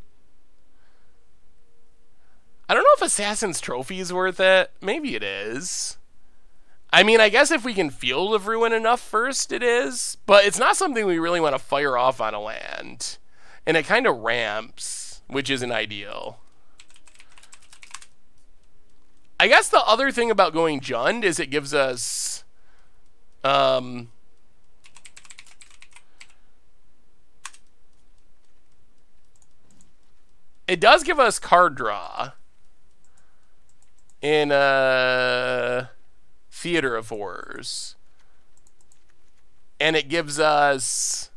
I don't know if Assassin's Trophy is worth it. Maybe it is. I mean, I guess if we can Field of Ruin enough first, it is. But it's not something we really want to fire off on a land. And it kind of ramps, which isn't ideal. I guess the other thing about going Jund is it gives us... it does give us card draw in Theater of Horrors. And it gives us...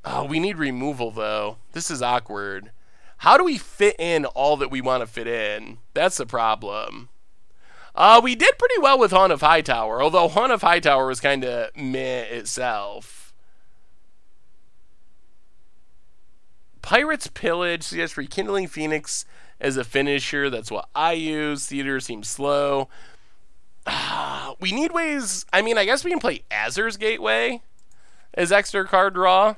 Oh, we need removal, though. This is awkward. How do we fit in all that we want to fit in? That's the problem. We did pretty well with Haunt of Hightower, although Haunt of Hightower was kind of meh itself. Pirates Pillage suggests Rekindling Phoenix as a finisher. That's what I use. Theater seems slow. We need ways... I mean, I guess we can play Azur's Gateway as extra card draw.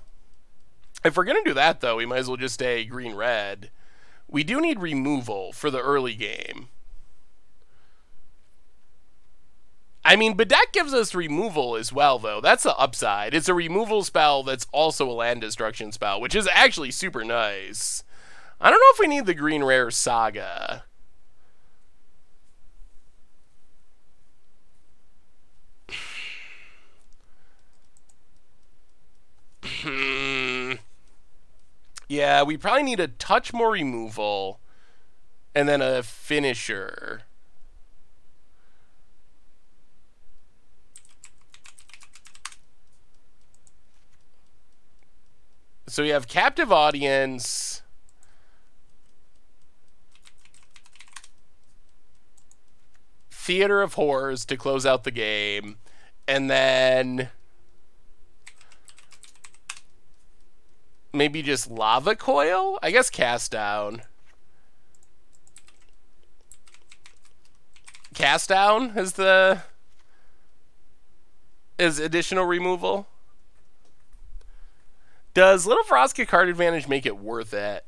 If we're going to do that, though, we might as well just stay green-red. We do need removal for the early game. I mean, Bedeck gives us removal as well, though. That's the upside. It's a removal spell that's also a land destruction spell, which is actually super nice. I don't know if we need the green rare Saga. Yeah, we probably need a touch more removal and then a finisher. So we have Captive Audience. Theater of Horrors to close out the game. And then... maybe just Lava Coil? I guess Cast Down. Cast down as additional removal. Does Little Vraska card advantage make it worth it?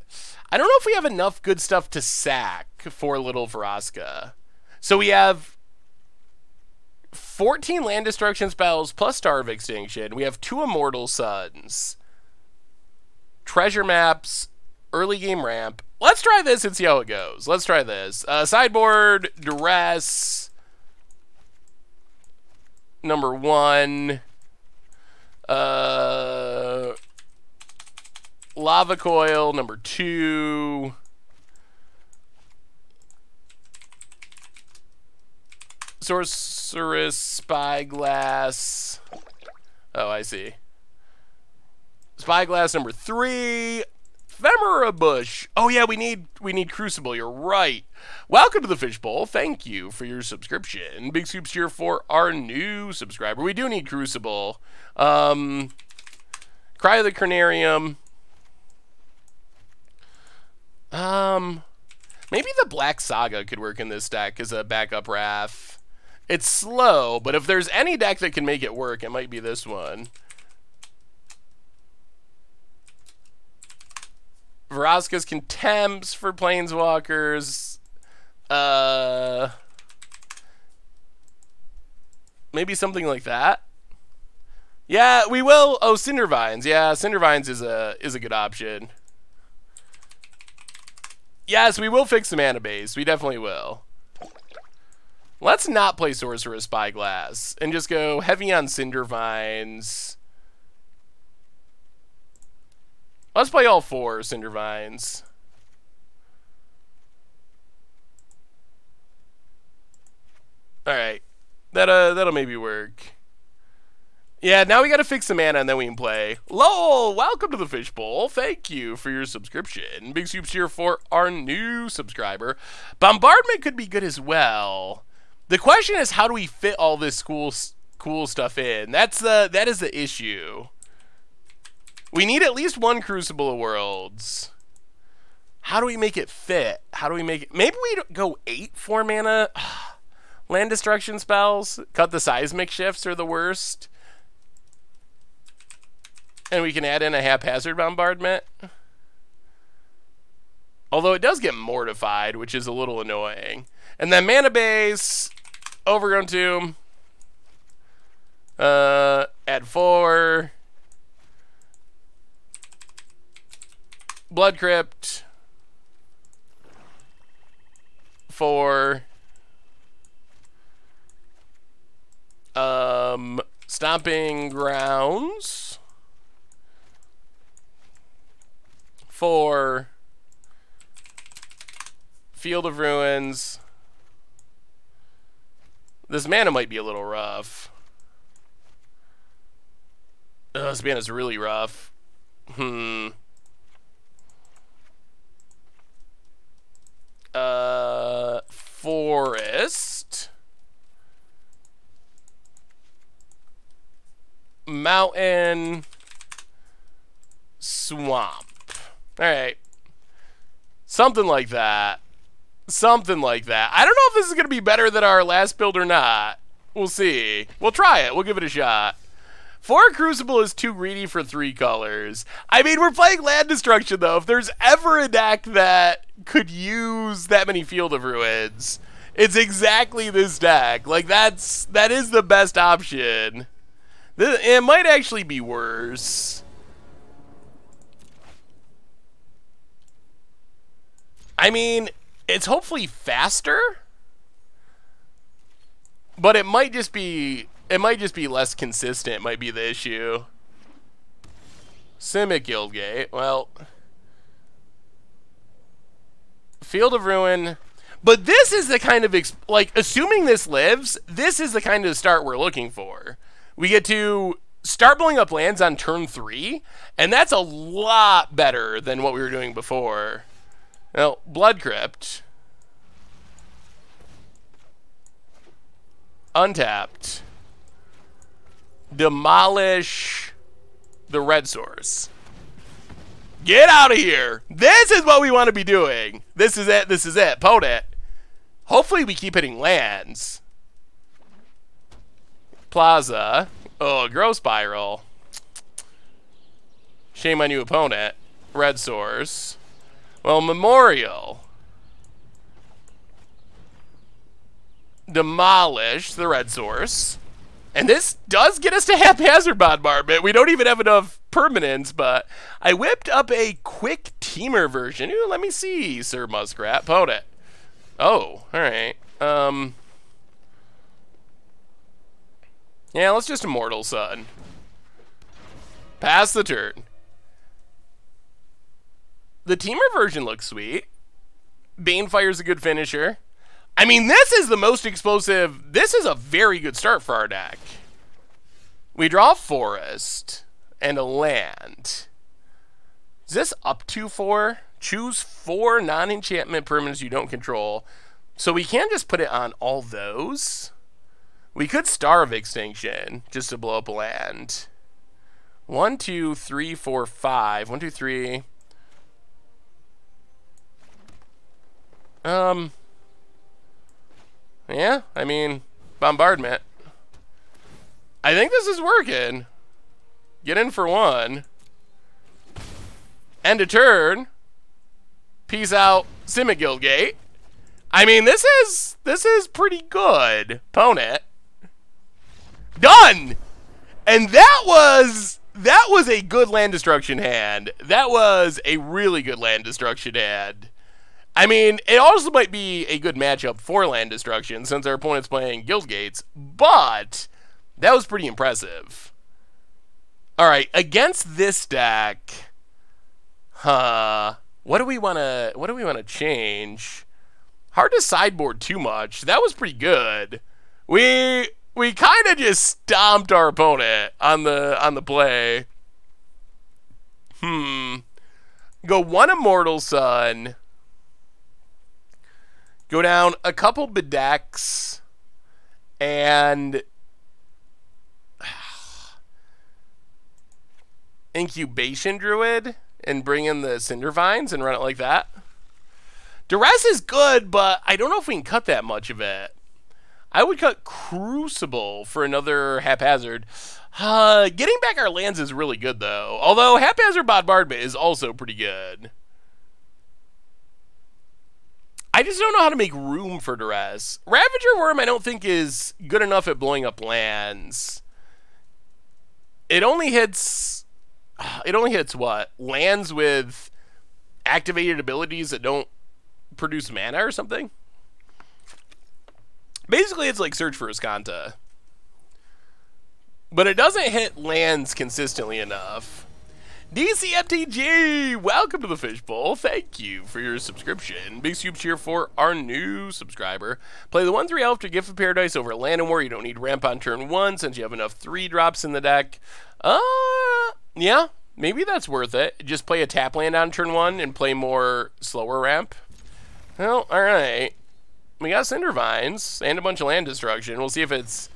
I don't know if we have enough good stuff to sack for Little Vraska. So we have 14 land destruction spells plus Star of Extinction. We have 2 Immortal Suns. Treasure maps, early game ramp. Let's try this and see how it goes. Let's try this. Sideboard, Duress, number 1. Lava Coil, number 2. Sorceress, Spyglass. Oh, I see. Spyglass, number 3. Ephemera Bush. Oh yeah, we need Crucible. You're right. Welcome to the Fishbowl. Thank you for your subscription. Big soups here for our new subscriber. We do need Crucible. Cry of the Carnarium. Maybe the Black Saga could work in this deck as a backup Wrath. It's slow, but if there's any deck that can make it work, it might be this one. Vraska's Contempts for Planeswalkers. Maybe something like that. Yeah, we will. Oh, Cindervines. Yeah, Cindervines is a good option. Yes, we will fix the mana base. We definitely will. Let's not play Sorcerer's Spyglass and just go heavy on Cindervines. Let's play all 4 Cindervines. Alright. That'll maybe work. Yeah, now we gotta fix the mana and then we can play. LOL, welcome to the Fishbowl. Thank you for your subscription. Big soups here for our new subscriber. Bombardment could be good as well. The question is, how do we fit all this cool stuff in? That is the issue. We need at least 1 Crucible of Worlds. How do we make it fit? How do we make it? Maybe we go 8 4-mana land destruction spells. Cut the seismic shifts are the worst. And we can add in a haphazard bombardment. Although it does get mortified, which is a little annoying. And then mana base, Overgrown Tomb. Add 4. Blood Crypt. 4. Stomping Grounds. 4. Field of Ruins. This mana might be a little rough. Oh, this mana's really rough. Forest. Mountain. Swamp. Alright. Something like that. Something like that. I don't know if this is going to be better than our last build or not. We'll see. We'll try it. We'll give it a shot. 4 Crucible is too greedy for 3 colors. I mean, we're playing land destruction, though. If there's ever a deck that could use that many Field of Ruins, it's exactly this deck. Like, that is the best option. It might actually be worse. I mean, it's hopefully faster, but it might just be less consistent, might be the issue. Simic Guildgate, well, Field of Ruin, but this is the kind of, like, assuming this lives, this is the kind of start we're looking for. We get to start blowing up lands on turn 3, and that's a lot better than what we were doing before. Well, Blood Crypt. Untapped. Demolish the red source. Get out of here. This is what we want to be doing. This is it. This is it. Potent. Hopefully we keep hitting lands. Plaza. Oh, Growth Spiral. Shame on you, opponent. Red Source. Well, Memorial. Demolish the Red Source. And this does get us to Haphazard Bombardment. We don't even have enough permanents, but I whipped up a quick teamer version. Ooh, let me see, Sir Muskrat. Opponent. Oh, alright. Yeah, let's just Immortal Sun. Pass the turn. The teamer version looks sweet. Banefire's a good finisher. I mean, this is the most explosive. This is a very good start for our deck. We draw a forest and a land. Is this up to 4? Choose 4 non-enchantment permanents you don't control. So we can just put it on all those. We could Starve Extinction just to blow up a land. 1, 2, 3, 4, 5. 1, 2, 3. Yeah, I mean, Bombardment. I think this is working. Get in for 1. End of turn. Peace out, Simic Guildgate. I mean, this is pretty good. Opponent. Done! And that was a good land destruction hand. That was a really good land destruction hand. I mean, it also might be a good matchup for land destruction since our opponent's playing Guildgates, but that was pretty impressive. Alright, against this deck, what do we wanna change? Hard to sideboard too much. That was pretty good. We kind of just stomped our opponent on the play. Go 1 Immortal Sun. Go down a couple Bedecks. And Incubation Druid. And bring in the Cindervines and run it like that. Duress is good, but I don't know if we can cut that much of it. I would cut Crucible for another Haphazard. Getting back our lands is really good, though. Although Haphazard Bombardment is also pretty good. I just don't know how to make room for Duress. Ravager Worm I don't think is good enough at blowing up lands. It only hits what? Lands with activated abilities that don't produce mana or something? Basically, it's like Search for Azcanta. But it doesn't hit lands consistently enough. DCMTG, welcome to the Fishbowl. Thank you for your subscription. Big super cheer for our new subscriber. Play the 1/3 elf to Gift of Paradise over Land and War. You don't need ramp on turn 1 since you have enough 3-drops in the deck. Yeah, maybe that's worth it. Just play a tap land on turn 1 and play more slower ramp. Well, alright. We got Cindervines and a bunch of land destruction. We'll see if it's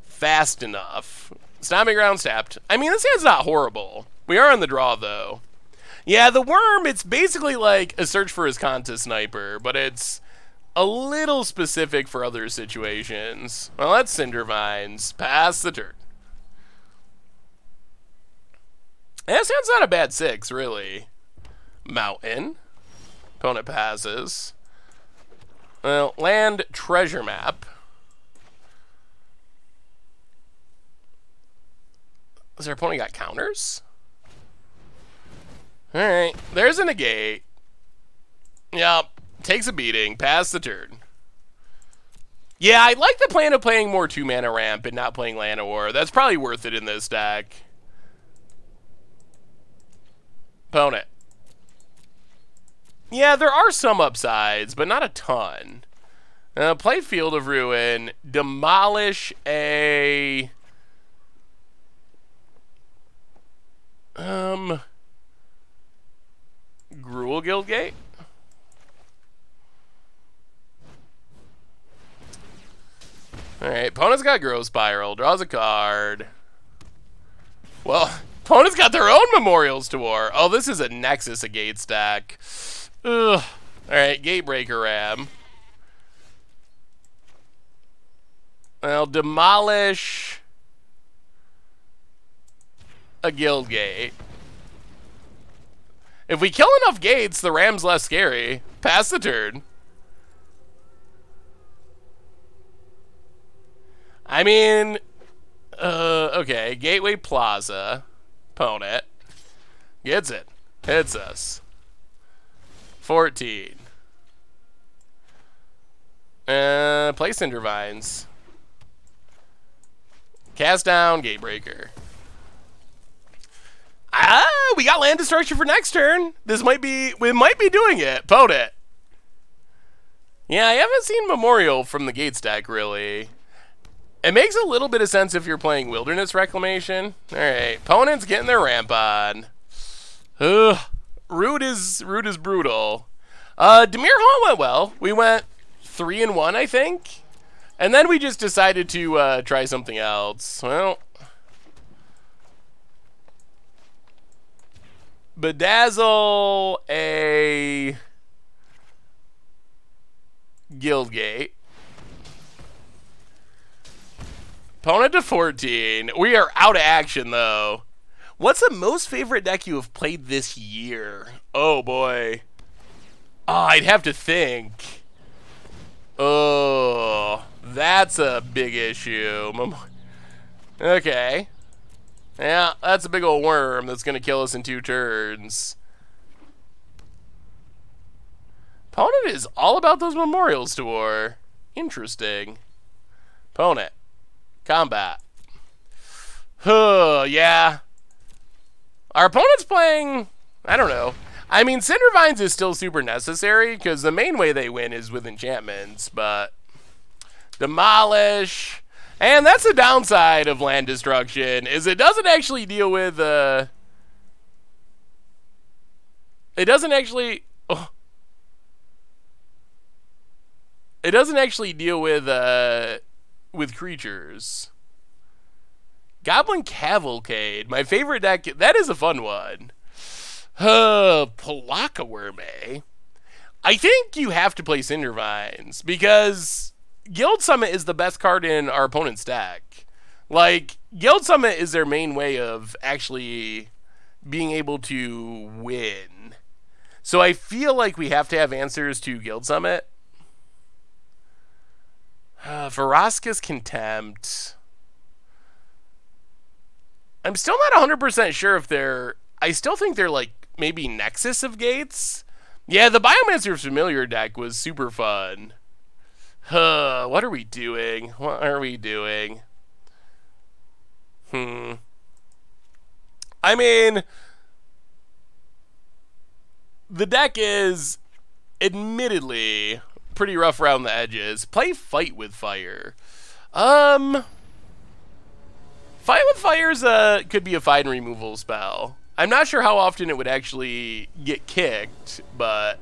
fast enough. Stomping Ground tapped. I mean, this hand's not horrible. We are on the draw, though. Yeah, the Worm, it's basically like a Search for Azcanta sniper, but it's a little specific for other situations. Well, that's Cindervines. Pass the turn. That sounds not a bad 6, really. Mountain. Opponent passes. Well, land treasure map. Does our opponent got counters? Alright, there's a negate. Yep, takes a beating. Pass the turn. Yeah, I like the plan of playing more 2-mana ramp and not playing Land of War. That's probably worth it in this deck. Opponent. Yeah, there are some upsides, but not a ton. Play Field of Ruin. Demolish a... Gruul Guildgate? Alright, opponent's got Growth Spiral, draws a card. Well, opponent's got their own Memorials to War. Oh, this is a Nexus of Gate stack. Ugh. Alright, Gatebreaker Ram. I'll demolish a guild gate. If we kill enough gates, the ram's less scary. Pass the turn. I mean, okay, Gateway Plaza. Opponent. Gets it. Hits us. 14. Play Cindervines. Cast down Gatebreaker. We got land destruction for next turn. We might be doing it. Opponent. Yeah, I haven't seen Memorial from the Gates deck, really. It makes a little bit of sense if you're playing Wilderness Reclamation. Alright, opponent's getting their ramp on. Ugh. Root is brutal. Dimir Hall went well. We went 3-1, I think. And then we just decided to try something else. Well, bedazzle a Guildgate. Opponent to 14. We are out of action, though. What's the most favorite deck you have played this year? Oh, boy. Oh, I'd have to think. Oh, that's a big issue. Okay. Yeah, that's a big old worm that's going to kill us in 2 turns. Opponent is all about those Memorials to War. Interesting. Opponent. Combat. Yeah. Our opponent's playing, I don't know. I mean, Cindervines is still super necessary because the main way they win is with enchantments, but demolish. And that's the downside of land destruction, is it doesn't actually deal with, it doesn't actually deal with creatures. Goblin Cavalcade, my favorite deck. That is a fun one. Pelakka Worm, eh? I think you have to play Cindervines because Guild Summit is the best card in our opponent's deck. Like, Guild Summit is their main way of actually being able to win. So I feel like we have to have answers to Guild Summit. Vraska's Contempt. I'm still not 100% sure if they're... I still think they're, like, maybe Nexus of Gates. Yeah, the Biomancer's Familiar deck was super fun. What are we doing? What are we doing? I mean... The deck is, admittedly, pretty rough around the edges. Play Fight with Fire. Fight with Fire's could be a fine removal spell. I'm not sure how often it would actually get kicked, but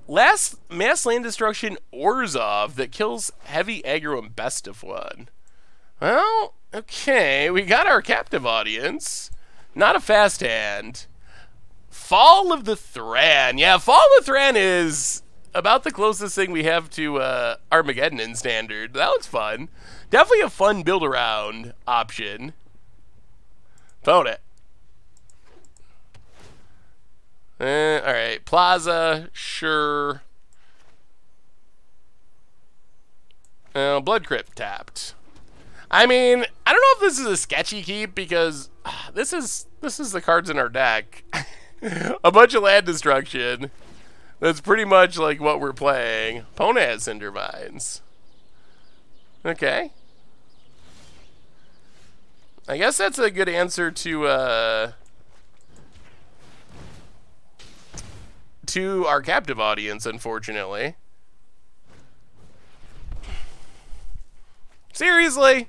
mass land destruction Orzhov that kills heavy aggro and best of one. Well, okay, we got our captive audience. Not a fast hand. Fall of the Thran. Yeah, Fall of the Thran is about the closest thing we have to Armageddon in Standard. That was fun. Definitely a fun build-around option. Opponent. Alright, Plaza, sure. Blood Crypt tapped. I mean, I don't know if this is a sketchy keep because this is the cards in our deck. A bunch of land destruction. That's pretty much like what we're playing. Opponent has Cindervines. Okay. I guess that's a good answer to our captive audience, unfortunately. Seriously?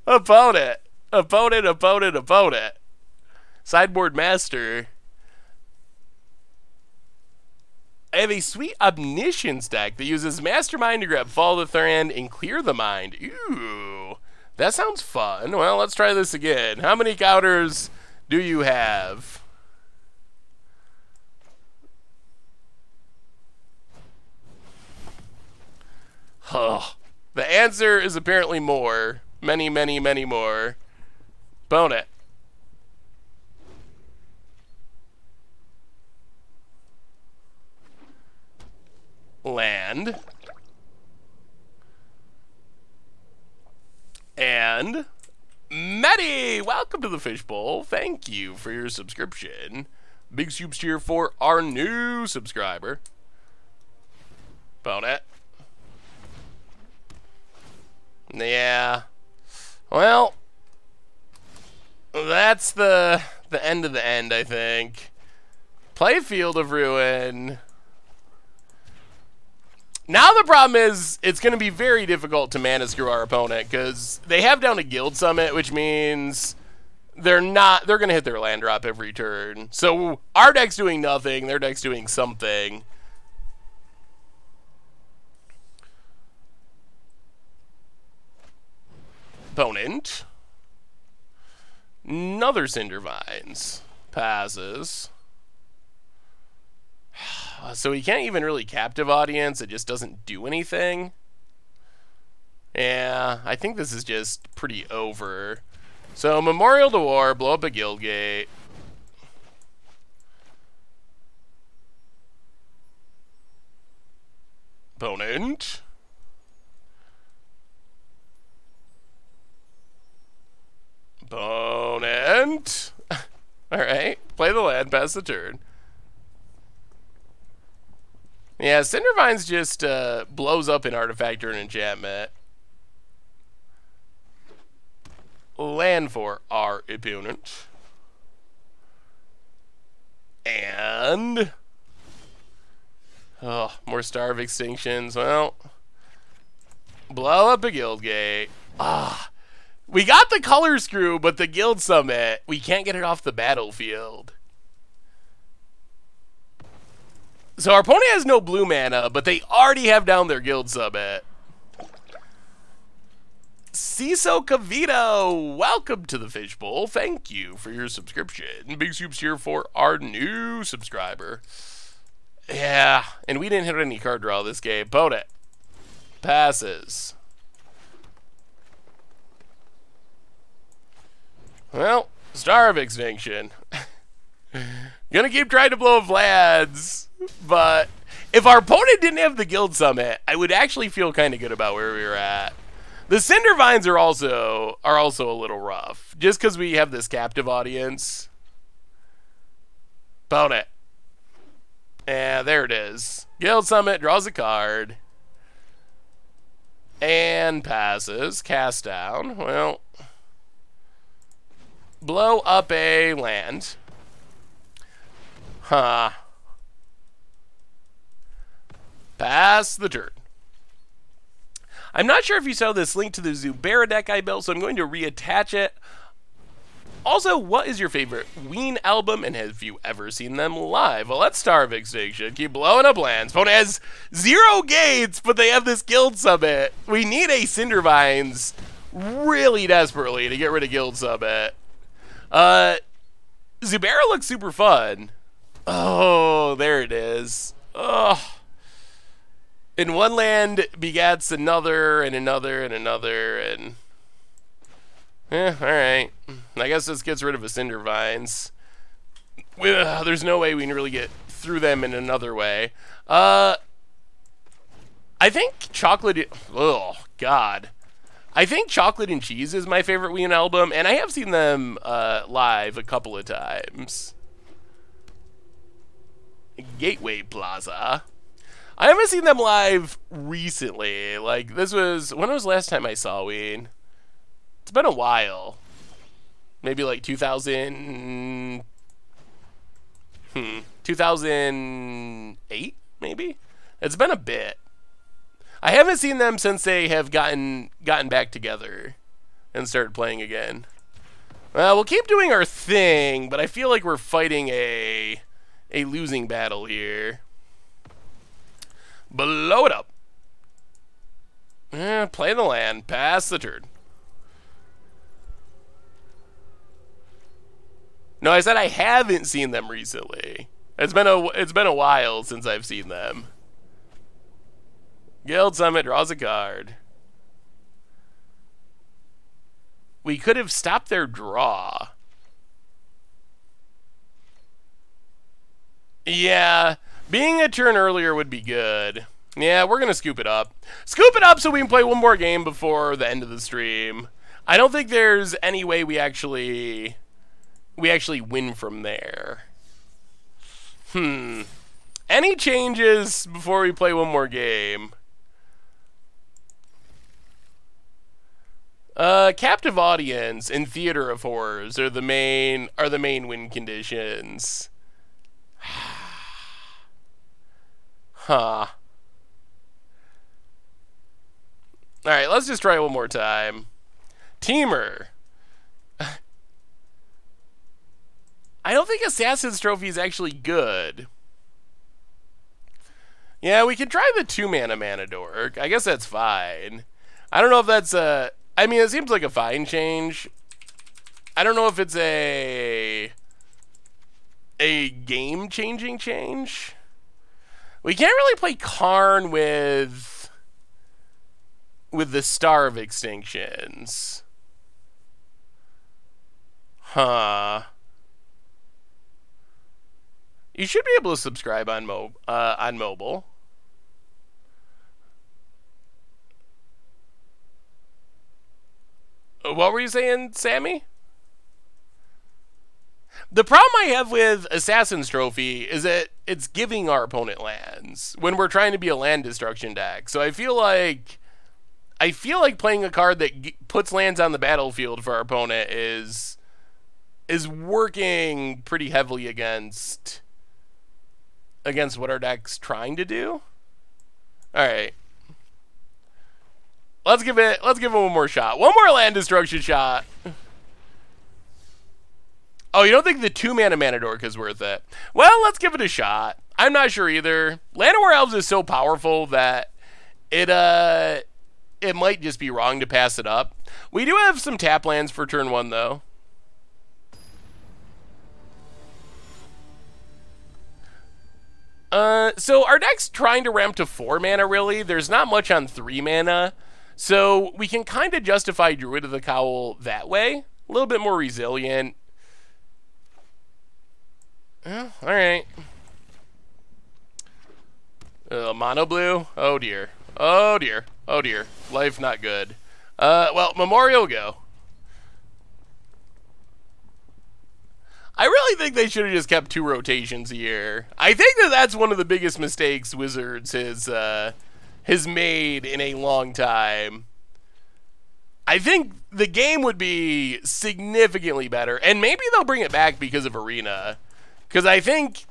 Opponent. Sideboard Master. I have a sweet Omniscience deck that uses Mastermind to grab Fall of the Thran and clear the mind. Ooh, that sounds fun. Well, let's try this again. How many counters do you have? Oh, The answer is apparently more. Many, many, many more. Bone it. Land. And Medi, welcome to the Fishbowl. Thank you for your subscription. Big soups cheer for our new subscriber. Bone it. Yeah. Well, that's the end of the end, I think. Play Field of Ruin. Now the problem is, it's going to be very difficult to mana screw our opponent, because they have down a Guild Summit, which means they're going to hit their land drop every turn. So our deck's doing nothing, their deck's doing something. Opponent. Another Cindervines. Passes. So he can't even really captive audience. It just doesn't do anything. Yeah, I think this is just pretty over. So Memorial to War, blow up a guild gate. Opponent. Opponent. Alright, play the land, pass the turn. Yeah, Cindervines just blows up an artifact or an enchantment. Land for our opponent. And... oh, more Star of Extinctions. Well, blow up a guild gate. Ah, we got the color screw, but the Guild Summit, we can't get it off the battlefield. So our opponent has no blue mana, but they already have down their Guild Summit. Ciso Cavito, welcome to the Fishbowl. Thank you for your subscription. Big soups here for our new subscriber. Yeah, and we didn't hit any card draw this game. Bone it. Passes. Well, Star of Extinction. Gonna keep trying to blow up lands. But if our opponent didn't have the Guild Summit, I would actually feel kind of good about where we were at. The Cindervines are also a little rough, just because we have this captive audience. Bone it. Yeah, there it is. Guild Summit draws a card. And passes. Cast down. Well, blow up a land. Huh. Pass the turn. I'm not sure if you saw this link to the Zubera deck I built, so I'm going to reattach it. Also, what is your favorite Ween album, and have you ever seen them live? Well, let's Star of Extinction. Keep blowing up lands. Opponent has 0 gates, but they have this Guild Summit. We need a Cindervines really desperately to get rid of Guild Summit. Zubera looks super fun. Oh, there it is. Oh. And one land begats another and another and another, and alright. I guess this gets rid of a Cindervines. There's no way we can really get through them in another way. I think Chocolate... oh, God. I think Chocolate and Cheese is my favorite Ween album, and I have seen them live a couple of times. Gateway Plaza. I haven't seen them live recently. Like, this was... when was the last time I saw Ween? It's been a while. Maybe like 2008, maybe? It's been a bit. I haven't seen them since they have gotten back together and started playing again. Well, we'll keep doing our thing, but I feel like we're fighting a losing battle here. Blow it up. Play the land. Pass the turn. No, I said I haven't seen them recently. It's been a while since I've seen them. Guild Summit draws a card. we could have stopped their draw. Yeah, being a turn earlier would be good. Yeah, we're going to scoop it up. Scoop it up so we can play one more game before the end of the stream. I don't think there's any way we actually win from there. Any changes before we play one more game? Captive audience and Theater of Horrors are the main win conditions. Huh. Alright, let's just try one more time. Teamer. I don't think Assassin's Trophy is actually good. Yeah, we could try the 2-mana Manadork. I guess that's fine. I don't know if that's a... I mean, it seems like a fine change. I don't know if it's a game-changing change. We can't really play Karn with the Star of Extinctions. Huh. You should be able to subscribe on mobile. What were you saying, Sammy? The problem I have with Assassin's Trophy is that it's giving our opponent lands when we're trying to be a land destruction deck. So I feel like playing a card that puts lands on the battlefield for our opponent is working pretty heavily against what our deck's trying to do. All right. Let's give it one more shot. One more land destruction shot. Oh, you don't think the 2-mana Manadork is worth it? Well, let's give it a shot. I'm not sure either. Llanowar Elves is so powerful that it might just be wrong to pass it up. We do have some tap lands for turn 1 though. So our deck's trying to ramp to 4 mana really. There's not much on 3 mana. So we can kind of justify Druid of the Cowl that way. A little bit more resilient. Alright. Mono blue? Oh dear. Oh dear. Oh dear. Life not good. Well, Memorial go. I really think they should have just kept 2 rotations a year. I think that's one of the biggest mistakes Wizards has made in a long time. I think the game would be significantly better, and maybe they'll bring it back because of Arena. Because I think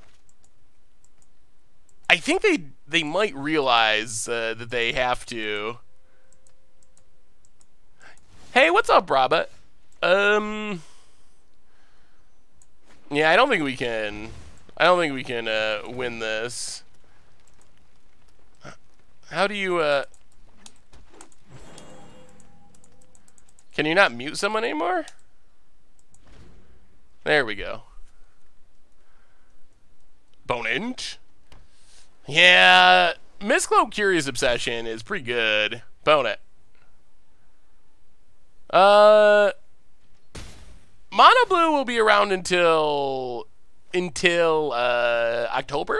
they might realize that they have to. Hey, what's up, Robert? Yeah, I don't think we can win this. How do you can you not mute someone anymore? There we go. Opponent. Yeah, Mistcloak Curious Obsession is pretty good. Opponent. Mono Blue will be around until October.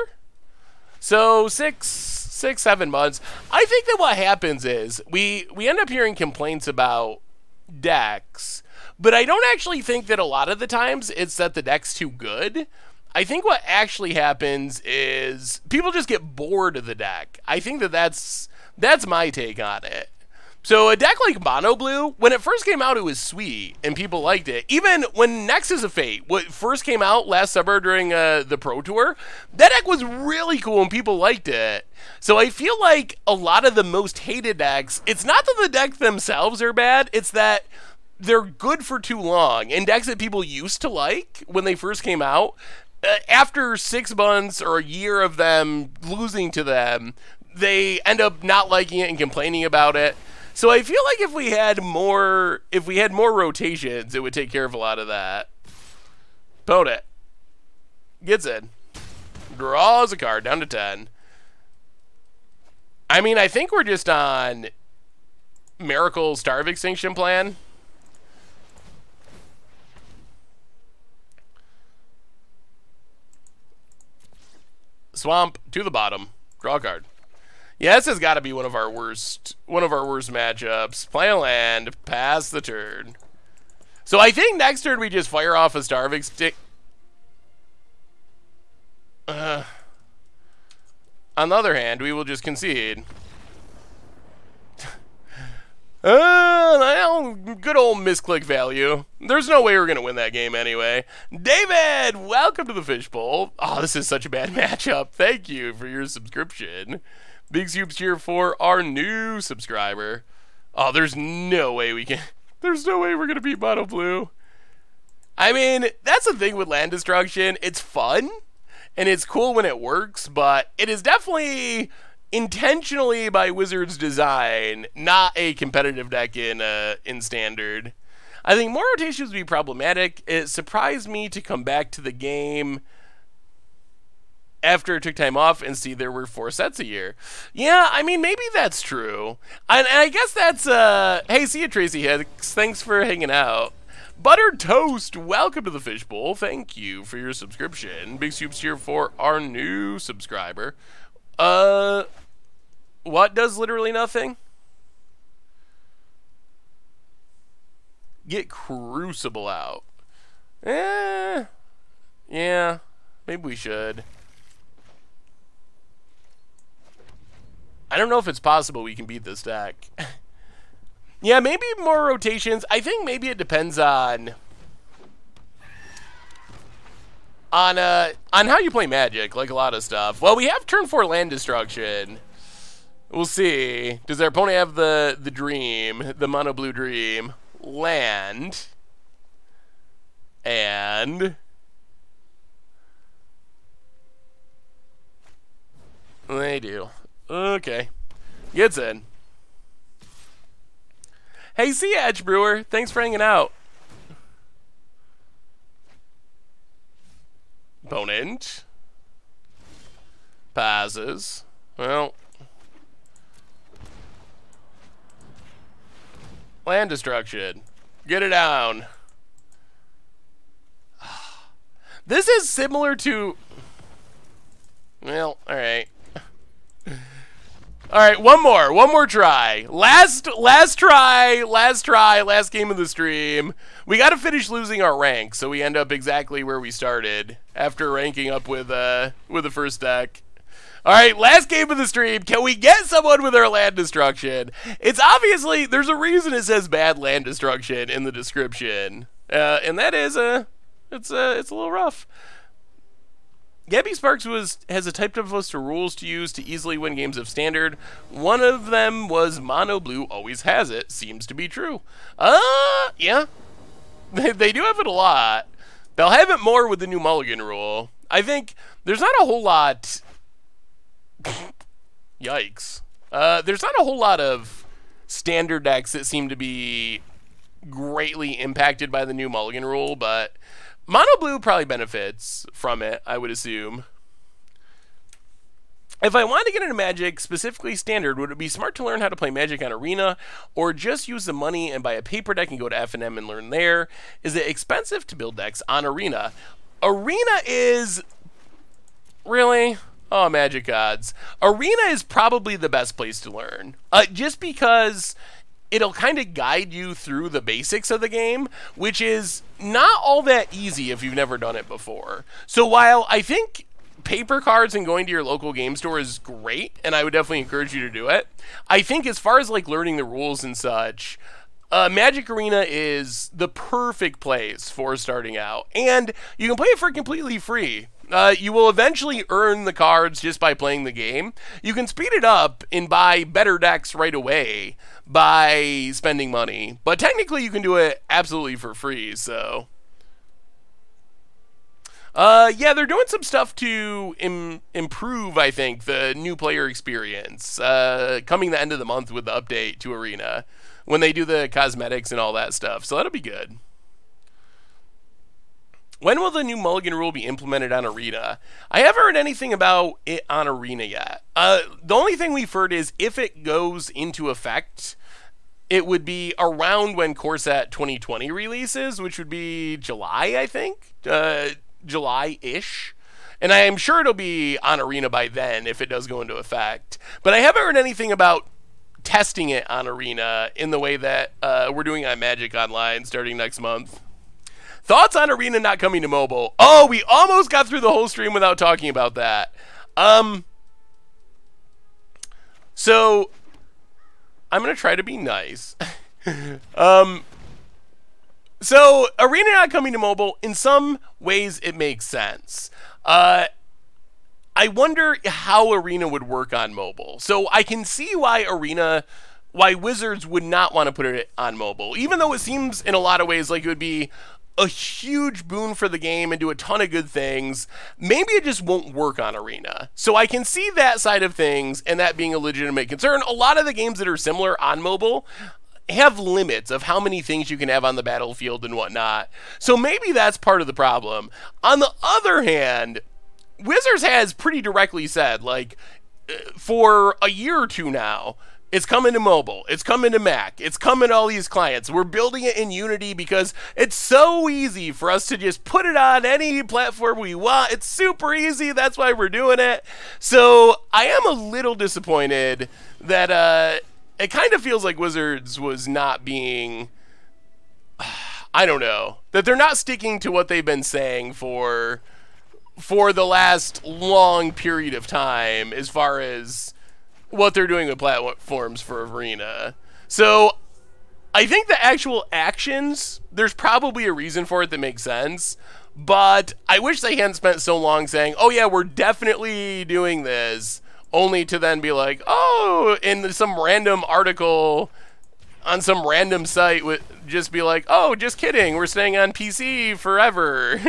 So 6-7 months. I think that what happens is we end up hearing complaints about decks, but I don't actually think that a lot of the times it's that the deck's too good. I think what actually happens is people just get bored of the deck. I think that that's my take on it. So a deck like Mono Blue, when it first came out, it was sweet and people liked it. Even when Nexus of Fate, what first came out last summer during the Pro Tour, that deck was really cool and people liked it. So I feel like a lot of the most hated decks, it's not that the decks themselves are bad, it's that they're good for too long. And decks that people used to like when they first came out, after 6 months or a year of them losing to them, they end up not liking it and complaining about it. So I feel like if we had more rotations, it would take care of a lot of that. Opponent gets in, draws a card down to 10. I mean, I think we're just on Miracle Star of Extinction plan. Swamp to the bottom. Draw a card. Yeah, this has got to be one of our worst matchups. Play a land, pass the turn. So I think next turn we just fire off a Starving Stick. On the other hand, we will just concede. Good old misclick value. There's no way we're going to win that game anyway. David, welcome to the Fishbowl. Oh, this is such a bad matchup. Thank you for your subscription. Big Soups here for our new subscriber. Oh, there's no way we can... There's no way we're going to beat Mono Blue. I mean, that's the thing with land destruction. It's fun, and it's cool when it works, but it is definitely intentionally by Wizards design, not a competitive deck in Standard. I think more rotations would be problematic. It surprised me to come back to the game after it took time off and see there were 4 sets a year. Yeah, I mean, maybe that's true. And I guess that's, hey, see you, Tracy Hicks. Thanks for hanging out. Buttered Toast, welcome to the Fishbowl. Thank you for your subscription. Big Soups here for our new subscriber. What does literally nothing? Get Crucible out. Yeah, maybe we should. I don't know if it's possible we can beat this deck. Yeah, maybe more rotations. I think maybe it depends on how you play Magic, like a lot of stuff. Well, we have turn 4 land destruction. We'll see. Does our opponent have the dream, the Mono Blue Dream? Land. And they do. Okay. Gets in. Hey, see ya, Edge Brewer. Thanks for hanging out. Opponent passes. Well, land destruction. Get it down. This is similar to... Well, alright. Alright, one more try. Last try, last game of the stream. We gotta finish losing our rank, so we end up exactly where we started after ranking up with the first deck. Alright, last game of the stream. Can we get someone with our land destruction? It's obviously, there's a reason it says bad land destruction in the description. And that is it's a little rough. Gabby Sparks has a typed up list of rules to use to easily win games of Standard. One of them was Mono Blue always has it. Seems to be true. Yeah. They do have it a lot. They'll have it more with the new Mulligan rule. I think there's not a whole lot... Yikes. There's not a whole lot of Standard decks that seem to be greatly impacted by the new Mulligan rule, but... Mono Blue probably benefits from it, I would assume. If I wanted to get into Magic, specifically Standard, would it be smart to learn how to play Magic on Arena, or just use the money and buy a paper deck and go to FNM and learn there? Is it expensive to build decks on Arena? Arena is... Really? Oh, Magic gods. Arena is probably the best place to learn. Just because... it'll kind of guide you through the basics of the game, which is not all that easy if you've never done it before. So while I think paper cards and going to your local game store is great, and I would definitely encourage you to do it, I think as far as like learning the rules and such, Magic Arena is the perfect place for starting out. And you can play it for completely free. You will eventually earn the cards just by playing the game. You can speed it up and buy better decks right away by spending money. But technically you can do it absolutely for free, so... yeah, they're doing some stuff to improve, I think, the new player experience. Coming the end of the month with the update to Arena, when they do the cosmetics and all that stuff. So that'll be good. When will the new Mulligan rule be implemented on Arena? I haven't heard anything about it on Arena yet. The only thing we've heard is if it goes into effect, it would be around when Core Set 2020 releases, which would be July, I think. July-ish. And I am sure it'll be on Arena by then if it does go into effect. But I haven't heard anything about testing it on Arena in the way that we're doing on Magic Online starting next month. Thoughts on Arena not coming to mobile? Oh, we almost got through the whole stream without talking about that. So I'm going to try to be nice. So Arena not coming to mobile, in some ways it makes sense. I wonder how Arena would work on mobile. So I can see why Wizards would not want to put it on mobile, even though it seems in a lot of ways like it would be a huge boon for the game and do a ton of good things. Maybe it just won't work on Arena. So I can see that side of things and that being a legitimate concern. A lot of the games that are similar on mobile have limits of how many things you can have on the battlefield and whatnot. So maybe that's part of the problem. On the other hand, Wizards has pretty directly said, like, for a year or two now, it's coming to mobile, it's coming to Mac, it's coming to all these clients. We're building it in Unity because it's so easy for us to just put it on any platform we want. It's super easy, that's why we're doing it. So I am a little disappointed that it kind of feels like Wizards was not being, I don't know, that they're not sticking to what they've been saying for the last long period of time as far as what they're doing with platforms for Arena. So I think the actual actions, there's probably a reason for it that makes sense, but I wish they hadn't spent so long saying, oh yeah, we're definitely doing this, only to then be like, oh, in some random article on some random site, just be like, oh, just kidding, we're staying on PC forever.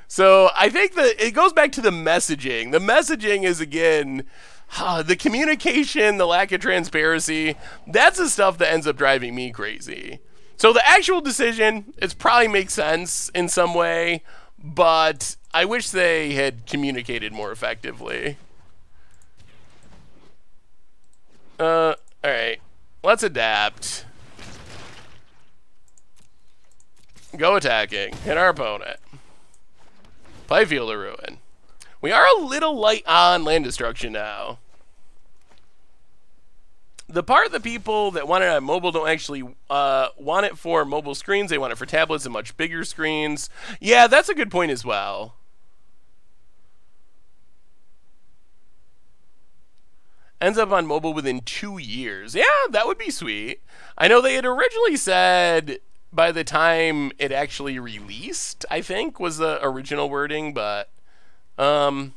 So I think that it goes back to the messaging. The messaging is, again, the communication, the lack of transparency. That's the stuff that ends up driving me crazy. So the actual decision, it probably makes sense in some way, but I wish they had communicated more effectively. Alright. Let's adapt. Go attacking. Hit our opponent. Play Field of Ruin. We are a little light on land destruction now. The part of the people that want it on mobile don't actually want it for mobile screens. They want it for tablets and much bigger screens. Yeah, that's a good point as well. Ends up on mobile within 2 years. Yeah, that would be sweet. I know they had originally said by the time it actually released, I think, was the original wording, but well,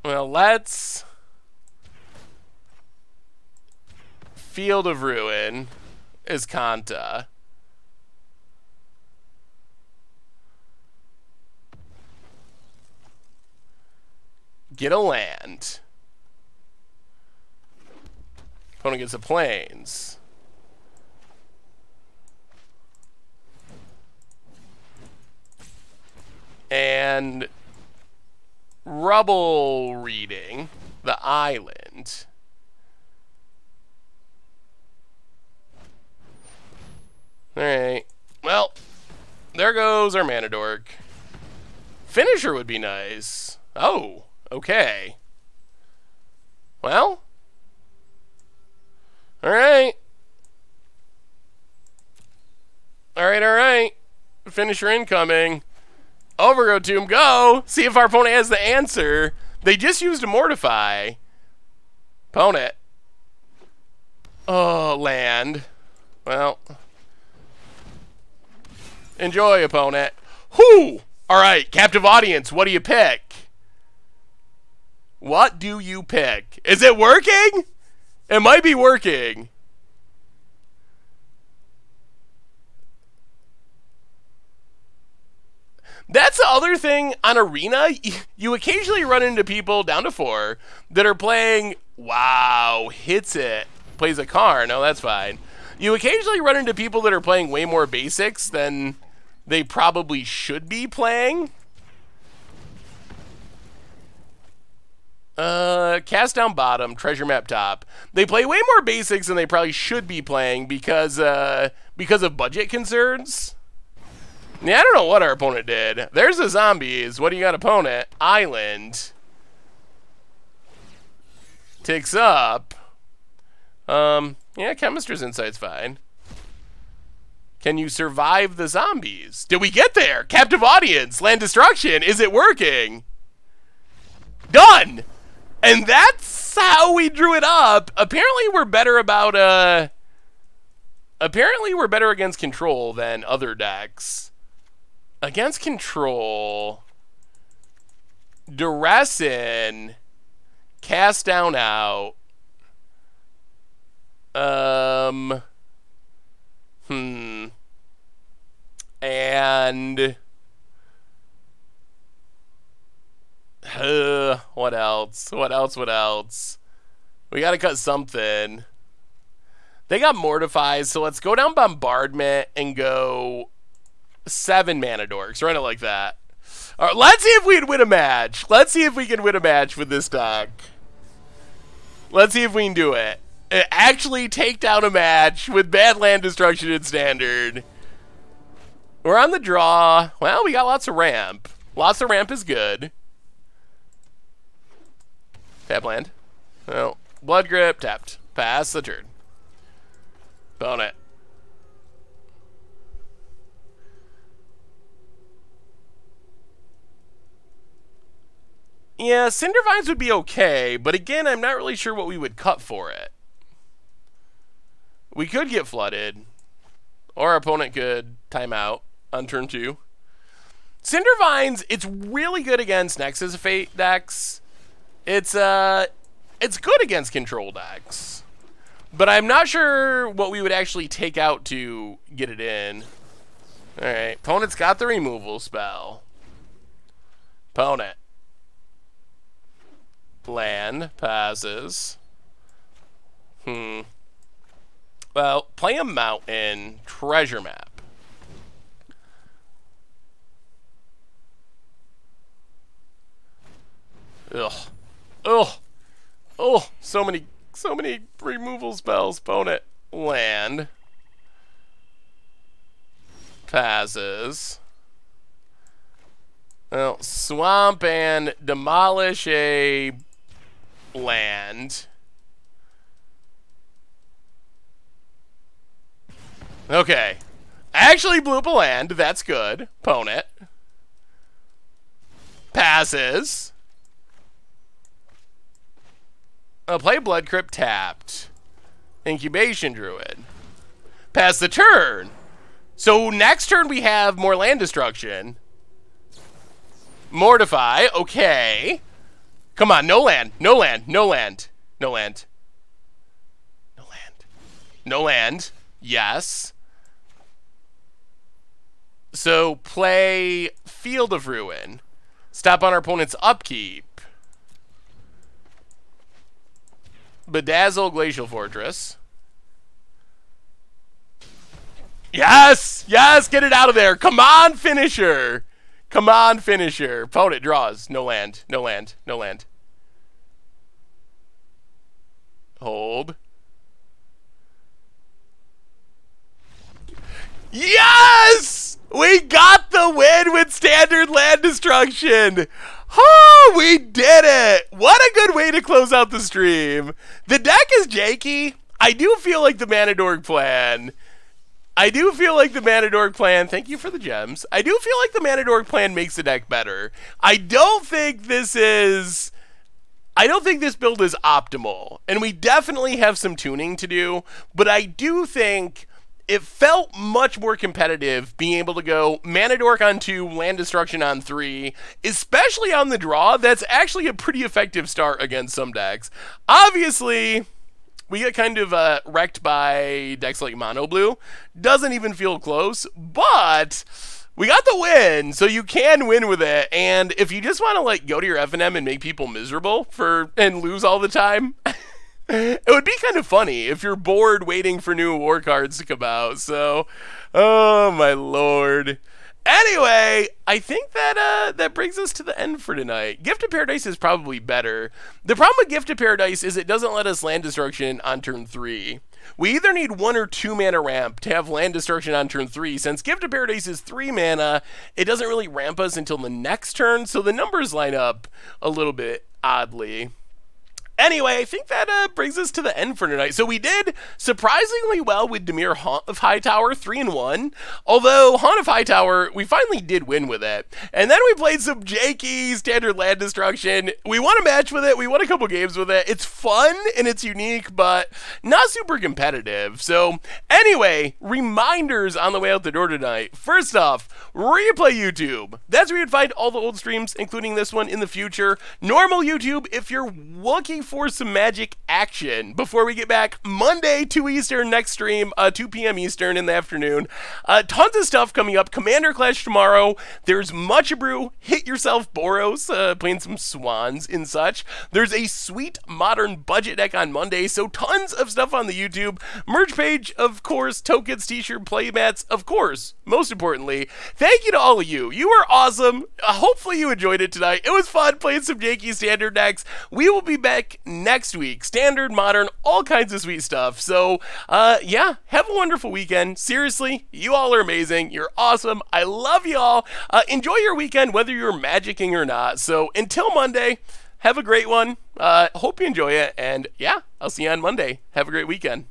let's Field of Ruin is Kanta. Get a land. Opponent gets a plains. And Rubble Reading the island. Alright. Well, there goes our Mana Dork. Finisher would be nice. Oh, okay. Well. Alright. Alright. Finisher incoming. Overgrowth Tomb, go! See if our opponent has the answer. They just used a Mortify. Opponent. Oh, land. Well. Enjoy, opponent. Whoo! Alright, captive audience, what do you pick? What do you pick? Is it working? It might be working. That's the other thing on Arena. You occasionally run into people down to 4 that are playing, wow, hits it, plays a car. No, that's fine. You occasionally run into people that are playing way more basics than they probably should be playing. Cast down bottom, treasure map top. They play way more basics than they probably should be playing because of budget concerns. Yeah, I don't know what our opponent did. There's the zombies. What do you got, opponent? Island. Ticks up. Yeah, Chemister's Insight's fine. Can you survive the zombies? Did we get there? Captive audience. Land destruction. Is it working? Done! And that's how we drew it up. Apparently we're better about, apparently we're better against control than other decks. Against control, duress in, cast down out, and what else? What else? We gotta cut something. They got Mortifies, so let's go down Bombardment and go 7 mana dorks. Run it like that. All right, let's see if we can win a match. Let's see if we can win a match with this deck. Let's see if we can do it. Actually take down a match with bad land destruction in Standard. We're on the draw. Well, we got lots of ramp. Lots of ramp is good. Tap land. Well, Blood Grip, tapped. Pass the turn. Bone it. Yeah, Cindervines would be okay, but again, I'm not really sure what we would cut for it. We could get flooded, or our opponent could time out on turn 2. Cindervines, it's really good against Nexus of Fate decks. It's good against control decks, but I'm not sure what we would actually take out to get it in. All right, opponent's got the removal spell. Opponent. Land passes. Well, play a mountain, treasure map. Ugh. Oh, so many removal spells. Opponent. Land. Passes. Well, swamp and demolish a land. Okay. I actually blew up a land. That's good. Opponent. Passes. I'll play Blood Crypt tapped. Incubation Druid. Pass the turn. So next turn we have more land destruction. Mortify. Okay. Come on. No land. No land. No land. No land. No land. No land. Yes. So play Field of Ruin. Stop on our opponent's upkeep. Bedazzle Glacial Fortress. Yes! Yes! Get it out of there! Come on, finisher! Come on, finisher. Opponent draws. No land. No land. No land. Hold. Yes! We got the win with Standard land destruction! Oh, we did it! What a good way to close out the stream. The deck is janky. I do feel like the Manadork plan. Thank you for the gems. I do feel like the Manadork plan makes the deck better. I don't think this build is optimal. And we definitely have some tuning to do. But I do think it felt much more competitive being able to go Manadork on 2, land destruction on 3, especially on the draw. That's actually a pretty effective start against some decks. Obviously, we get kind of wrecked by decks like Mono Blue. Doesn't even feel close, but we got the win, so you can win with it. And if you just want to like go to your FNM and make people miserable and lose all the time, it would be kind of funny if you're bored waiting for new war cards to come out. So, oh my lord. Anyway, I think that brings us to the end for tonight. Gift of Paradise is probably better. The problem with Gift of Paradise is it doesn't let us land destruction on turn 3. we either need 1 or 2 mana ramp to have land destruction on turn 3. Since Gift of Paradise is 3 mana, it doesn't really ramp us until the next turn, so the numbers line up a little bit oddly. Anyway, I think that brings us to the end for tonight. So we did surprisingly well with Dimir Haunt of Hightower, 3-1. Although Haunt of Hightower, we finally did win with it. And then we played some janky standard land destruction. We won a match with it. We won a couple games with it. It's fun and it's unique, but not super competitive. So anyway, reminders on the way out the door tonight. First off, Replay YouTube. That's where you'd find all the old streams, including this one in the future. Normal YouTube, if you're looking for some magic action before we get back Monday 2 Eastern next stream, 2 p.m. Eastern in the afternoon. Tons of stuff coming up. Commander Clash tomorrow. There's Much Brew, Hit Yourself Boros, playing some Swans and such. There's a sweet modern budget deck on Monday, so tons of stuff on the YouTube. Merch page, of course, tokens, t-shirt, playmats, of course, most importantly. Thank you to all of you. You were awesome. Hopefully you enjoyed it tonight. It was fun playing some janky standard decks. We will be back next week. Standard, modern, all kinds of sweet stuff. So, yeah, have a wonderful weekend. Seriously, you all are amazing. You're awesome. I love you all. Enjoy your weekend, whether you're magicking or not. So, until Monday, have a great one. Hope you enjoy it. And, yeah, I'll see you on Monday. Have a great weekend.